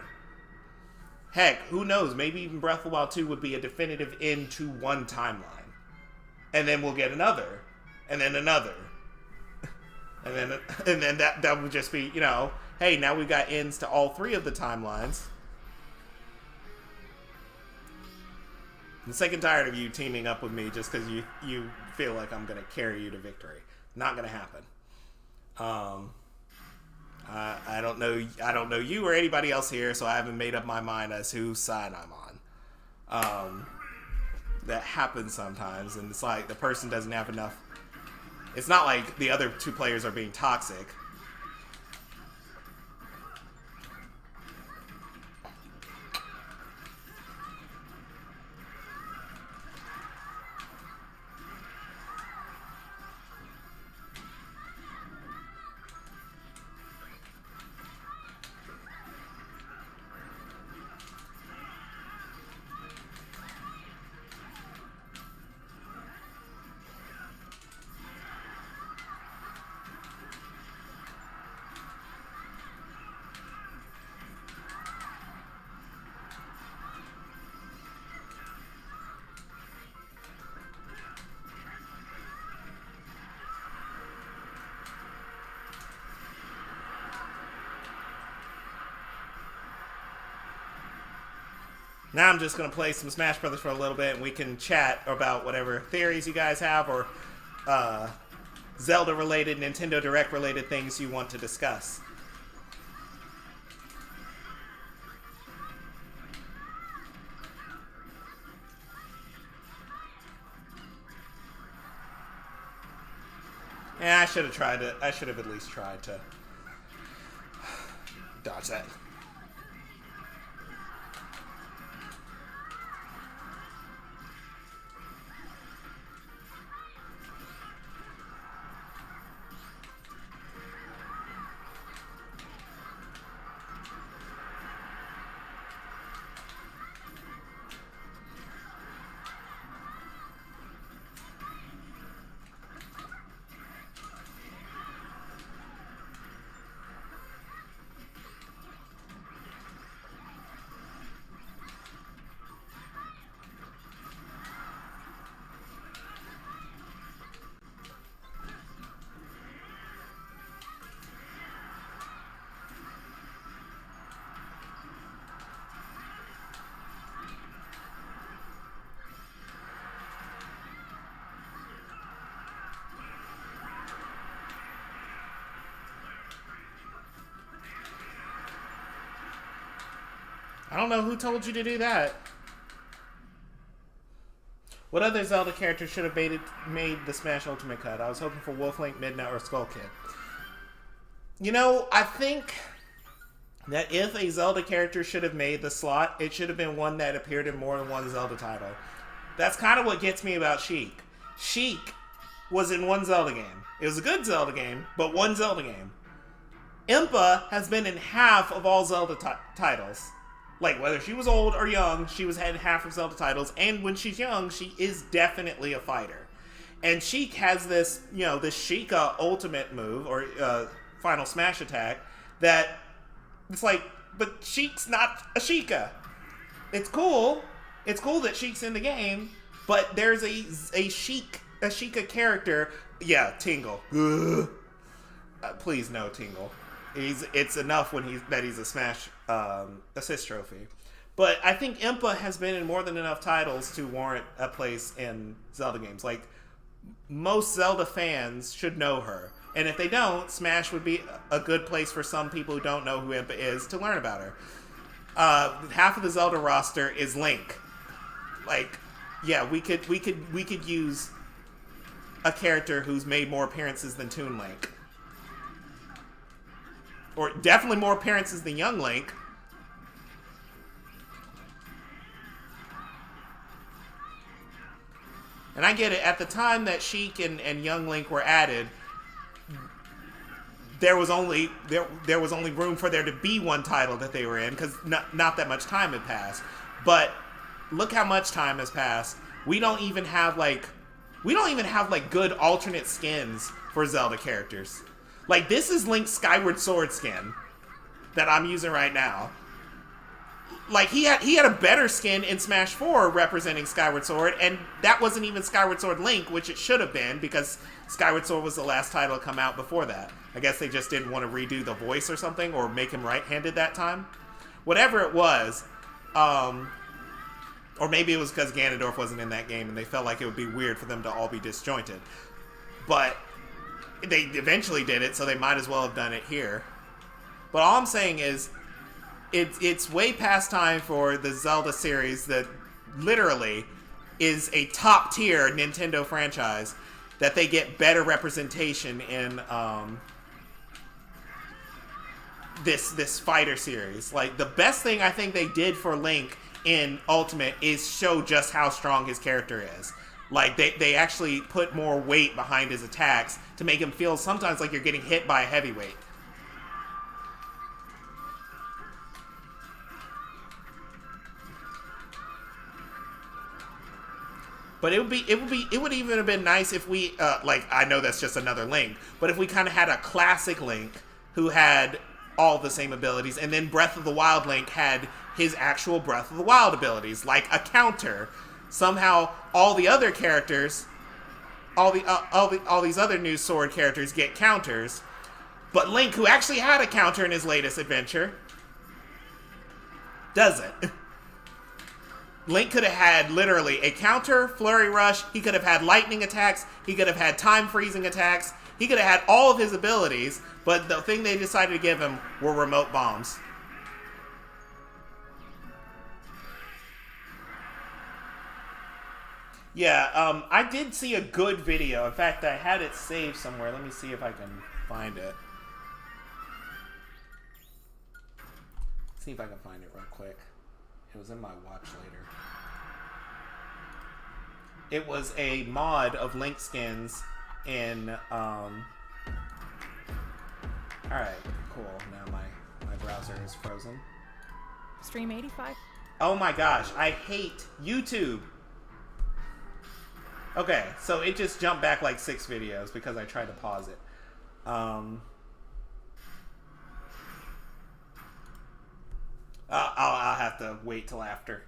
Heck, who knows? Maybe even Breath of the Wild 2 would be a definitive end to one timeline. And then we'll get another. And then another. And then that would just be, hey, now we've got ends to all 3 of the timelines. I'm sick and tired of you teaming up with me just because you feel like I'm going to carry you to victory. Not going to happen. I don't know you or anybody else here, so I haven't made up my mind as whose side I'm on. That happens sometimes, and it's like the person doesn't have enough. It's not like the other 2 players are being toxic. Now I'm just going to play some Smash Brothers for a little bit, and we can chat about whatever theories you guys have or Zelda-related, Nintendo Direct-related things you want to discuss. Yeah, I should have at least tried to dodge that. I don't know who told you to do that. What other Zelda character should have made the Smash Ultimate cut? I was hoping for Wolf Link, Midna, or Skull Kid. I think that if a Zelda character should have made the slot, it should have been one that appeared in more than one Zelda title. That's kind of what gets me about Sheik. Sheik was in one Zelda game. It was a good Zelda game, but one Zelda game. Impa has been in half of all Zelda titles. Like, whether she was old or young, she had half of Zelda titles, and when she's young, she is definitely a fighter. And Sheik has this, this Sheikah ultimate move, or final smash attack, that it's like, but Sheik's not a Sheikah. It's cool. It's cool that Sheik's in the game, but there's a Sheikah character. Yeah, Tingle. Please no, Tingle. It's enough that he's a Smash assist trophy. But I think Impa has been in more than enough titles to warrant a place in Zelda games. Like, most Zelda fans should know her. And if they don't, Smash would be a good place for some people who don't know who Impa is to learn about her. Half of the Zelda roster is Link. Like, yeah, we could use a character who's made more appearances than Toon Link. Or definitely more appearances than Young Link. And I get it. At the time that Sheik and Young Link were added, there was only room for there to be one title that they were in, because not that much time had passed. But look how much time has passed. We don't even have, like, We don't even have like good alternate skins for Zelda characters. Like this is Link's Skyward Sword skin that I'm using right now. Like he had a better skin in Smash 4 representing Skyward Sword, and that wasn't even Skyward Sword Link, which it should have been because Skyward Sword was the last title to come out before that. I guess they just didn't want to redo the voice or something, or make him right-handed that time. Whatever it was, or maybe it was because Ganondorf wasn't in that game and they felt like it would be weird for them to all be disjointed. But they eventually did it, so they might as well have done it here. But all I'm saying is, it's way past time for the Zelda series that literally is a top-tier Nintendo franchise, that they get better representation in this fighter series. Like, the best thing I think they did for Link in Ultimate is show just how strong his character is. Like, they actually put more weight behind his attacks to make him feel sometimes like you're getting hit by a heavyweight. But it would even have been nice if we, like, I know that's just another Link, but if we kind of had a classic Link who had all the same abilities, and then Breath of the Wild Link had his actual Breath of the Wild abilities, like a counter. Somehow, all the other characters, all these other new sword characters get counters, but Link, who actually had a counter in his latest adventure, doesn't. Link could have had literally a counter, flurry rush, he could have had lightning attacks, he could have had time freezing attacks, he could have had all of his abilities, but the thing they decided to give him were remote bombs. Yeah, I did see a good video. In fact, I had it saved somewhere. Let me see if I can find it. See if I can find it real quick. It was in my watch later. It was a mod of Link skins in, Alright, cool. Now my browser is frozen. Stream 85? Oh my gosh, I hate YouTube. Okay, so it just jumped back like 6 videos because I tried to pause it. I'll have to wait till after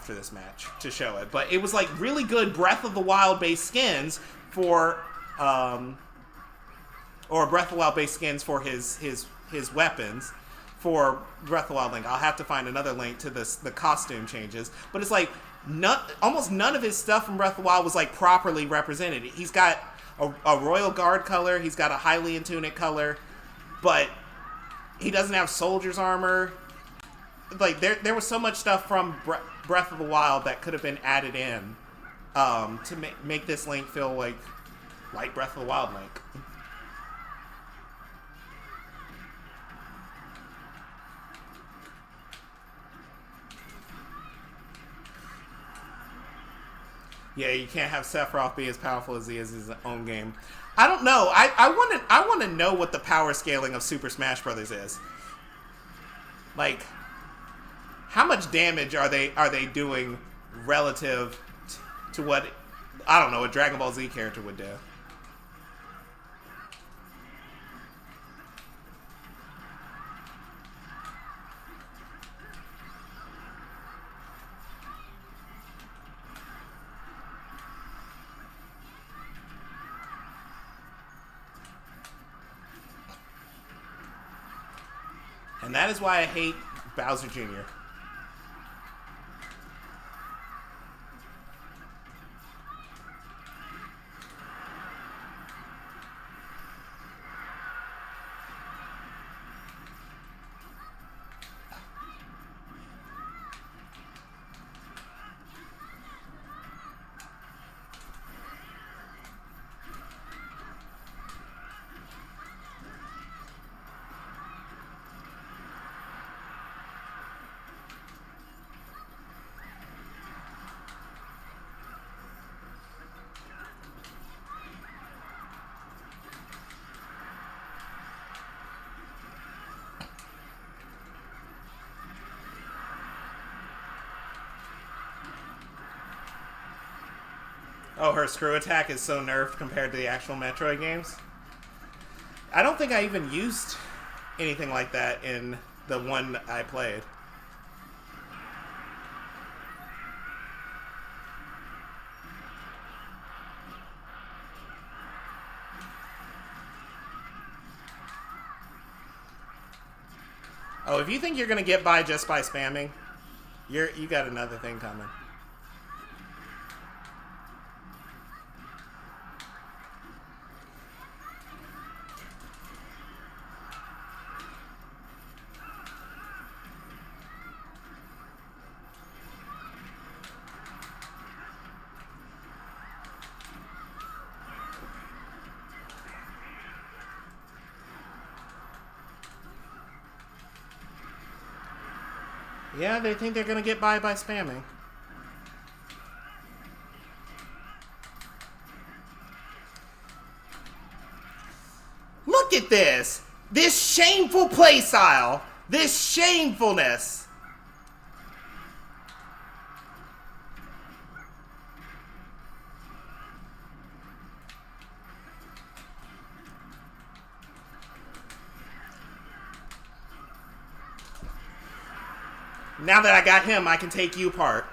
this match to show it. But it was like really good Breath of the Wild based skins for or Breath of the Wild based skins for his weapons for Breath of the Wild Link. I'll have to find another link to the costume changes. But it's like almost none of his stuff from Breath of the Wild was like properly represented. He's got a Royal Guard color, he's got a Hylian tunic color, but he doesn't have soldier's armor. Like, there was so much stuff from Breath of the Wild that could have been added in to make this Link feel like Breath of the Wild Link. Yeah, you can't have Sephiroth be as powerful as he is in his own game. I don't know. I want to know what the power scaling of Super Smash Bros. Is. Like, how much damage are they doing relative to what, I don't know, a Dragon Ball Z character would do? And that is why I hate Bowser Jr. Oh, her screw attack is so nerfed compared to the actual Metroid games. I don't think I even used anything like that in the one I played. Oh, if you think you're gonna get by just by spamming, you got another thing coming. Yeah, they think they're gonna get by spamming. Look at this! This shameful playstyle! This shamefulness! Now that I got him, I can take you apart.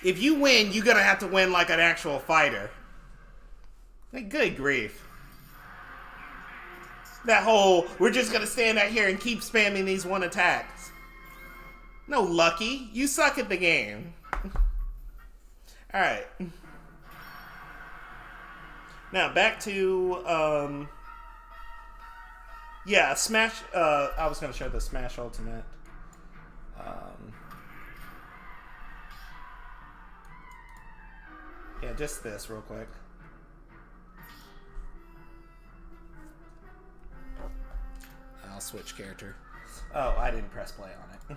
If you win, you're gonna have to win like an actual fighter. Like, good grief. That whole, we're just gonna stand out here and keep spamming these one attacks. No, Lucky. You suck at the game. Alright. Now, back to, yeah, Smash, I was gonna show the Smash Ultimate. Yeah, just this real quick. I'll switch character. Oh, I didn't press play on it.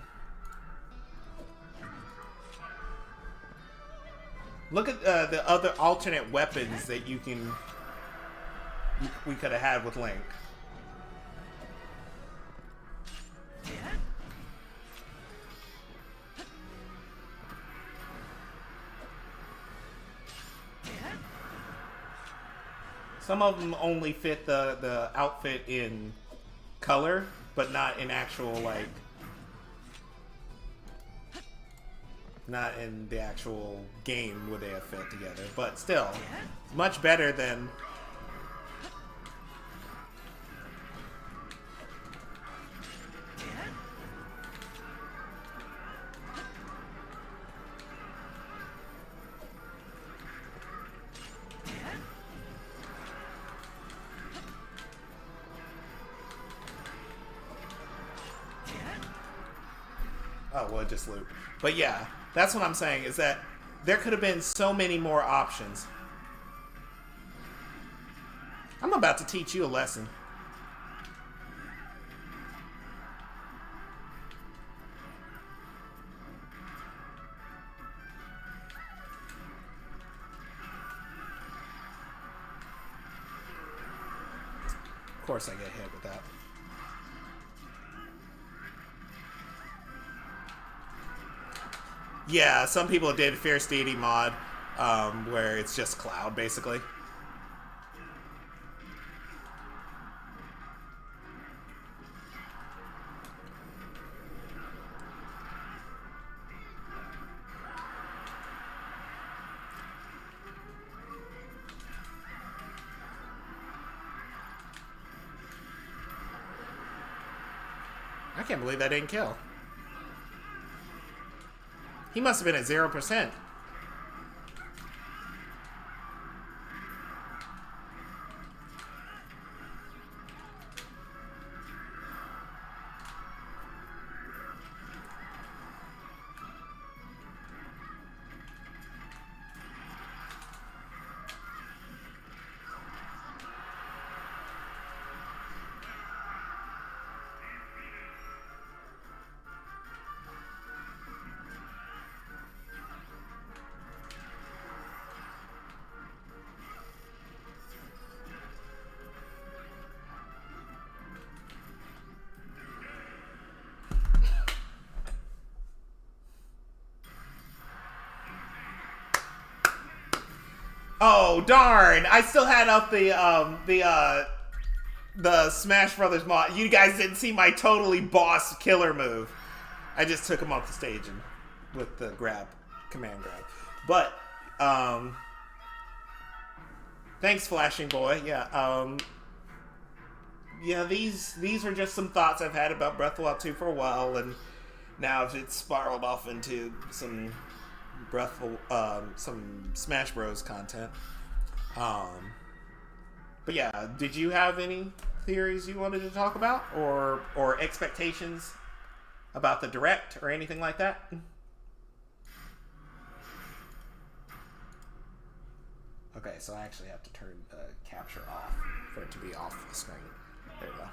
Look at the other alternate weapons that we could have had with Link. Some of them only fit the outfit in color, but not in actual, like, not in the actual game would they have fit together. But still, much better than... Oh, well, it just looped. But yeah, that's what I'm saying, is that there could have been so many more options. I'm about to teach you a lesson. Of course I get hit with that. Yeah, some people did Fierce Deity mod, where it's just Cloud, basically. I can't believe that didn't kill. He must have been at 0%. Oh darn! I still had up the Smash Brothers mod. You guys didn't see my totally boss killer move. I just took him off the stage and with the command grab. But thanks, Flashing Boy. Yeah. Yeah, these are just some thoughts I've had about Breath of the Wild 2 for a while, and now it's spiraled off into some some Smash Bros content. But yeah, did you have any theories you wanted to talk about, or expectations about the direct or anything like that? Okay, so I actually have to turn the capture off for it to be off the screen. There we go.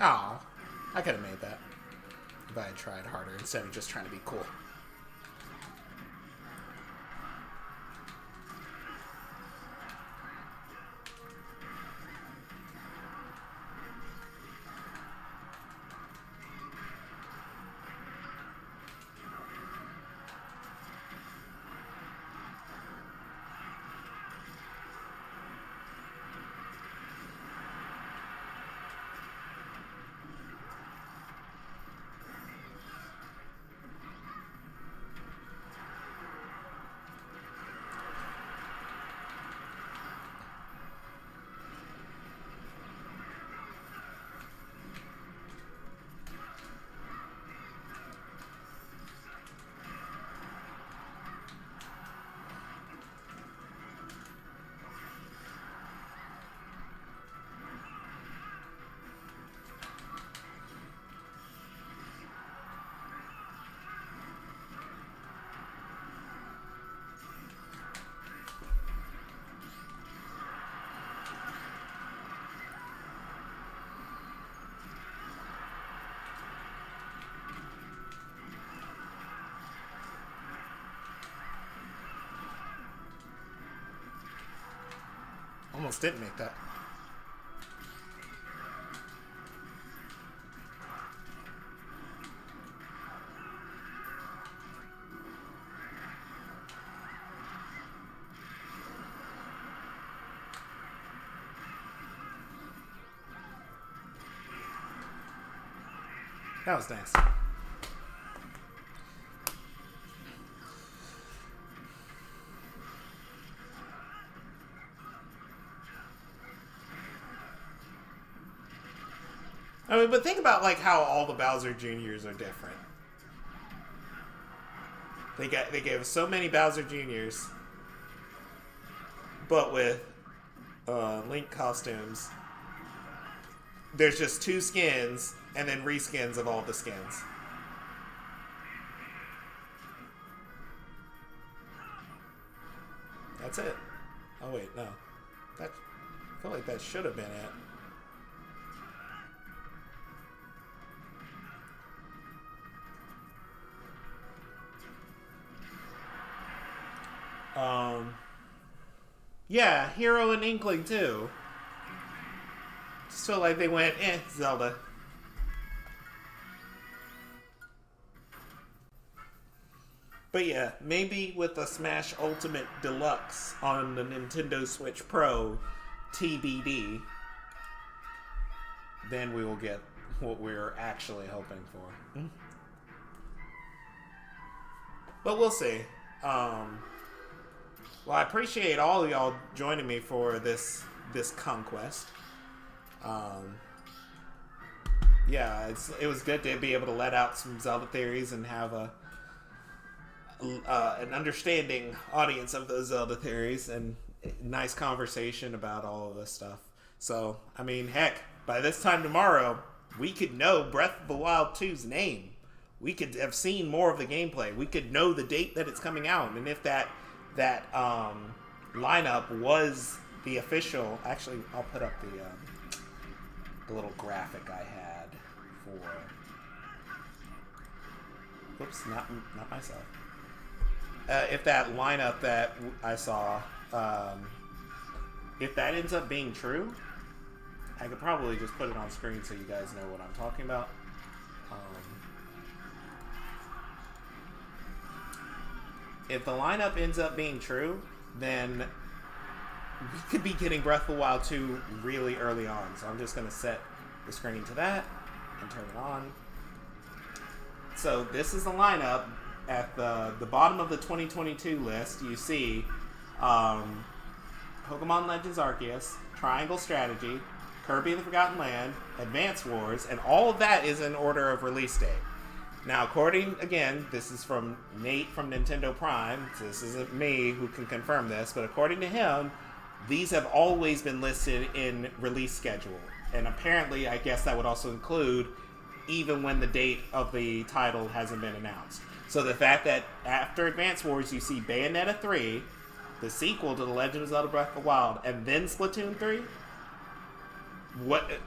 Oh, I could have made that if I had tried harder instead of just trying to be cool. Almost didn't make that. That was nice. I mean, but think about like how all the Bowser Juniors are different. They gave us so many Bowser Juniors, but with Link costumes, there's just 2 skins and then reskins of all the skins. That's it. Oh wait, no. I feel like that should have been it. Yeah, Hero and Inkling too. Just feel like they went, Zelda. But yeah, maybe with a Smash Ultimate Deluxe on the Nintendo Switch Pro TBD, then we will get what we're actually hoping for. But we'll see. Well, I appreciate all of y'all joining me for this conquest. Yeah, it was good to be able to let out some Zelda theories and have a an understanding audience of those Zelda theories and nice conversation about all of this stuff. So, I mean, heck, by this time tomorrow, we could know Breath of the Wild 2's name. We could have seen more of the gameplay. We could know the date that it's coming out, and if that lineup was the official. Actually, I'll put up the little graphic I had for. Whoops, not myself. If that lineup that I saw, if that ends up being true, I could probably just put it on screen so you guys know what I'm talking about. If the lineup ends up being true, then we could be getting Breath of the Wild 2 really early on. So I'm just going to set the screen to that and turn it on. So this is the lineup. At the bottom of the 2022 list, you see Pokemon Legends Arceus, Triangle Strategy, Kirby the Forgotten Land, Advance Wars, and all of that is in order of release date. Now, again, this is from Nate from Nintendo Prime, so this isn't me who can confirm this, but according to him, these have always been listed in release schedule. And apparently, I guess that would also include even when the date of the title hasn't been announced. So the fact that after Advance Wars, you see Bayonetta 3, the sequel to The Legend of Zelda Breath of the Wild, and then Splatoon 3,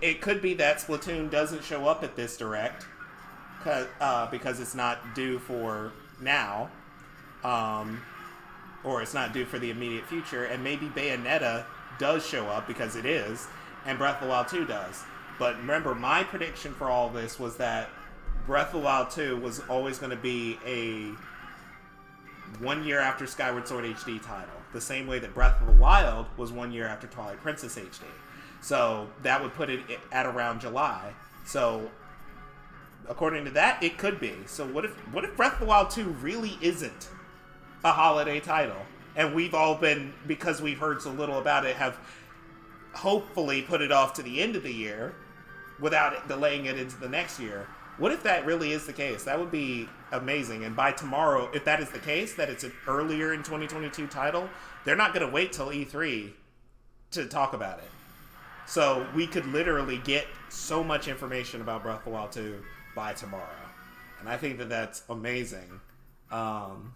it could be that Splatoon doesn't show up at this Direct, because it's not due for now, or it's not due for the immediate future, and maybe Bayonetta does show up because it is, and Breath of the Wild 2 does. But remember, my prediction for all this was that Breath of the Wild 2 was always going to be a 1 year after Skyward Sword HD title, the same way that Breath of the Wild was 1 year after Twilight Princess HD. So that would put it at around July. So according to that, it could be. So what if Breath of the Wild 2 really isn't a holiday title? And we've all been, because we've heard so little about it, have hopefully put it off to the end of the year without delaying it into the next year. What if that really is the case? That would be amazing. And by tomorrow, if that is the case, that it's an earlier in 2022 title, they're not going to wait till E3 to talk about it. So we could literally get so much information about Breath of the Wild 2 by tomorrow. And I think that that's amazing. And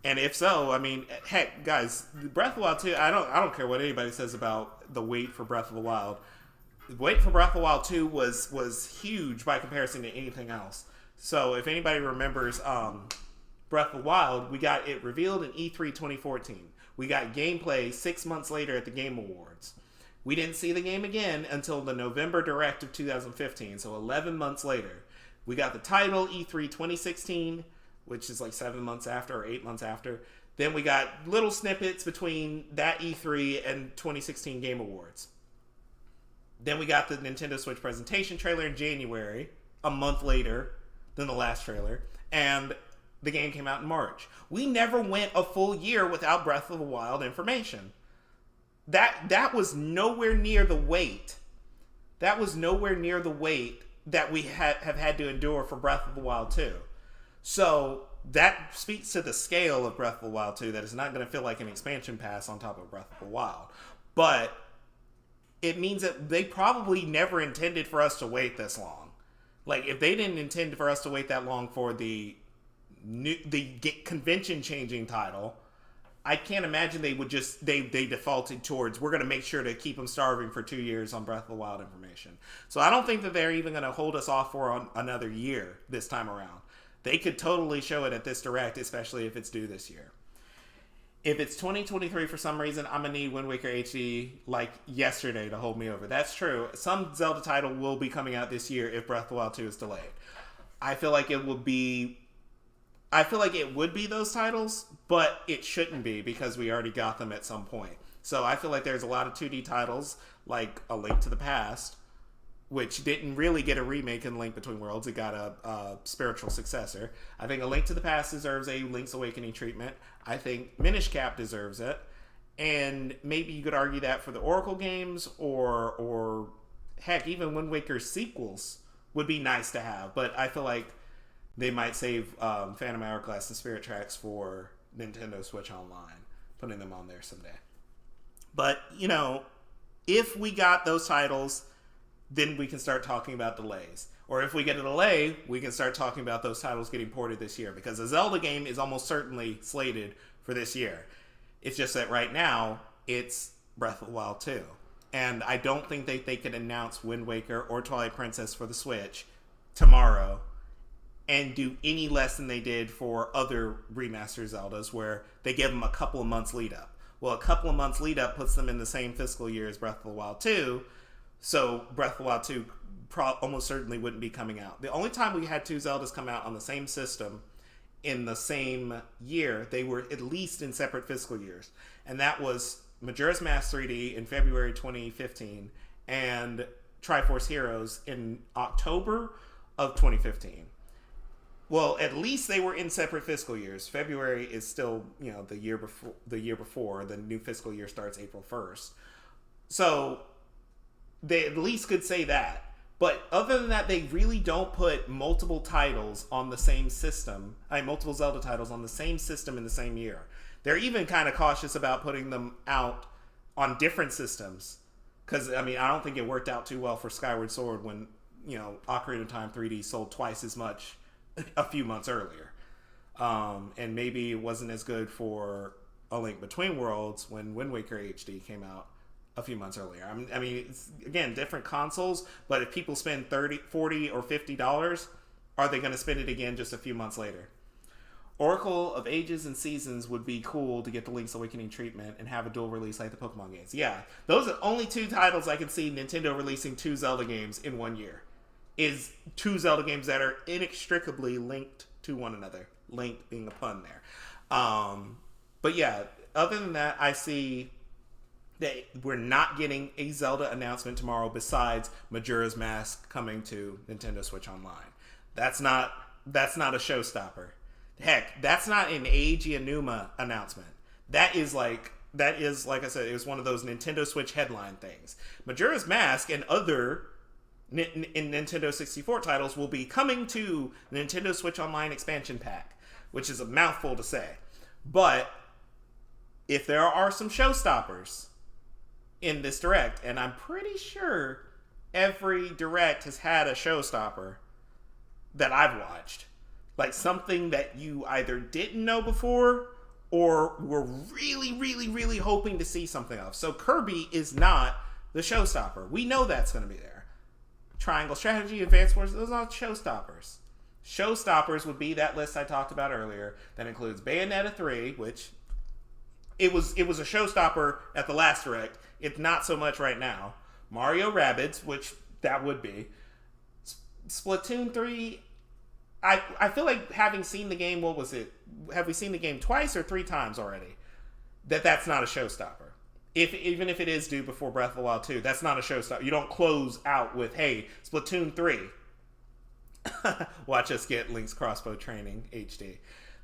if so, I mean, heck, guys, Breath of the Wild 2, I don't care what anybody says about the wait for Breath of the Wild. The wait for Breath of the Wild 2 was huge by comparison to anything else. So if anybody remembers Breath of the Wild, we got it revealed in E3 2014. We got gameplay 6 months later at the Game Awards. We didn't see the game again until the November Direct of 2015, so 11 months later. We got the title E3 2016, which is like 7 months after or 8 months after. Then we got little snippets between that E3 and 2016 Game Awards. Then we got the Nintendo Switch presentation trailer in January, a month later than the last trailer, and the game came out in March. We never went a full year without Breath of the Wild information. That was nowhere near the wait. That was nowhere near the wait that we have had to endure for Breath of the Wild 2. So that speaks to the scale of Breath of the Wild 2, that it's not going to feel like an expansion pass on top of Breath of the Wild. But it means that they probably never intended for us to wait this long. Like, if they didn't intend for us to wait that long for the convention-changing title, I can't imagine they would just, they defaulted towards, we're going to make sure to keep them starving for 2 years on Breath of the Wild information. So I don't think that they're even going to hold us off for another year this time around. They could totally show it at this Direct, especially if it's due this year. If it's 2023 for some reason, I'm going to need Wind Waker HD like yesterday to hold me over. That's true. Some Zelda title will be coming out this year if Breath of the Wild 2 is delayed. I feel like it would be those titles, but it shouldn't be because we already got them at some point. So I feel like there's a lot of 2D titles like A Link to the Past, which didn't really get a remake in Link Between Worlds. It got a spiritual successor. I think A Link to the Past deserves a Link's Awakening treatment. I think Minish Cap deserves it. And maybe you could argue that for the Oracle games, or heck, even Wind Waker sequels would be nice to have. But I feel like they might save Phantom Hourglass and Spirit Tracks for Nintendo Switch Online, putting them on there someday. But, you know, if we got those titles, then we can start talking about delays. Or if we get a delay, we can start talking about those titles getting ported this year, because a Zelda game is almost certainly slated for this year. It's just that right now, it's Breath of the Wild 2. And I don't think they could announce Wind Waker or Twilight Princess for the Switch tomorrow and do any less than they did for other remaster Zeldas, where they give them a couple of months lead up. Well, a couple of months lead up puts them in the same fiscal year as Breath of the Wild 2, so Breath of the Wild 2 almost certainly wouldn't be coming out. The only time we had two Zeldas come out on the same system in the same year, they were at least in separate fiscal years, and that was Majora's Mask 3D in February 2015 and Triforce Heroes in October of 2015. Well, at least they were in separate fiscal years. February is still, you know, the year before. The new fiscal year starts April 1st. So they at least could say that. But other than that, they really don't put multiple titles on the same system. Multiple Zelda titles on the same system in the same year. They're even kind of cautious about putting them out on different systems. Because, I mean, I don't think it worked out too well for Skyward Sword when, you know, Ocarina of Time 3D sold twice as much a few months earlier. And maybe it wasn't as good for A Link Between Worlds when Wind Waker HD came out a few months earlier. I mean, it's, again, different consoles, but if people spend $30, $40, or $50, are they going to spend it again just a few months later? Oracle of Ages and Seasons would be cool to get the Link's Awakening treatment and have a dual release like the Pokemon games. Yeah, those are only two titles I can see Nintendo releasing two Zelda games in 1 year. Is two Zelda games that are inextricably linked to one another. Linked being a pun there. But yeah, other than that, I see that we're not getting a Zelda announcement tomorrow besides Majora's Mask coming to Nintendo Switch Online. That's not a showstopper. Heck, that's not an Eiji Aonuma announcement. That is like I said, it was one of those Nintendo Switch headline things. Majora's Mask and other in Nintendo 64 titles will be coming to the Nintendo Switch Online expansion pack, which is a mouthful to say. But if there are some showstoppers in this direct, and I'm pretty sure every direct has had a showstopper that I've watched, like something that you either didn't know before or were really, really, really hoping to see something of. So Kirby is not the showstopper. We know that's going to be there. Triangle Strategy, Advance Wars, those are showstoppers. Showstoppers would be that list I talked about earlier that includes Bayonetta 3, which it was a showstopper at the last direct. It's not so much right now. Mario Rabbids, which that would be. Splatoon 3, I feel like having seen the game, what was it? Have we seen the game twice or 3 times already? That's not a showstopper. Even if it is due before Breath of the Wild 2, that's not a showstopper. You don't close out with, hey, Splatoon 3. Watch us get Link's Crossbow Training HD.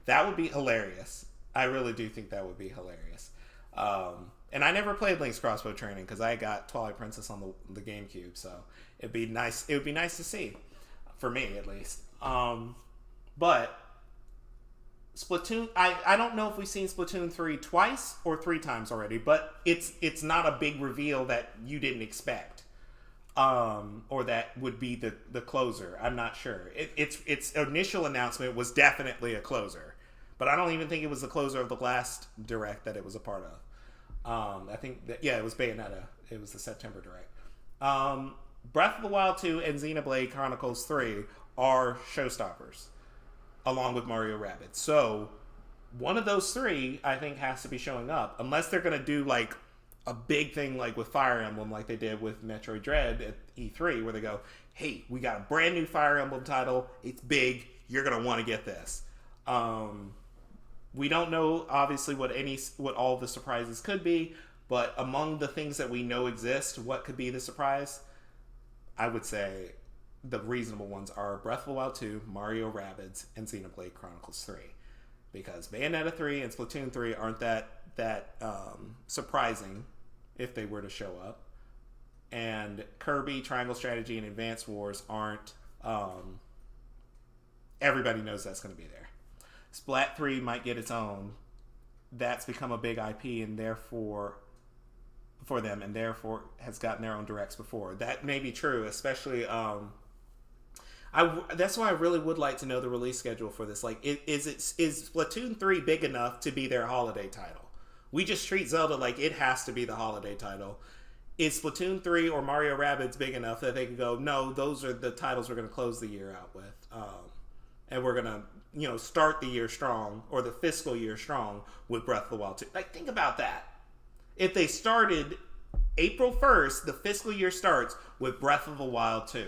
That would be hilarious. I really do think that would be hilarious. And I never played Link's Crossbow Training because I got Twilight Princess on the GameCube, so it'd be nice. It would be nice to see, for me at least. But Splatoon, I don't know if we've seen Splatoon 3 twice or 3 times already, but it's not a big reveal that you didn't expect, or that would be the closer. I'm not sure. Its initial announcement was definitely a closer, but I don't even think it was the closer of the last direct that it was a part of. I think that, yeah, it was Bayonetta. It was the September direct. Breath of the Wild 2 and Xenoblade Chronicles 3 are showstoppers, along with Mario Rabbids. So one of those 3, I think, has to be showing up, unless they're going to do like a big thing like with Fire Emblem, like they did with Metroid Dread at E3, where they go, hey, we got a brand new Fire Emblem title, it's big, you're going to want to get this. We don't know, obviously, what all the surprises could be, but among the things that we know exist, what could be the surprise? I would say the reasonable ones are Breath of the Wild 2, Mario Rabbids, and Xenoblade Chronicles 3. Because Bayonetta 3 and Splatoon 3 aren't that surprising if they were to show up. And Kirby, Triangle Strategy, and Advance Wars aren't everybody knows that's going to be there. Splat 3 might get its own. That's become a big IP, and therefore for them, and therefore has gotten their own directs before. That may be true, especially that's why I really would like to know the release schedule for this. Like, is Splatoon 3 big enough to be their holiday title? We just treat Zelda like it has to be the holiday title. Is Splatoon 3 or Mario Rabbids big enough that they can go, no, those are the titles we're going to close the year out with, and we're going to start the year strong, or the fiscal year strong, with Breath of the Wild 2. Like, think about that. If they started April 1st, the fiscal year starts with Breath of the Wild 2.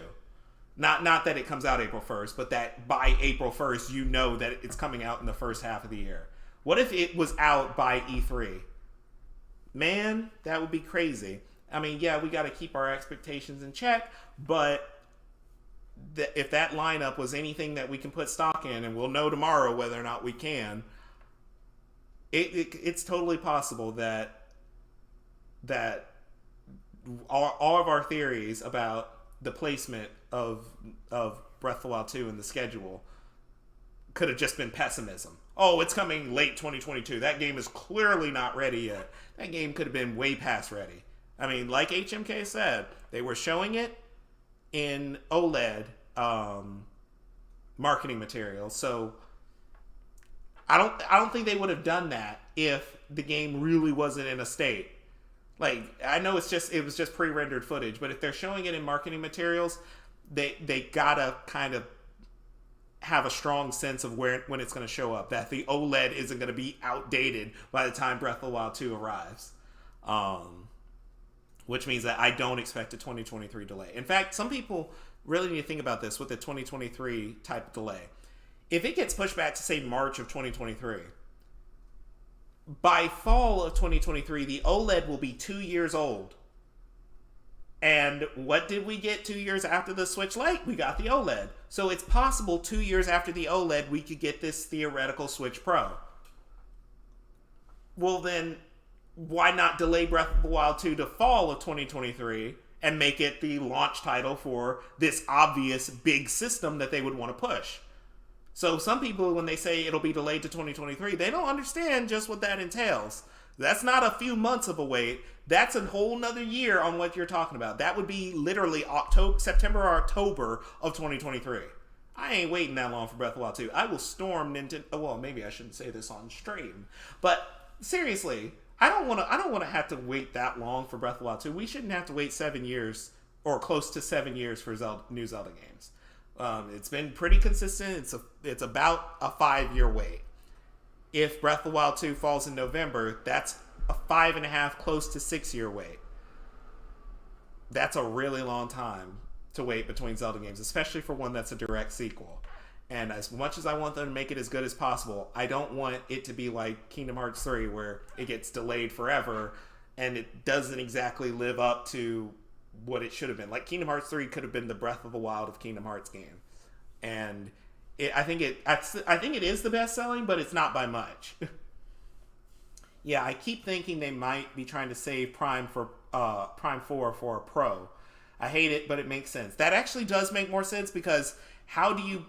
Not that it comes out April 1st, but that by April 1st, you know that it's coming out in the first half of the year. What if it was out by E3? Man, that would be crazy. I mean, yeah, we got to keep our expectations in check, but if that lineup was anything that we can put stock in, and we'll know tomorrow whether or not we can, it's totally possible that all of our theories about the placement of Breath of the Wild 2 in the schedule could have just been pessimism. Oh, it's coming late 2022. That game is clearly not ready yet. That game could have been way past ready. I mean, like HMK said, they were showing it in OLED marketing materials. So I don't think they would have done that if the game really wasn't in a state. Like, I know it was just pre-rendered footage, but if they're showing it in marketing materials, they gotta kind of have a strong sense of when it's going to show up, that the OLED isn't going to be outdated by the time Breath of the Wild 2 arrives. Which means that I don't expect a 2023 delay. In fact, some people really need to think about this with the 2023 type of delay. If it gets pushed back to, say, March of 2023, by fall of 2023, the OLED will be 2 years old. And what did we get 2 years after the Switch Lite? We got the OLED. So it's possible 2 years after the OLED, we could get this theoretical Switch Pro. Well, then, why not delay Breath of the Wild 2 to fall of 2023 and make it the launch title for this obvious big system that they would want to push? So some people, when they say it'll be delayed to 2023, they don't understand just what that entails. That's not a few months of a wait. That's a whole nother year on what you're talking about. That would be literally September or October of 2023. I ain't waiting that long for Breath of the Wild 2. I will storm Nintendo. Well, maybe I shouldn't say this on stream, but seriously, I don't want to have to wait that long for Breath of the Wild 2. We shouldn't have to wait 7 years or close to 7 years for new Zelda games. It's been pretty consistent. It's about a 5-year wait. If Breath of the Wild 2 falls in November, that's a 5.5, close to 6-year wait. That's a really long time to wait between Zelda games, especially for one that's a direct sequel. And as much as I want them to make it as good as possible, I don't want it to be like Kingdom Hearts 3, where it gets delayed forever and it doesn't exactly live up to what it should have been. Like, Kingdom Hearts 3 could have been the Breath of the Wild of Kingdom Hearts game. And I think it is the best selling, but it's not by much. Yeah, I keep thinking they might be trying to save Prime 4 for a Pro. I hate it, but it makes sense. That actually does make more sense, because how do you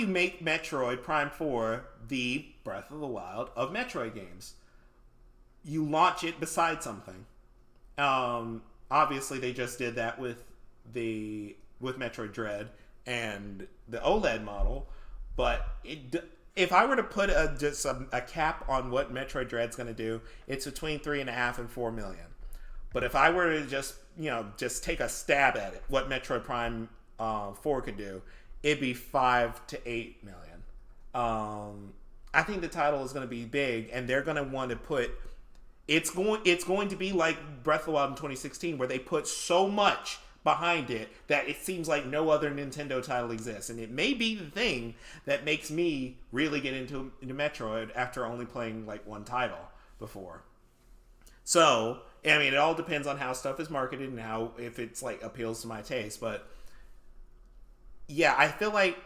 make Metroid Prime 4 the Breath of the Wild of Metroid games? You launch it beside something. Obviously, they just did that with Metroid Dread and the OLED model, but if I were to put a cap on what Metroid Dread's going to do, it's between 3.5 and 4 million. But if I were to just take a stab at it, what Metroid Prime 4 could do, it'd be 5 to 8 million. I think the title is going to be big, and they're going to want to put. It's going to be like Breath of the Wild in 2016, where they put so much behind it that it seems like no other Nintendo title exists. And it may be the thing that makes me really get into Metroid after only playing like one title before. So, I mean, it all depends on how stuff is marketed and if it's like appeals to my taste. But yeah, I feel like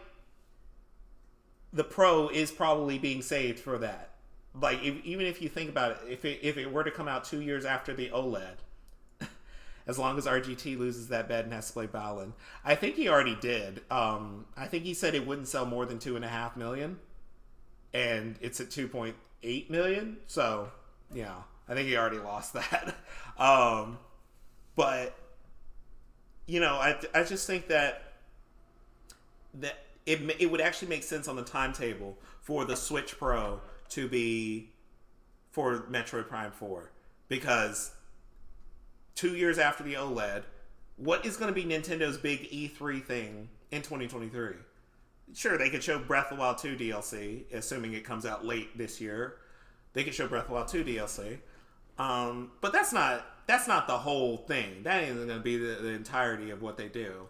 the Pro is probably being saved for that. Like, even if you think about it, if it were to come out 2 years after the OLED, as long as RGT loses that bet and has to play Balin. I think he already did. I think he said it wouldn't sell more than 2.5 million, and it's at 2.8 million. So, yeah, I think he already lost that. But you know, I just think that it would actually make sense on the timetable for the Switch Pro to be for Metroid Prime 4, because 2 years after the OLED, what is going to be Nintendo's big E3 thing in 2023? Sure, they could show Breath of the Wild 2 DLC, assuming it comes out late this year. They could show Breath of the Wild 2 DLC. But that's not the whole thing. That ain't going to be the entirety of what they do.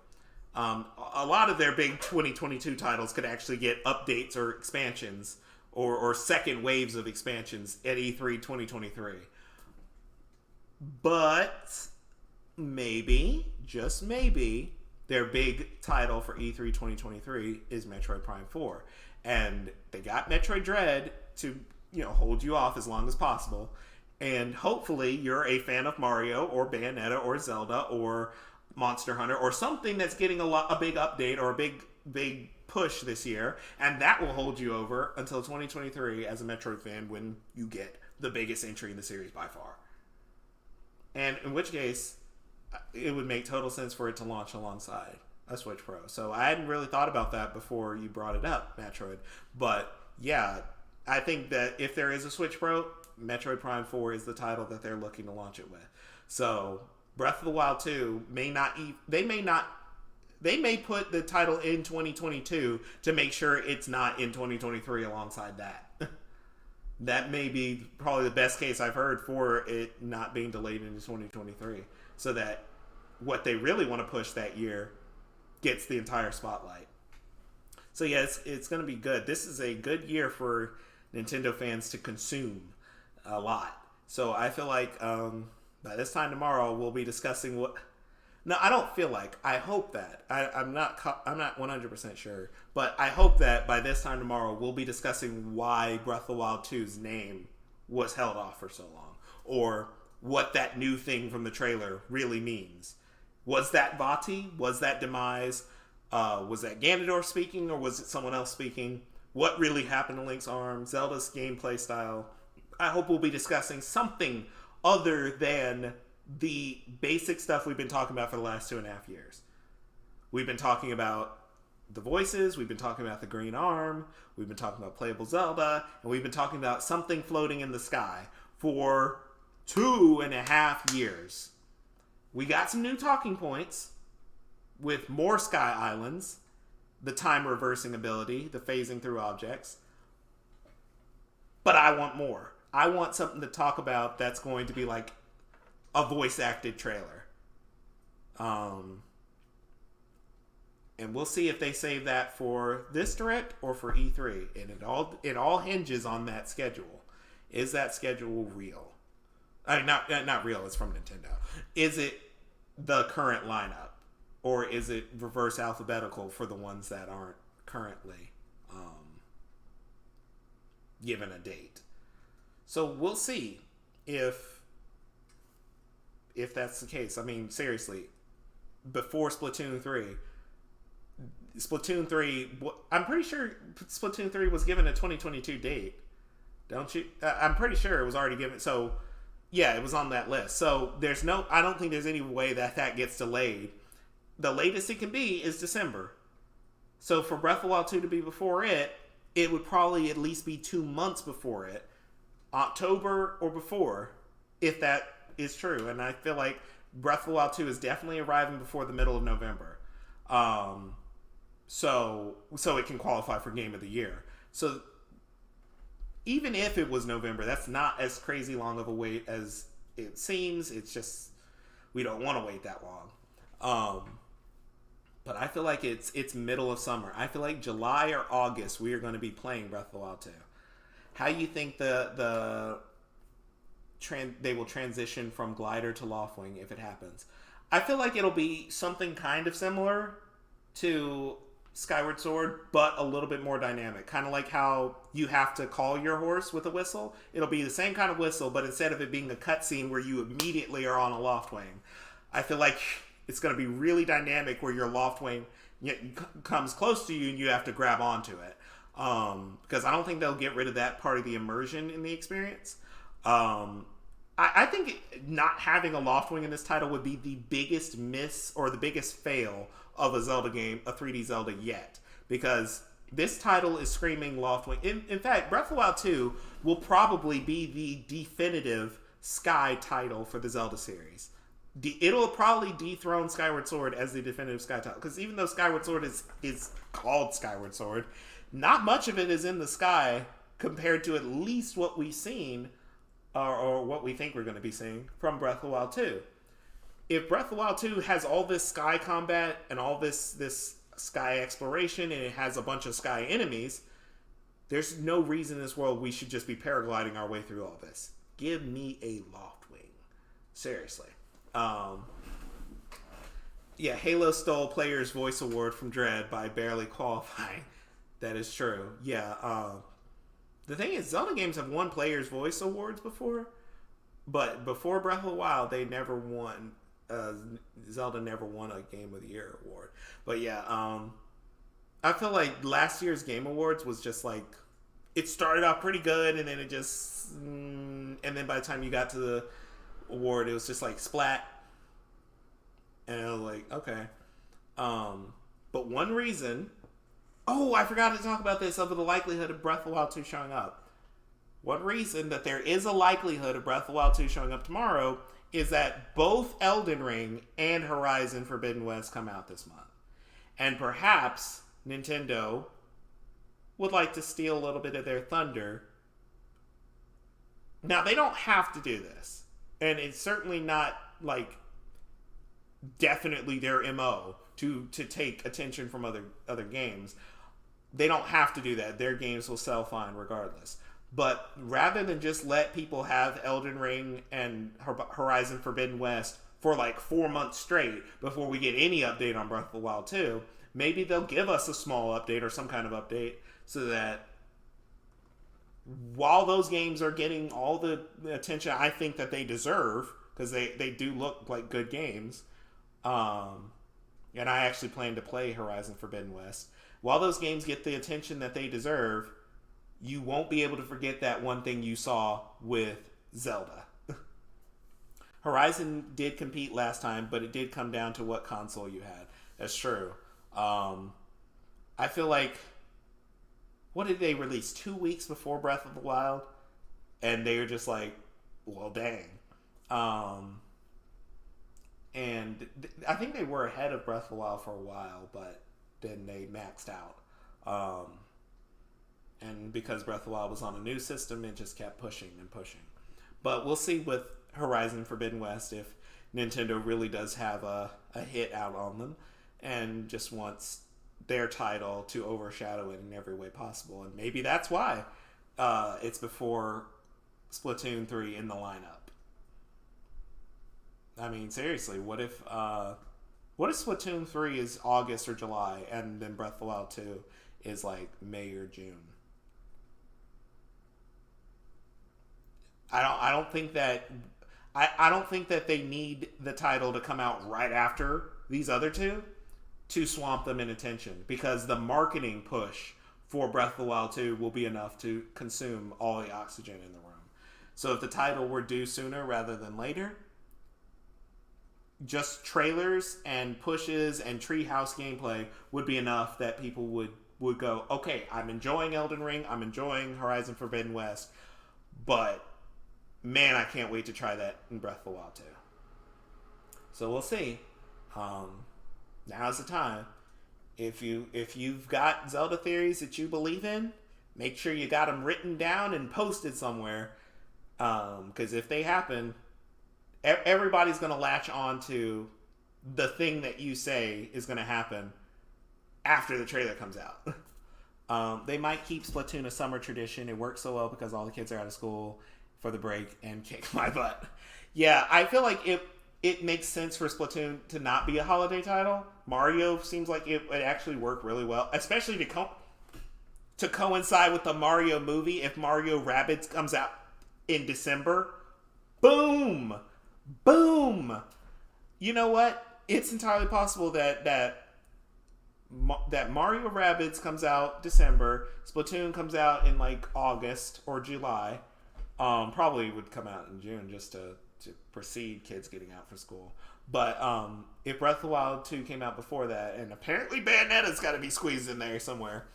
A lot of their big 2022 titles could actually get updates or expansions or second waves of expansions at E3 2023. But maybe, just maybe, their big title for E3 2023 is Metroid Prime 4. And they got Metroid Dread to, hold you off as long as possible. And hopefully you're a fan of Mario or Bayonetta or Zelda or Monster Hunter or something that's getting a big update or a big push this year, and that will hold you over until 2023 as a Metroid fan when you get the biggest entry in the series by far. And in which case, it would make total sense for it to launch alongside a Switch Pro. So I hadn't really thought about that before you brought it up, Metroid. But yeah, I think that if there is a Switch Pro, Metroid Prime 4 is the title that they're looking to launch it with. So Breath of the Wild 2 they may put the title in 2022 to make sure it's not in 2023 alongside that. That may be probably the best case I've heard for it not being delayed into 2023, so that what they really want to push that year gets the entire spotlight. So yeah, it's going to be good. This is a good year for Nintendo fans to consume a lot. So I feel like by this time tomorrow we'll be discussing what. No, I don't feel like. I hope that. I'm not 100% sure, but I hope that by this time tomorrow we'll be discussing why Breath of the Wild 2's name was held off for so long, or what that new thing from the trailer really means. Was that Vati? Was that Demise? Was that Ganondorf speaking, or was it someone else speaking? What really happened to Link's arm? Zelda's gameplay style? I hope we'll be discussing something other than the basic stuff we've been talking about for the last 2.5 years. We've been talking about the voices, we've been talking about the green arm, we've been talking about playable Zelda, and we've been talking about something floating in the sky for 2.5 years. We got some new talking points with more Sky Islands, the time reversing ability, the phasing through objects. But I want more. I want something to talk about that's going to be like a voice acted trailer. And we'll see if they save that for this direct or for E3. And it all hinges on that schedule. Is that schedule real? I mean, not real, it's from Nintendo. Is it the current lineup? Or is it reverse alphabetical for the ones that aren't currently given a date? So we'll see if that's the case. I mean, seriously, before Splatoon 3, I'm pretty sure Splatoon 3 was given a 2022 date. Don't you? I'm pretty sure it was already given. So, yeah, it was on that list. So, I don't think there's any way that gets delayed. The latest it can be is December. So, for Breath of the Wild 2 to be before it would probably at least be 2 months before it. October or before, if that is true. And I feel like Breath of the Wild 2 is definitely arriving before the middle of November. So it can qualify for Game of the Year. So even if it was November, that's not as crazy long of a wait as it seems. It's just, we don't want to wait that long. But I feel like it's middle of summer. I feel like July or August we are going to be playing Breath of the Wild 2. How you think they will transition from Glider to Loftwing if it happens? I feel like it'll be something kind of similar to Skyward Sword, but a little bit more dynamic. Kind of like how you have to call your horse with a whistle. It'll be the same kind of whistle, but instead of it being a cutscene where you immediately are on a Loftwing, I feel like it's going to be really dynamic where your Loftwing comes close to you and you have to grab onto it. Because I don't think they'll get rid of that part of the immersion in the experience. I think not having a Loftwing in this title would be the biggest miss or the biggest fail of a Zelda game, a 3D Zelda yet. Because this title is screaming Loftwing. In fact, Breath of the Wild 2 will probably be the definitive Sky title for the Zelda series. It'll probably dethrone Skyward Sword as the definitive Sky title. Because even though Skyward Sword is called Skyward Sword, not much of it is in the sky compared to at least what we've seen or what we think we're going to be seeing from Breath of the Wild 2. If Breath of the Wild 2 has all this sky combat and all this sky exploration and it has a bunch of sky enemies, there's no reason in this world we should just be paragliding our way through all this. Give me a Loftwing. Seriously. Yeah, Halo stole Player's Voice Award from Dread by barely qualifying. That is true. Yeah, the thing is, Zelda games have won Player's Voice Awards before, but before Breath of the Wild, they never won. Zelda never won a Game of the Year award. But yeah, I feel like last year's Game Awards was just like, it started off pretty good, and then it just, and then by the time you got to the award, it was just like splat, and I was like, okay. But one reason. Oh, I forgot to talk about this over the likelihood of Breath of the Wild 2 showing up. One reason that there is a likelihood of Breath of the Wild 2 showing up tomorrow is that both Elden Ring and Horizon Forbidden West come out this month. And perhaps Nintendo would like to steal a little bit of their thunder. Now, they don't have to do this. And it's certainly not, like, definitely their MO to take attention from other games. They don't have to do that. Their games will sell fine regardless. But rather than just let people have Elden Ring and Horizon Forbidden West for like 4 months straight before we get any update on Breath of the Wild 2, maybe they'll give us a small update or some kind of update so that while those games are getting all the attention I think that they deserve, because they do look like good games, and I actually plan to play Horizon Forbidden West, while those games get the attention that they deserve, you won't be able to forget that one thing you saw with Zelda. Horizon did compete last time, but it did come down to what console you had. That's true. I feel like, what did they release? 2 weeks before Breath of the Wild? And they were just like, well, dang. And I think they were ahead of Breath of the Wild for a while, but then they maxed out. And because Breath of the Wild was on a new system, it just kept pushing and pushing. But we'll see with Horizon Forbidden West if Nintendo really does have a hit out on them and just wants their title to overshadow it in every way possible. And maybe that's why it's before Splatoon 3 in the lineup. I mean, seriously, what if Splatoon 3 is August or July, and then Breath of the Wild 2 is like May or June? I don't think that they need the title to come out right after these other two to swamp them in attention, because the marketing push for Breath of the Wild 2 will be enough to consume all the oxygen in the room. So if the title were due sooner rather than later, just trailers and pushes and treehouse gameplay would be enough that people would go, okay, I'm enjoying Elden Ring, I'm enjoying Horizon Forbidden West, but man, I can't wait to try that in Breath of the Wild 2. So we'll see. Now's the time. If you've got Zelda theories that you believe in, make sure you got them written down and posted somewhere. Because if they happen, everybody's going to latch on to the thing that you say is going to happen after the trailer comes out. They might keep Splatoon a summer tradition. It works so well because all the kids are out of school for the break and kick my butt. Yeah, I feel like it makes sense for Splatoon to not be a holiday title. Mario seems like it would actually work really well, especially to coincide with the Mario movie. If Mario Rabbids comes out in December, boom! you know what? It's entirely possible that Mario Rabbids comes out December, Splatoon comes out in like August or July. Probably would come out in June just to precede kids getting out for school. But if Breath of the Wild 2 came out before that, and apparently Bayonetta's got to be squeezed in there somewhere.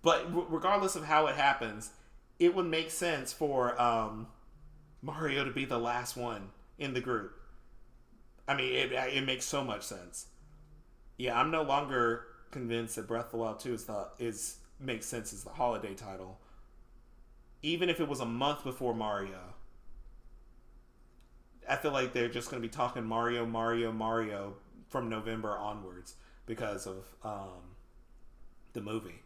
But regardless of how it happens, it would make sense for Mario to be the last one in the group. I mean, it makes so much sense. Yeah, I'm no longer convinced that Breath of the Wild 2 makes sense as the holiday title. Even if it was a month before Mario, I feel like they're just going to be talking Mario from November onwards because of the movie.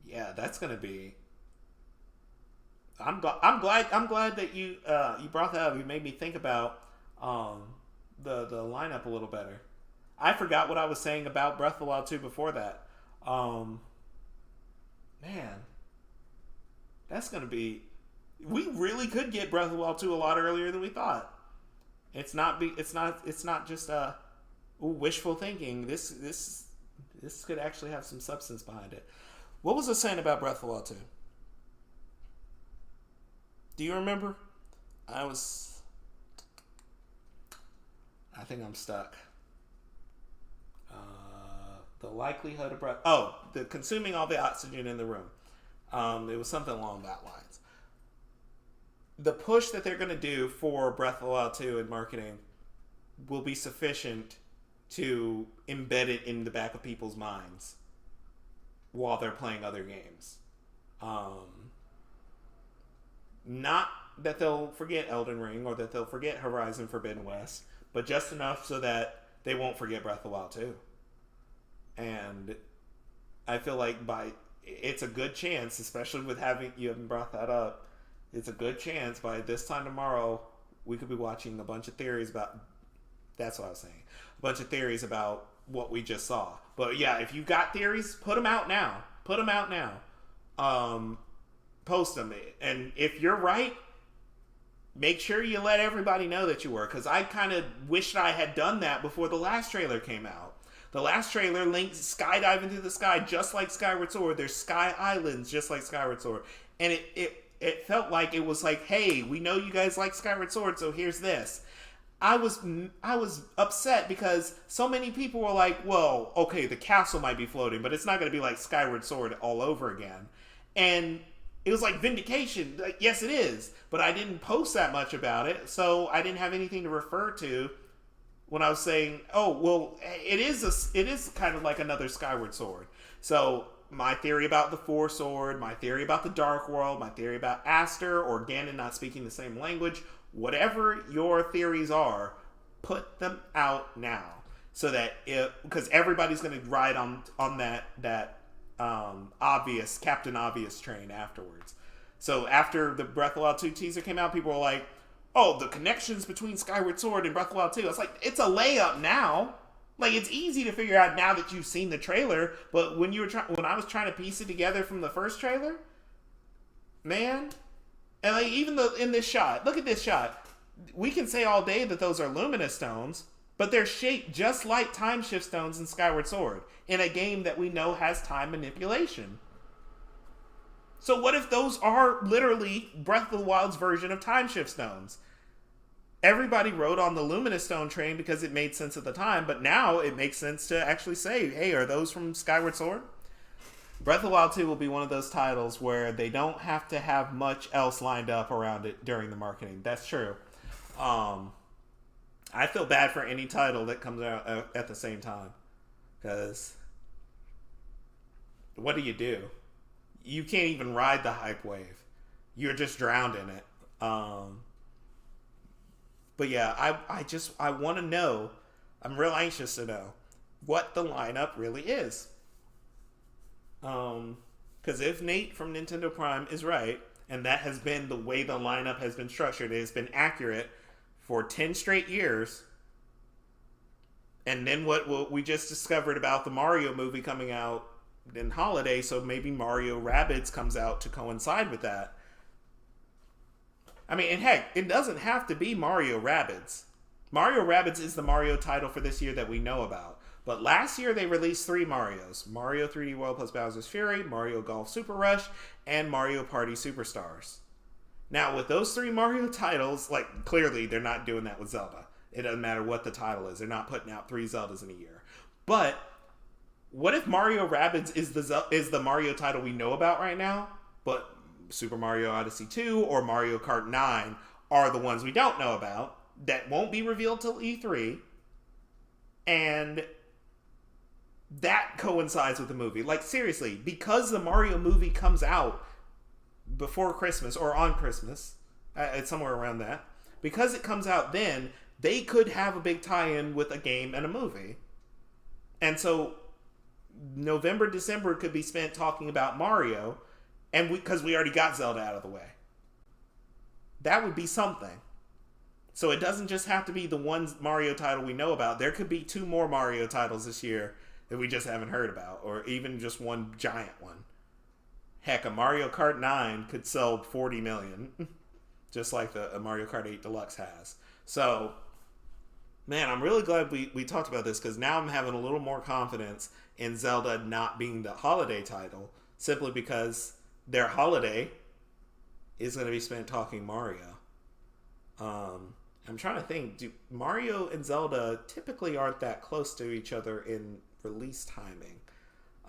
Yeah, that's going to be. I'm glad that you brought that up. You made me think about the lineup a little better. I forgot what I was saying about Breath of the Wild 2 before that. Man, that's going to be. We really could get Breath of the Wild 2 a lot earlier than we thought. It's not just wishful thinking. This could actually have some substance behind it. What was I saying about Breath of the Wild 2? Do you remember? I think I'm stuck. The likelihood of breath. Oh, the consuming all the oxygen in the room. It was something along that lines. The push that they're going to do for Breath of the Wild 2 in marketing will be sufficient to embed it in the back of people's minds while they're playing other games. Not that they'll forget Elden Ring or that they'll forget Horizon Forbidden West, but just enough so that they won't forget Breath of the Wild 2. And I feel like it's a good chance, especially with you haven't brought that up, it's a good chance by this time tomorrow we could be watching a bunch of theories about, that's what I was saying, a bunch of theories about what we just saw. But yeah, if you've got theories, put them out now. Post them. And if you're right, make sure you let everybody know that you were, because I kind of wished I had done that before the last trailer came out. The last trailer linked skydiving through the sky just like Skyward Sword. There's sky islands just like Skyward Sword. And it felt like it was like, hey, we know you guys like Skyward Sword, so here's this. I was upset because so many people were like, well, okay, the castle might be floating, but it's not going to be like Skyward Sword all over again. And it was like vindication. Like, yes, it is. But I didn't post that much about it, so I didn't have anything to refer to when I was saying, oh, well, it is kind of like another Skyward Sword. So my theory about the Four Sword, my theory about the Dark World, my theory about Aster or Ganon not speaking the same language, whatever your theories are, put them out now. So that because everybody's going to ride on that obvious Captain Obvious train afterwards. So after the Breath of the Wild 2 teaser came out, people were like, oh, the connections between Skyward Sword and Breath of the Wild 2. It's like, it's a layup now. Like, it's easy to figure out now that you've seen the trailer, but when I was trying to piece it together from the first trailer, man, and like even in this shot, look at this shot. We can say all day that those are Luminous stones, but they're shaped just like Time Shift stones in Skyward Sword, in a game that we know has time manipulation. So what if those are literally Breath of the Wild's version of Time Shift stones? Everybody rode on the Luminous Stone train because it made sense at the time, but now it makes sense to actually say, hey, are those from Skyward Sword? Breath of the Wild 2 will be one of those titles where they don't have to have much else lined up around it during the marketing. That's true. I feel bad for any title that comes out at the same time, because what do? You can't even ride the hype wave. You're just drowned in it. But yeah, I want to know. I'm real anxious to know what the lineup really is. Because if Nate from Nintendo Prime is right, and that has been the way the lineup has been structured, it has been accurate for 10 straight years. And then what we just discovered about the Mario movie coming out in holiday, so maybe Mario Rabbids comes out to coincide with that. I mean, and heck, it doesn't have to be Mario Rabbids. Mario Rabbids is the Mario title for this year that we know about. But last year they released 3 Marios. Mario 3D World plus Bowser's Fury, Mario Golf Super Rush, and Mario Party Superstars. Now, with those 3 Mario titles, like, clearly they're not doing that with Zelda. It doesn't matter what the title is. They're not putting out 3 Zeldas in a year. But what if Mario Rabbids is the Mario title we know about right now, but Super Mario Odyssey 2 or Mario Kart 9 are the ones we don't know about that won't be revealed till E3, and that coincides with the movie. Like, seriously, because the Mario movie comes out before Christmas or on Christmas, it's somewhere around that, because it comes out then, they could have a big tie-in with a game and a movie. And so November, December could be spent talking about Mario, and because we already got Zelda out of the way. That would be something. So it doesn't just have to be the one Mario title we know about. There could be 2 more Mario titles this year that we just haven't heard about, or even just one giant one. Heck, a Mario Kart 9 could sell 40 million, just like a Mario Kart 8 Deluxe has. So, man, I'm really glad we talked about this, because now I'm having a little more confidence in Zelda not being the holiday title, simply because their holiday is going to be spent talking Mario. I'm trying to think, Mario and Zelda typically aren't that close to each other in release timing.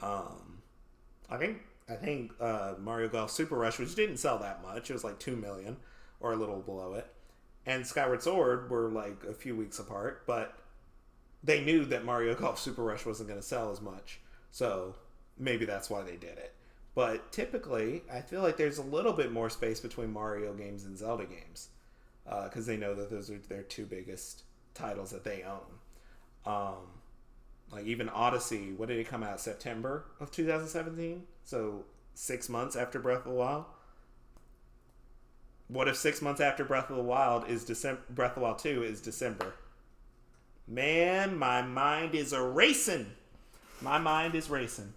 I think Mario Golf Super Rush, which didn't sell that much, it was like 2 million or a little below it, and Skyward Sword were like a few weeks apart, but they knew that Mario Golf Super Rush wasn't going to sell as much, so maybe that's why they did it. But typically, I feel like there's a little bit more space between Mario games and Zelda games, because they know that those are their 2 biggest titles that they own. Like even Odyssey, what did it come out? September of 2017? So 6 months after Breath of the Wild? What if 6 months after Breath of the Wild is Breath of the Wild 2 is December? Man, my mind is racing. My mind is racing.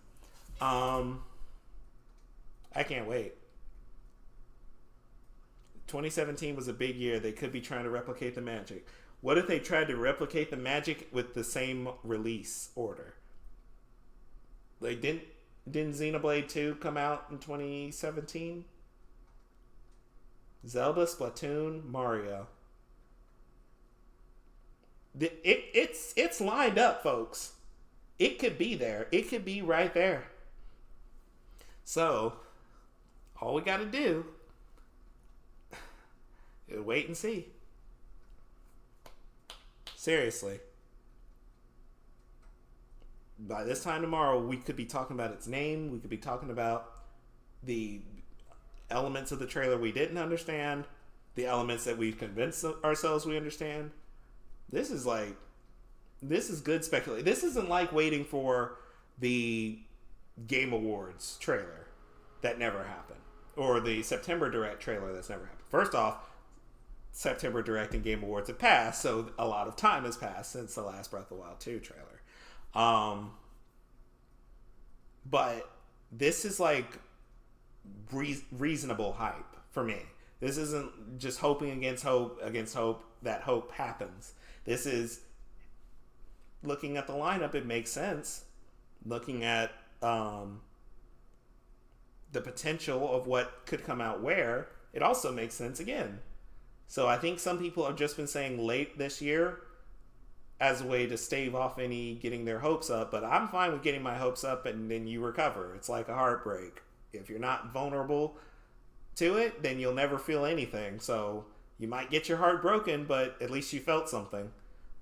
I can't wait. 2017 was a big year. They could be trying to replicate the magic. What if they tried to replicate the magic with the same release order? Like, didn't Xenoblade 2 come out in 2017? Zelda, Splatoon, Mario. It's lined up, folks. It could be there. It could be right there. So, all we got to do is wait and see. Seriously. By this time tomorrow, we could be talking about its name. We could be talking about the elements of the trailer we didn't understand, the elements that we've convinced ourselves we understand. This is good speculation. This isn't like waiting for the Game Awards trailer that never happened, or the September Direct trailer that's never happened. First off, September Direct and Game Awards have passed, so a lot of time has passed since the last Breath of the Wild 2 trailer. But this is like reasonable hype for me. This isn't just hoping against hope that hope happens. This is looking at the lineup. It makes sense. Looking at the potential of what could come out where, it also makes sense again. So I think some people have just been saying late this year as a way to stave off any getting their hopes up, but I'm fine with getting my hopes up and then you recover. It's like a heartbreak. If you're not vulnerable to it, then you'll never feel anything. So you might get your heart broken, but at least you felt something.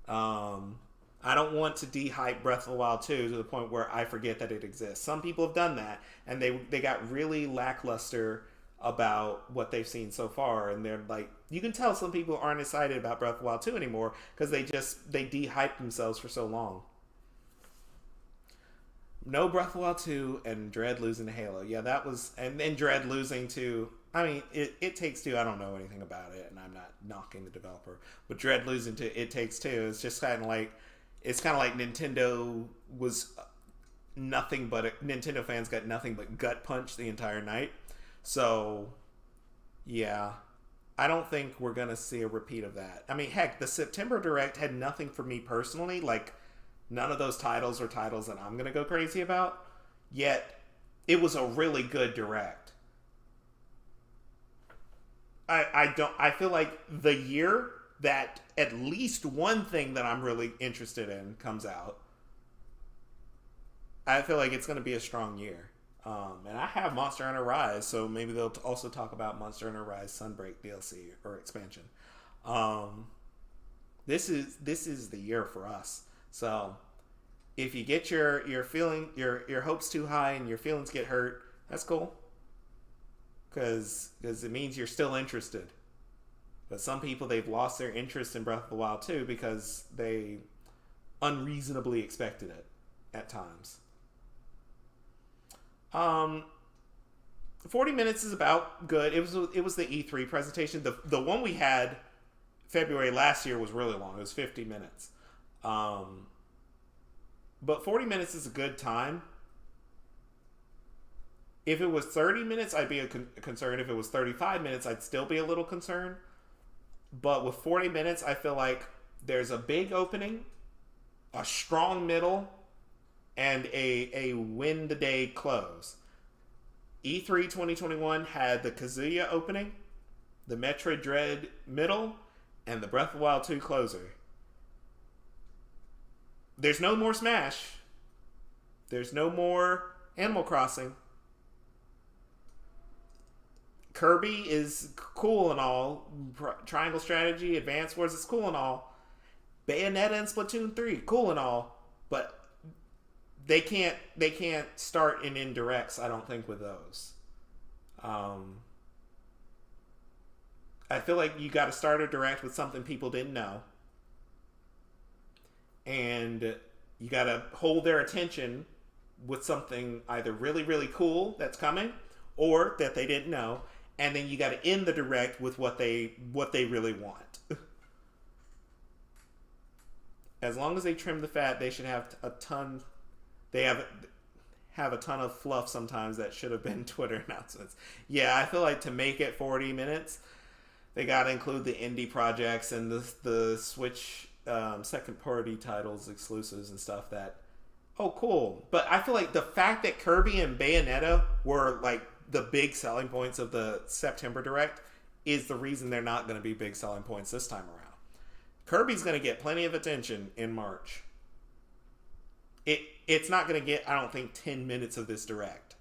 I don't want to de-hype Breath of the Wild 2 to the point where I forget that it exists. Some people have done that, and they got really lackluster about what they've seen so far, and they're like, you can tell some people aren't excited about Breath of the Wild 2 anymore because they de-hyped themselves for so long. No Breath of the Wild 2 and Dread losing to Halo. Yeah, that was, and then Dread losing to, I mean, It Takes Two, I don't know anything about it, and I'm not knocking the developer, but Dread losing to It Takes Two, it's just kind of like, Nintendo was nothing but, Nintendo fans got nothing but gut punch the entire night. So, yeah, I don't think we're gonna see a repeat of that. I mean, heck, the September Direct had nothing for me personally. Like, none of those titles are titles that I'm gonna go crazy about. Yet, it was a really good Direct. I feel like the year that at least one thing that I'm really interested in comes out, I feel like it's going to be a strong year. And I have Monster Hunter Rise, so maybe they'll also talk about Monster Hunter Rise Sunbreak DLC or expansion. This is the year for us. So if you get your hopes too high and your feelings get hurt, that's cool. Because it means you're still interested. But some people, they've lost their interest in Breath of the Wild 2 because they unreasonably expected it at times. 40 minutes is about good. It was the E3 presentation. The one we had February last year was really long. It was 50 minutes. But 40 minutes is a good time. If it was 30 minutes, I'd be concerned. If it was 35 minutes, I'd still be a little concerned. But with 40 minutes, I feel like there's a big opening, a strong middle, and a win-the-day close. E3 2021 had the Kazuya opening, the Metroid Dread middle, and the Breath of the Wild 2 closer. There's no more Smash. There's no more Animal Crossing. Kirby is cool and all. Triangle Strategy, Advance Wars is cool and all. Bayonetta and Splatoon 3, cool and all. But they can't start in indirects, I don't think, with those. I feel like you got to start a direct with something people didn't know. And you got to hold their attention with something either really, really cool that's coming or that they didn't know. And then you got to end the direct with what they really want. As long as they trim the fat, they should have a ton. They have a ton of fluff sometimes that should have been Twitter announcements. Yeah, I feel like to make it 40 minutes, they got to include the indie projects and the Switch second party titles, exclusives and stuff. That cool. But I feel like the fact that Kirby and Bayonetta were like the big selling points of the September Direct is the reason they're not going to be big selling points this time around. Kirby's going to get plenty of attention in March. It's not going to get, I don't think, 10 minutes of this Direct.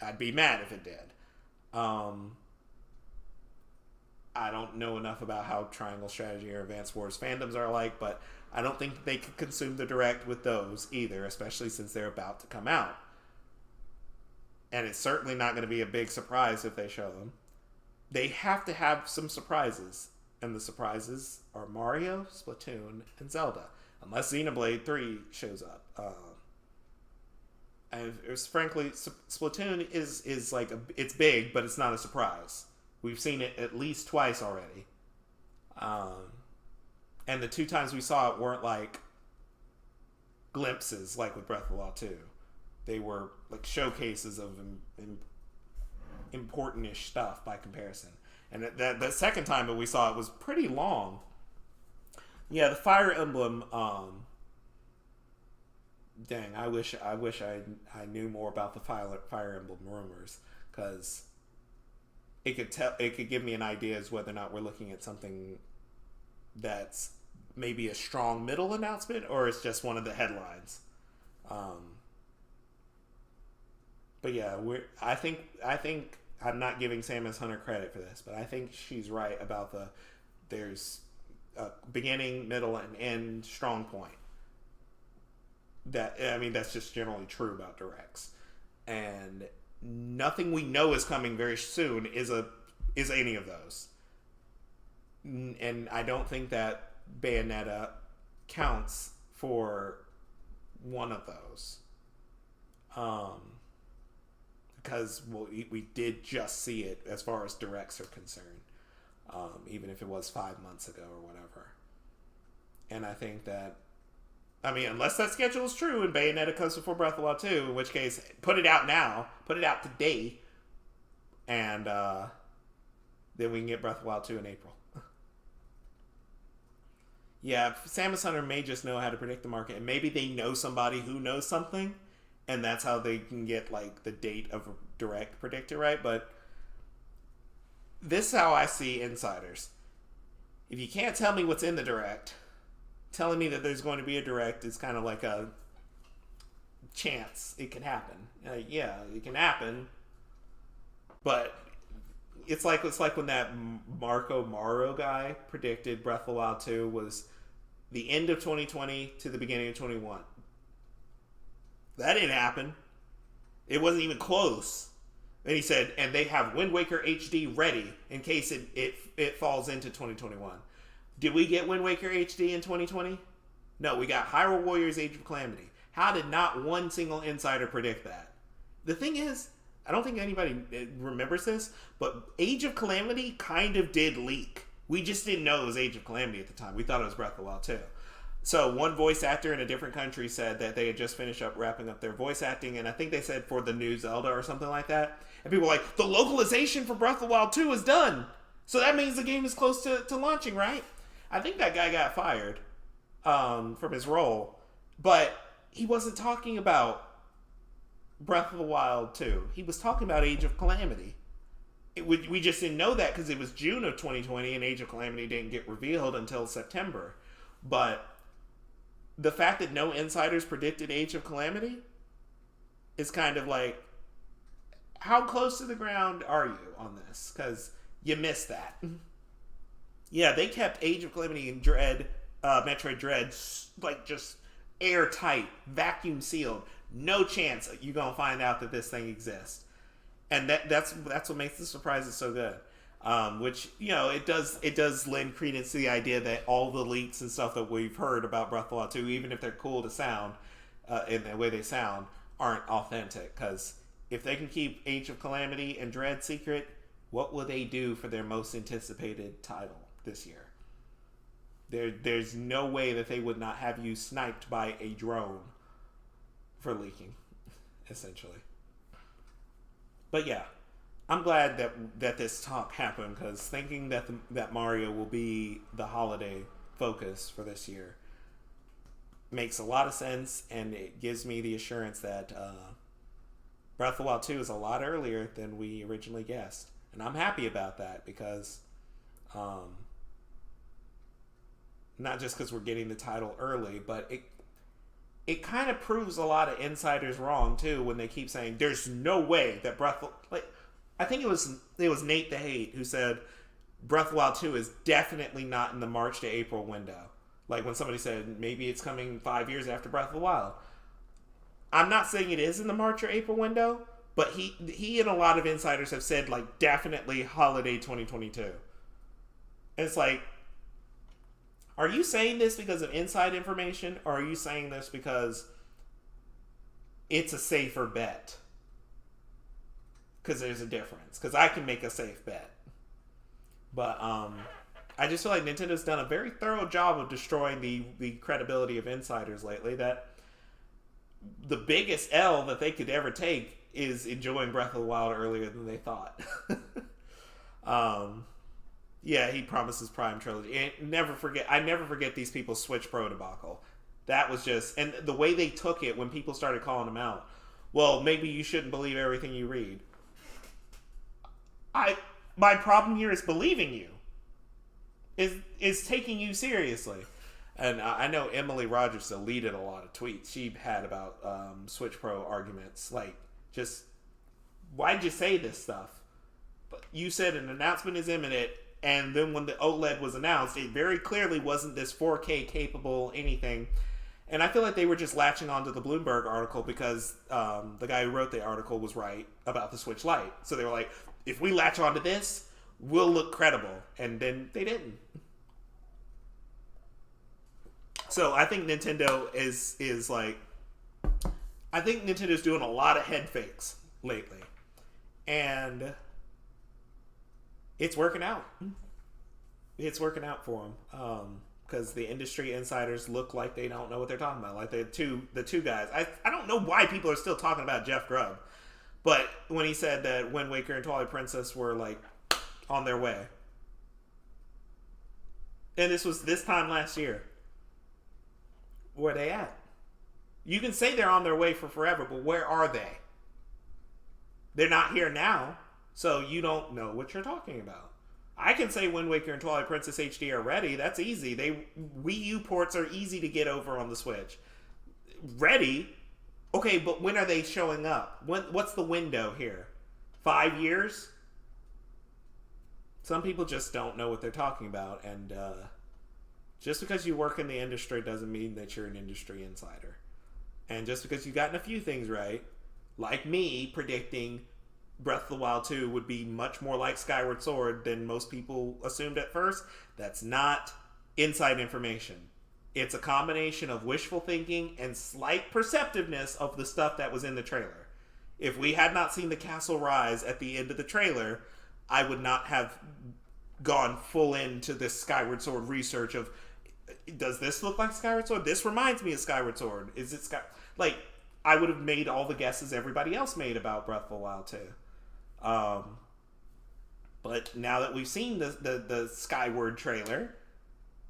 I'd be mad if it did. I don't know enough about how Triangle Strategy or Advance Wars fandoms are like, but I don't think they could consume the Direct with those either, especially since they're about to come out. And it's certainly not going to be a big surprise if they show them. They have to have some surprises. And the surprises are Mario, Splatoon, and Zelda. Unless Xenoblade 3 shows up. And frankly, Splatoon is like, it's big, but it's not a surprise. We've seen it at least twice already. And the 2 times we saw it weren't like glimpses like with Breath of the Wild 2. They were like showcases of important-ish stuff by comparison. And the second time that we saw it was pretty long. Yeah, the Fire Emblem. Dang, I wish I knew more about the Fire Emblem rumors, because it could give me an idea as whether or not we're looking at something that's maybe a strong middle announcement or it's just one of the headlines. But yeah, I think I'm not giving Samus Hunter credit for this, but I think she's right about there's a beginning, middle, and end strong point. That's just generally true about directs, and nothing we know is coming very soon is any of those. And I don't think that Bayonetta counts for one of those. Because we did just see it as far as directs are concerned, even if it was 5 months ago or whatever. And I think that, unless that schedule is true and Bayonetta comes before Breath of the Wild 2, in which case, put it out now, put it out today, and then we can get Breath of the Wild 2 in April. Yeah, Samus Hunter may just know how to predict the market, and maybe they know somebody who knows something, and that's how they can get like the date of a direct predictor right. But this is how I see insiders. If you can't tell me what's in the direct, telling me that there's going to be a direct is kind of like a chance it can happen. Yeah, it can happen, but it's like when that Marco Maro guy predicted Breath of the Wild 2 was the end of 2020 to the beginning of 21. That didn't happen. It wasn't even close. And he said, and they have Wind Waker HD ready in case it falls into 2021. Did we get Wind Waker HD in 2020? No, we got Hyrule Warriors Age of Calamity. How did not one single insider predict that? The thing is, I don't think anybody remembers this, but Age of Calamity kind of did leak. We just didn't know it was Age of Calamity at the time. We thought it was Breath of the Wild 2. So one voice actor in a different country said that they had just finished wrapping up their voice acting, and I think they said for the new Zelda or something like that. And people were like, the localization for Breath of the Wild 2 is done. So that means the game is close to launching, right? I think that guy got fired from his role, but he wasn't talking about Breath of the Wild 2. He was talking about Age of Calamity. We just didn't know that because it was June of 2020 and Age of Calamity didn't get revealed until September. But the fact that no insiders predicted Age of Calamity is kind of like, how close to the ground are you on this? Because you missed that. Yeah, they kept Age of Calamity and Metroid Dread, like just airtight, vacuum sealed. No chance you're gonna find out that this thing exists, and that's what makes the surprises so good. Which, you know, it does lend credence to the idea that all the leaks and stuff that we've heard about Breath of the Wild 2, even if they're cool to sound, in the way they sound, aren't authentic. Because if they can keep Age of Calamity and Dread secret, what will they do for their most anticipated title this year? There's no way that they would not have you sniped by a drone for leaking, essentially. But yeah, I'm glad that this talk happened, because thinking that Mario will be the holiday focus for this year makes a lot of sense, and it gives me the assurance that Breath of the Wild 2 is a lot earlier than we originally guessed. And I'm happy about that, because not just because we're getting the title early, but it kind of proves a lot of insiders wrong too when they keep saying there's no way that I think it was Nate the Hate who said Breath of the Wild 2 is definitely not in the March to April window. Like when somebody said maybe it's coming 5 years after Breath of the Wild. I'm not saying it is in the March or April window, but he and a lot of insiders have said like definitely holiday 2022. And it's like, are you saying this because of inside information, or are you saying this because it's a safer bet? Because there's a difference. Because I can make a safe bet. But I just feel like Nintendo's done a very thorough job of destroying the credibility of insiders lately. That the biggest L that they could ever take is enjoying Breath of the Wild earlier than they thought. Yeah, he promises Prime Trilogy. And I never forget these people's Switch Pro debacle. That was just, and the way they took it when people started calling them out. Well, maybe you shouldn't believe everything you read. My problem here is believing you. Is taking you seriously. And I know Emily Rogers deleted a lot of tweets she had about Switch Pro arguments. Like, just, why'd you say this stuff? But you said an announcement is imminent. And then when the OLED was announced, it very clearly wasn't this 4K capable anything. And I feel like they were just latching onto the Bloomberg article because the guy who wrote the article was right about the Switch Lite. So they were like, if we latch onto this, we'll look credible. And then they didn't. So I think Nintendo is like, I think Nintendo's doing a lot of head fakes lately. And it's working out. It's working out for them. Because the industry insiders look like they don't know what they're talking about. Like the two guys. I don't know why people are still talking about Jeff Grubb. But when he said that Wind Waker and Twilight Princess were like on their way. And this was this time last year. Where are they at? You can say they're on their way for forever, but where are they? They're not here now, so you don't know what you're talking about. I can say Wind Waker and Twilight Princess HD are ready. That's easy. Wii U ports are easy to get over on the Switch. Ready? Okay, but when are they showing up? What's the window here? 5 years? Some people just don't know what they're talking about, and just because you work in the industry doesn't mean that you're an industry insider. And just because you've gotten a few things right, like me predicting Breath of the Wild 2 would be much more like Skyward Sword than most people assumed at first, that's not inside information. It's a combination of wishful thinking and slight perceptiveness of the stuff that was in the trailer. If we had not seen the castle rise at the end of the trailer, I would not have gone full into this Skyward Sword research of, does this look like Skyward Sword? This reminds me of Skyward Sword. Is it like, I would have made all the guesses everybody else made about Breath of the Wild 2. But now that we've seen the Skyward trailer,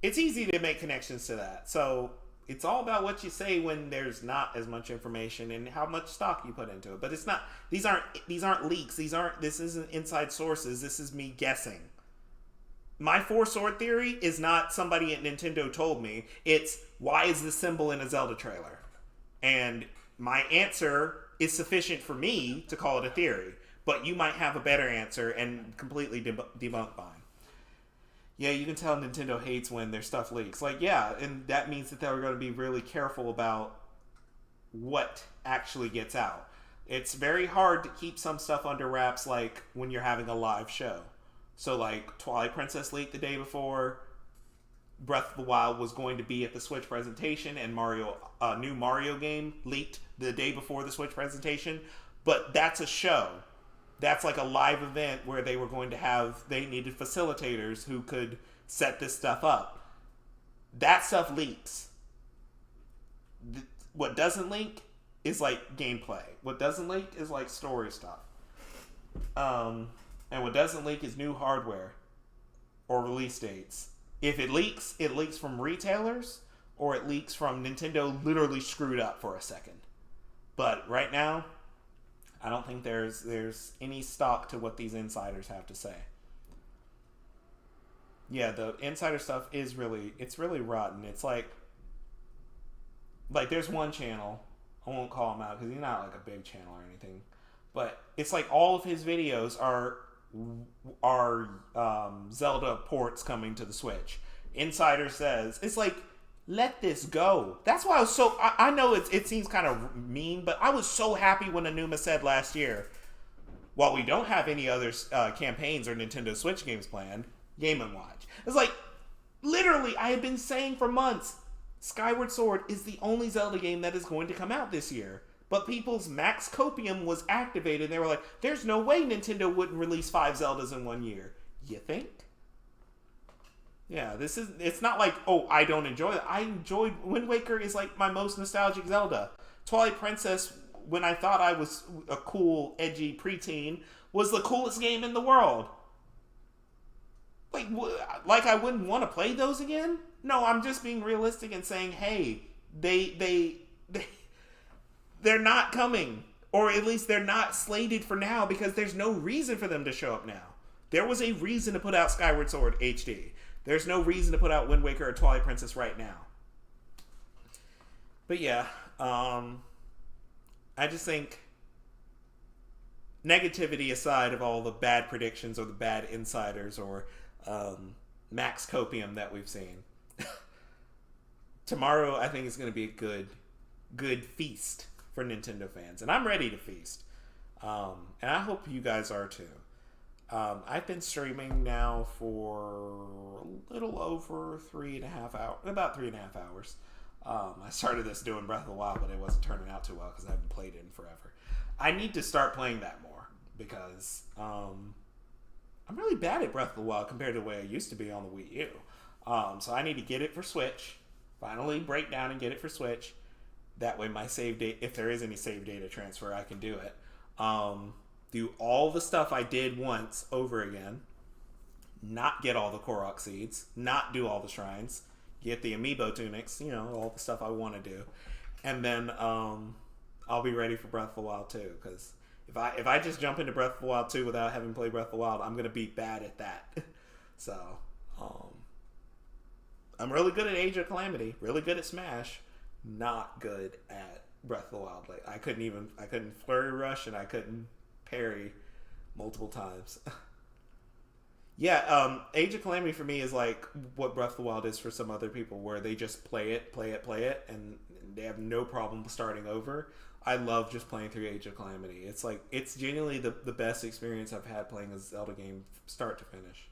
it's easy to make connections to that. So it's all about what you say when there's not as much information and how much stock you put into it. But it's not, these aren't leaks. This isn't inside sources. This is me guessing. My Four Sword theory is not somebody at Nintendo told me. It's, why is this symbol in a Zelda trailer? And my answer is sufficient for me to call it a theory. But you might have a better answer and completely debunk mine. Yeah, you can tell Nintendo hates when their stuff leaks. Like, yeah, and that means that they're going to be really careful about what actually gets out. It's very hard to keep some stuff under wraps, like when you're having a live show. So, like, Twilight Princess leaked the day before. Breath of the Wild was going to be at the Switch presentation, and new Mario game leaked the day before the Switch presentation. But that's a show. That's like a live event where they needed facilitators who could set this stuff up. That stuff leaks. What doesn't leak is like gameplay. What doesn't leak is like story stuff. And what doesn't leak is new hardware or release dates. If it leaks from retailers, or it leaks from Nintendo literally screwed up for a second. But right now, I don't think there's any stock to what these insiders have to say. Yeah, the insider stuff is really rotten. It's like there's one channel, I won't call him out because he's not like a big channel or anything, but it's like all of his videos are Zelda ports coming to the Switch. Insider says, it's like, let this go. That's why I was so... I know it seems kind of mean, but I was so happy when Anuma said last year, while we don't have any other campaigns or Nintendo Switch games planned, Game & Watch. It's like, literally, I had been saying for months, Skyward Sword is the only Zelda game that is going to come out this year. But people's Max Copium was activated. They were like, there's no way Nintendo wouldn't release 5 Zeldas in 1 year. You think? Yeah, it's not like, oh, I don't enjoy it. I enjoyed, Wind Waker is like my most nostalgic Zelda. Twilight Princess, when I thought I was a cool, edgy preteen, was the coolest game in the world. Like I wouldn't want to play those again? No, I'm just being realistic and saying, hey, they're not coming. Or at least they're not slated for now because there's no reason for them to show up now. There was a reason to put out Skyward Sword HD. There's no reason to put out Wind Waker or Twilight Princess right now. But yeah, I just think, negativity aside of all the bad predictions or the bad insiders or Max Copium that we've seen, tomorrow I think is going to be a good feast for Nintendo fans. And I'm ready to feast. And I hope you guys are too. I've been streaming now for a little over 3.5 hours, about 3.5 hours. I started this doing Breath of the Wild, but it wasn't turning out too well because I haven't played it in forever. I need to start playing that more because I'm really bad at Breath of the Wild compared to the way I used to be on the Wii U. So I need to get it for Switch, finally break down and get it for Switch. That way my save data, if there is any save data transfer, I can do it. Do all the stuff I did once over again, not get all the Korok seeds, not do all the shrines, get the amiibo tunics, all the stuff I want to do, and then I'll be ready for Breath of the Wild 2. Because if I just jump into Breath of the Wild 2 without having played Breath of the Wild, I'm gonna be bad at that. So I'm really good at Age of Calamity, really good at Smash, not good at Breath of the Wild. Like I couldn't flurry rush, and I couldn't parry multiple times. Yeah, Age of Calamity for me is like what Breath of the Wild is for some other people, where they just play it, and they have no problem starting over. I love just playing through Age of Calamity. It's genuinely the best experience I've had playing a Zelda game start to finish.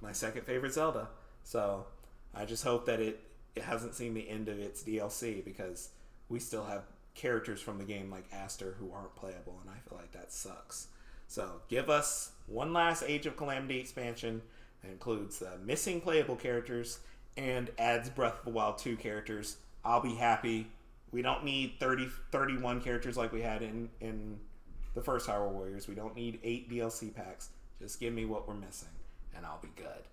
My second favorite Zelda. So I just hope that it hasn't seen the end of its DLC, because we still have characters from the game like Aster who aren't playable, and I feel like that sucks. So give us one last Age of Calamity expansion that includes missing playable characters and adds Breath of the Wild 2 characters. I'll be happy. We don't need 31 characters like we had in the first Hyrule Warriors. We don't need 8 DLC packs. Just give me what we're missing, and I'll be good.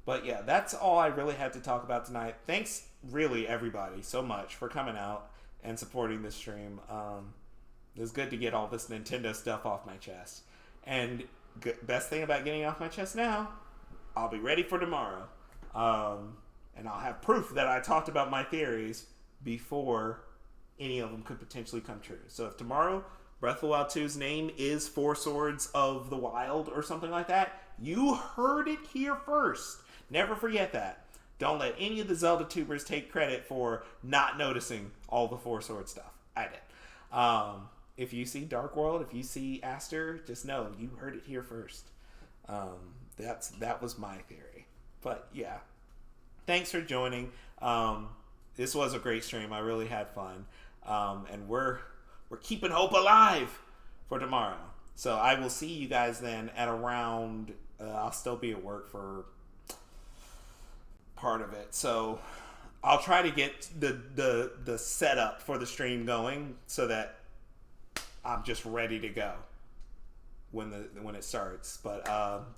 But yeah, that's all I really had to talk about tonight. Thanks, really, everybody, so much for coming out and supporting this stream. It was good to get all this Nintendo stuff off my chest. And best thing about getting off my chest now, I'll be ready for tomorrow. And I'll have proof that I talked about my theories before any of them could potentially come true. So if tomorrow Breath of the Wild 2's name is Four Swords of the Wild or something like that, you heard it here first. Never forget that. Don't let any of the Zelda tubers take credit for not noticing all the Four Sword stuff. I did. If you see Dark World, if you see Aster, just know you heard it here first. That was my theory. But yeah, thanks for joining. This was a great stream. I really had fun, and we're keeping hope alive for tomorrow. So I will see you guys then at around. I'll still be at work for part of it, so I'll try to get the setup for the stream going so that I'm just ready to go when it starts. But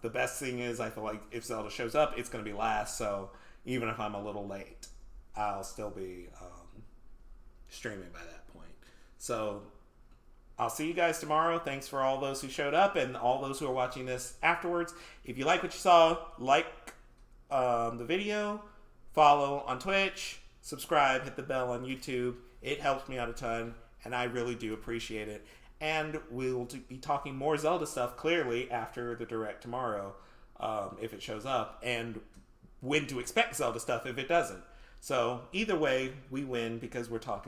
the best thing is, I feel like if Zelda shows up, it's going to be last. So even if I'm a little late, I'll still be streaming by that point. So I'll see you guys tomorrow. Thanks for all those who showed up and all those who are watching this afterwards. If you like what you saw, like the video, follow on Twitch, subscribe, hit the bell on YouTube. It helps me out a ton, and I really do appreciate it. And we'll be talking more Zelda stuff, clearly, after the Direct tomorrow, if it shows up, and when to expect Zelda stuff if it doesn't. So, either way, we win because we're talking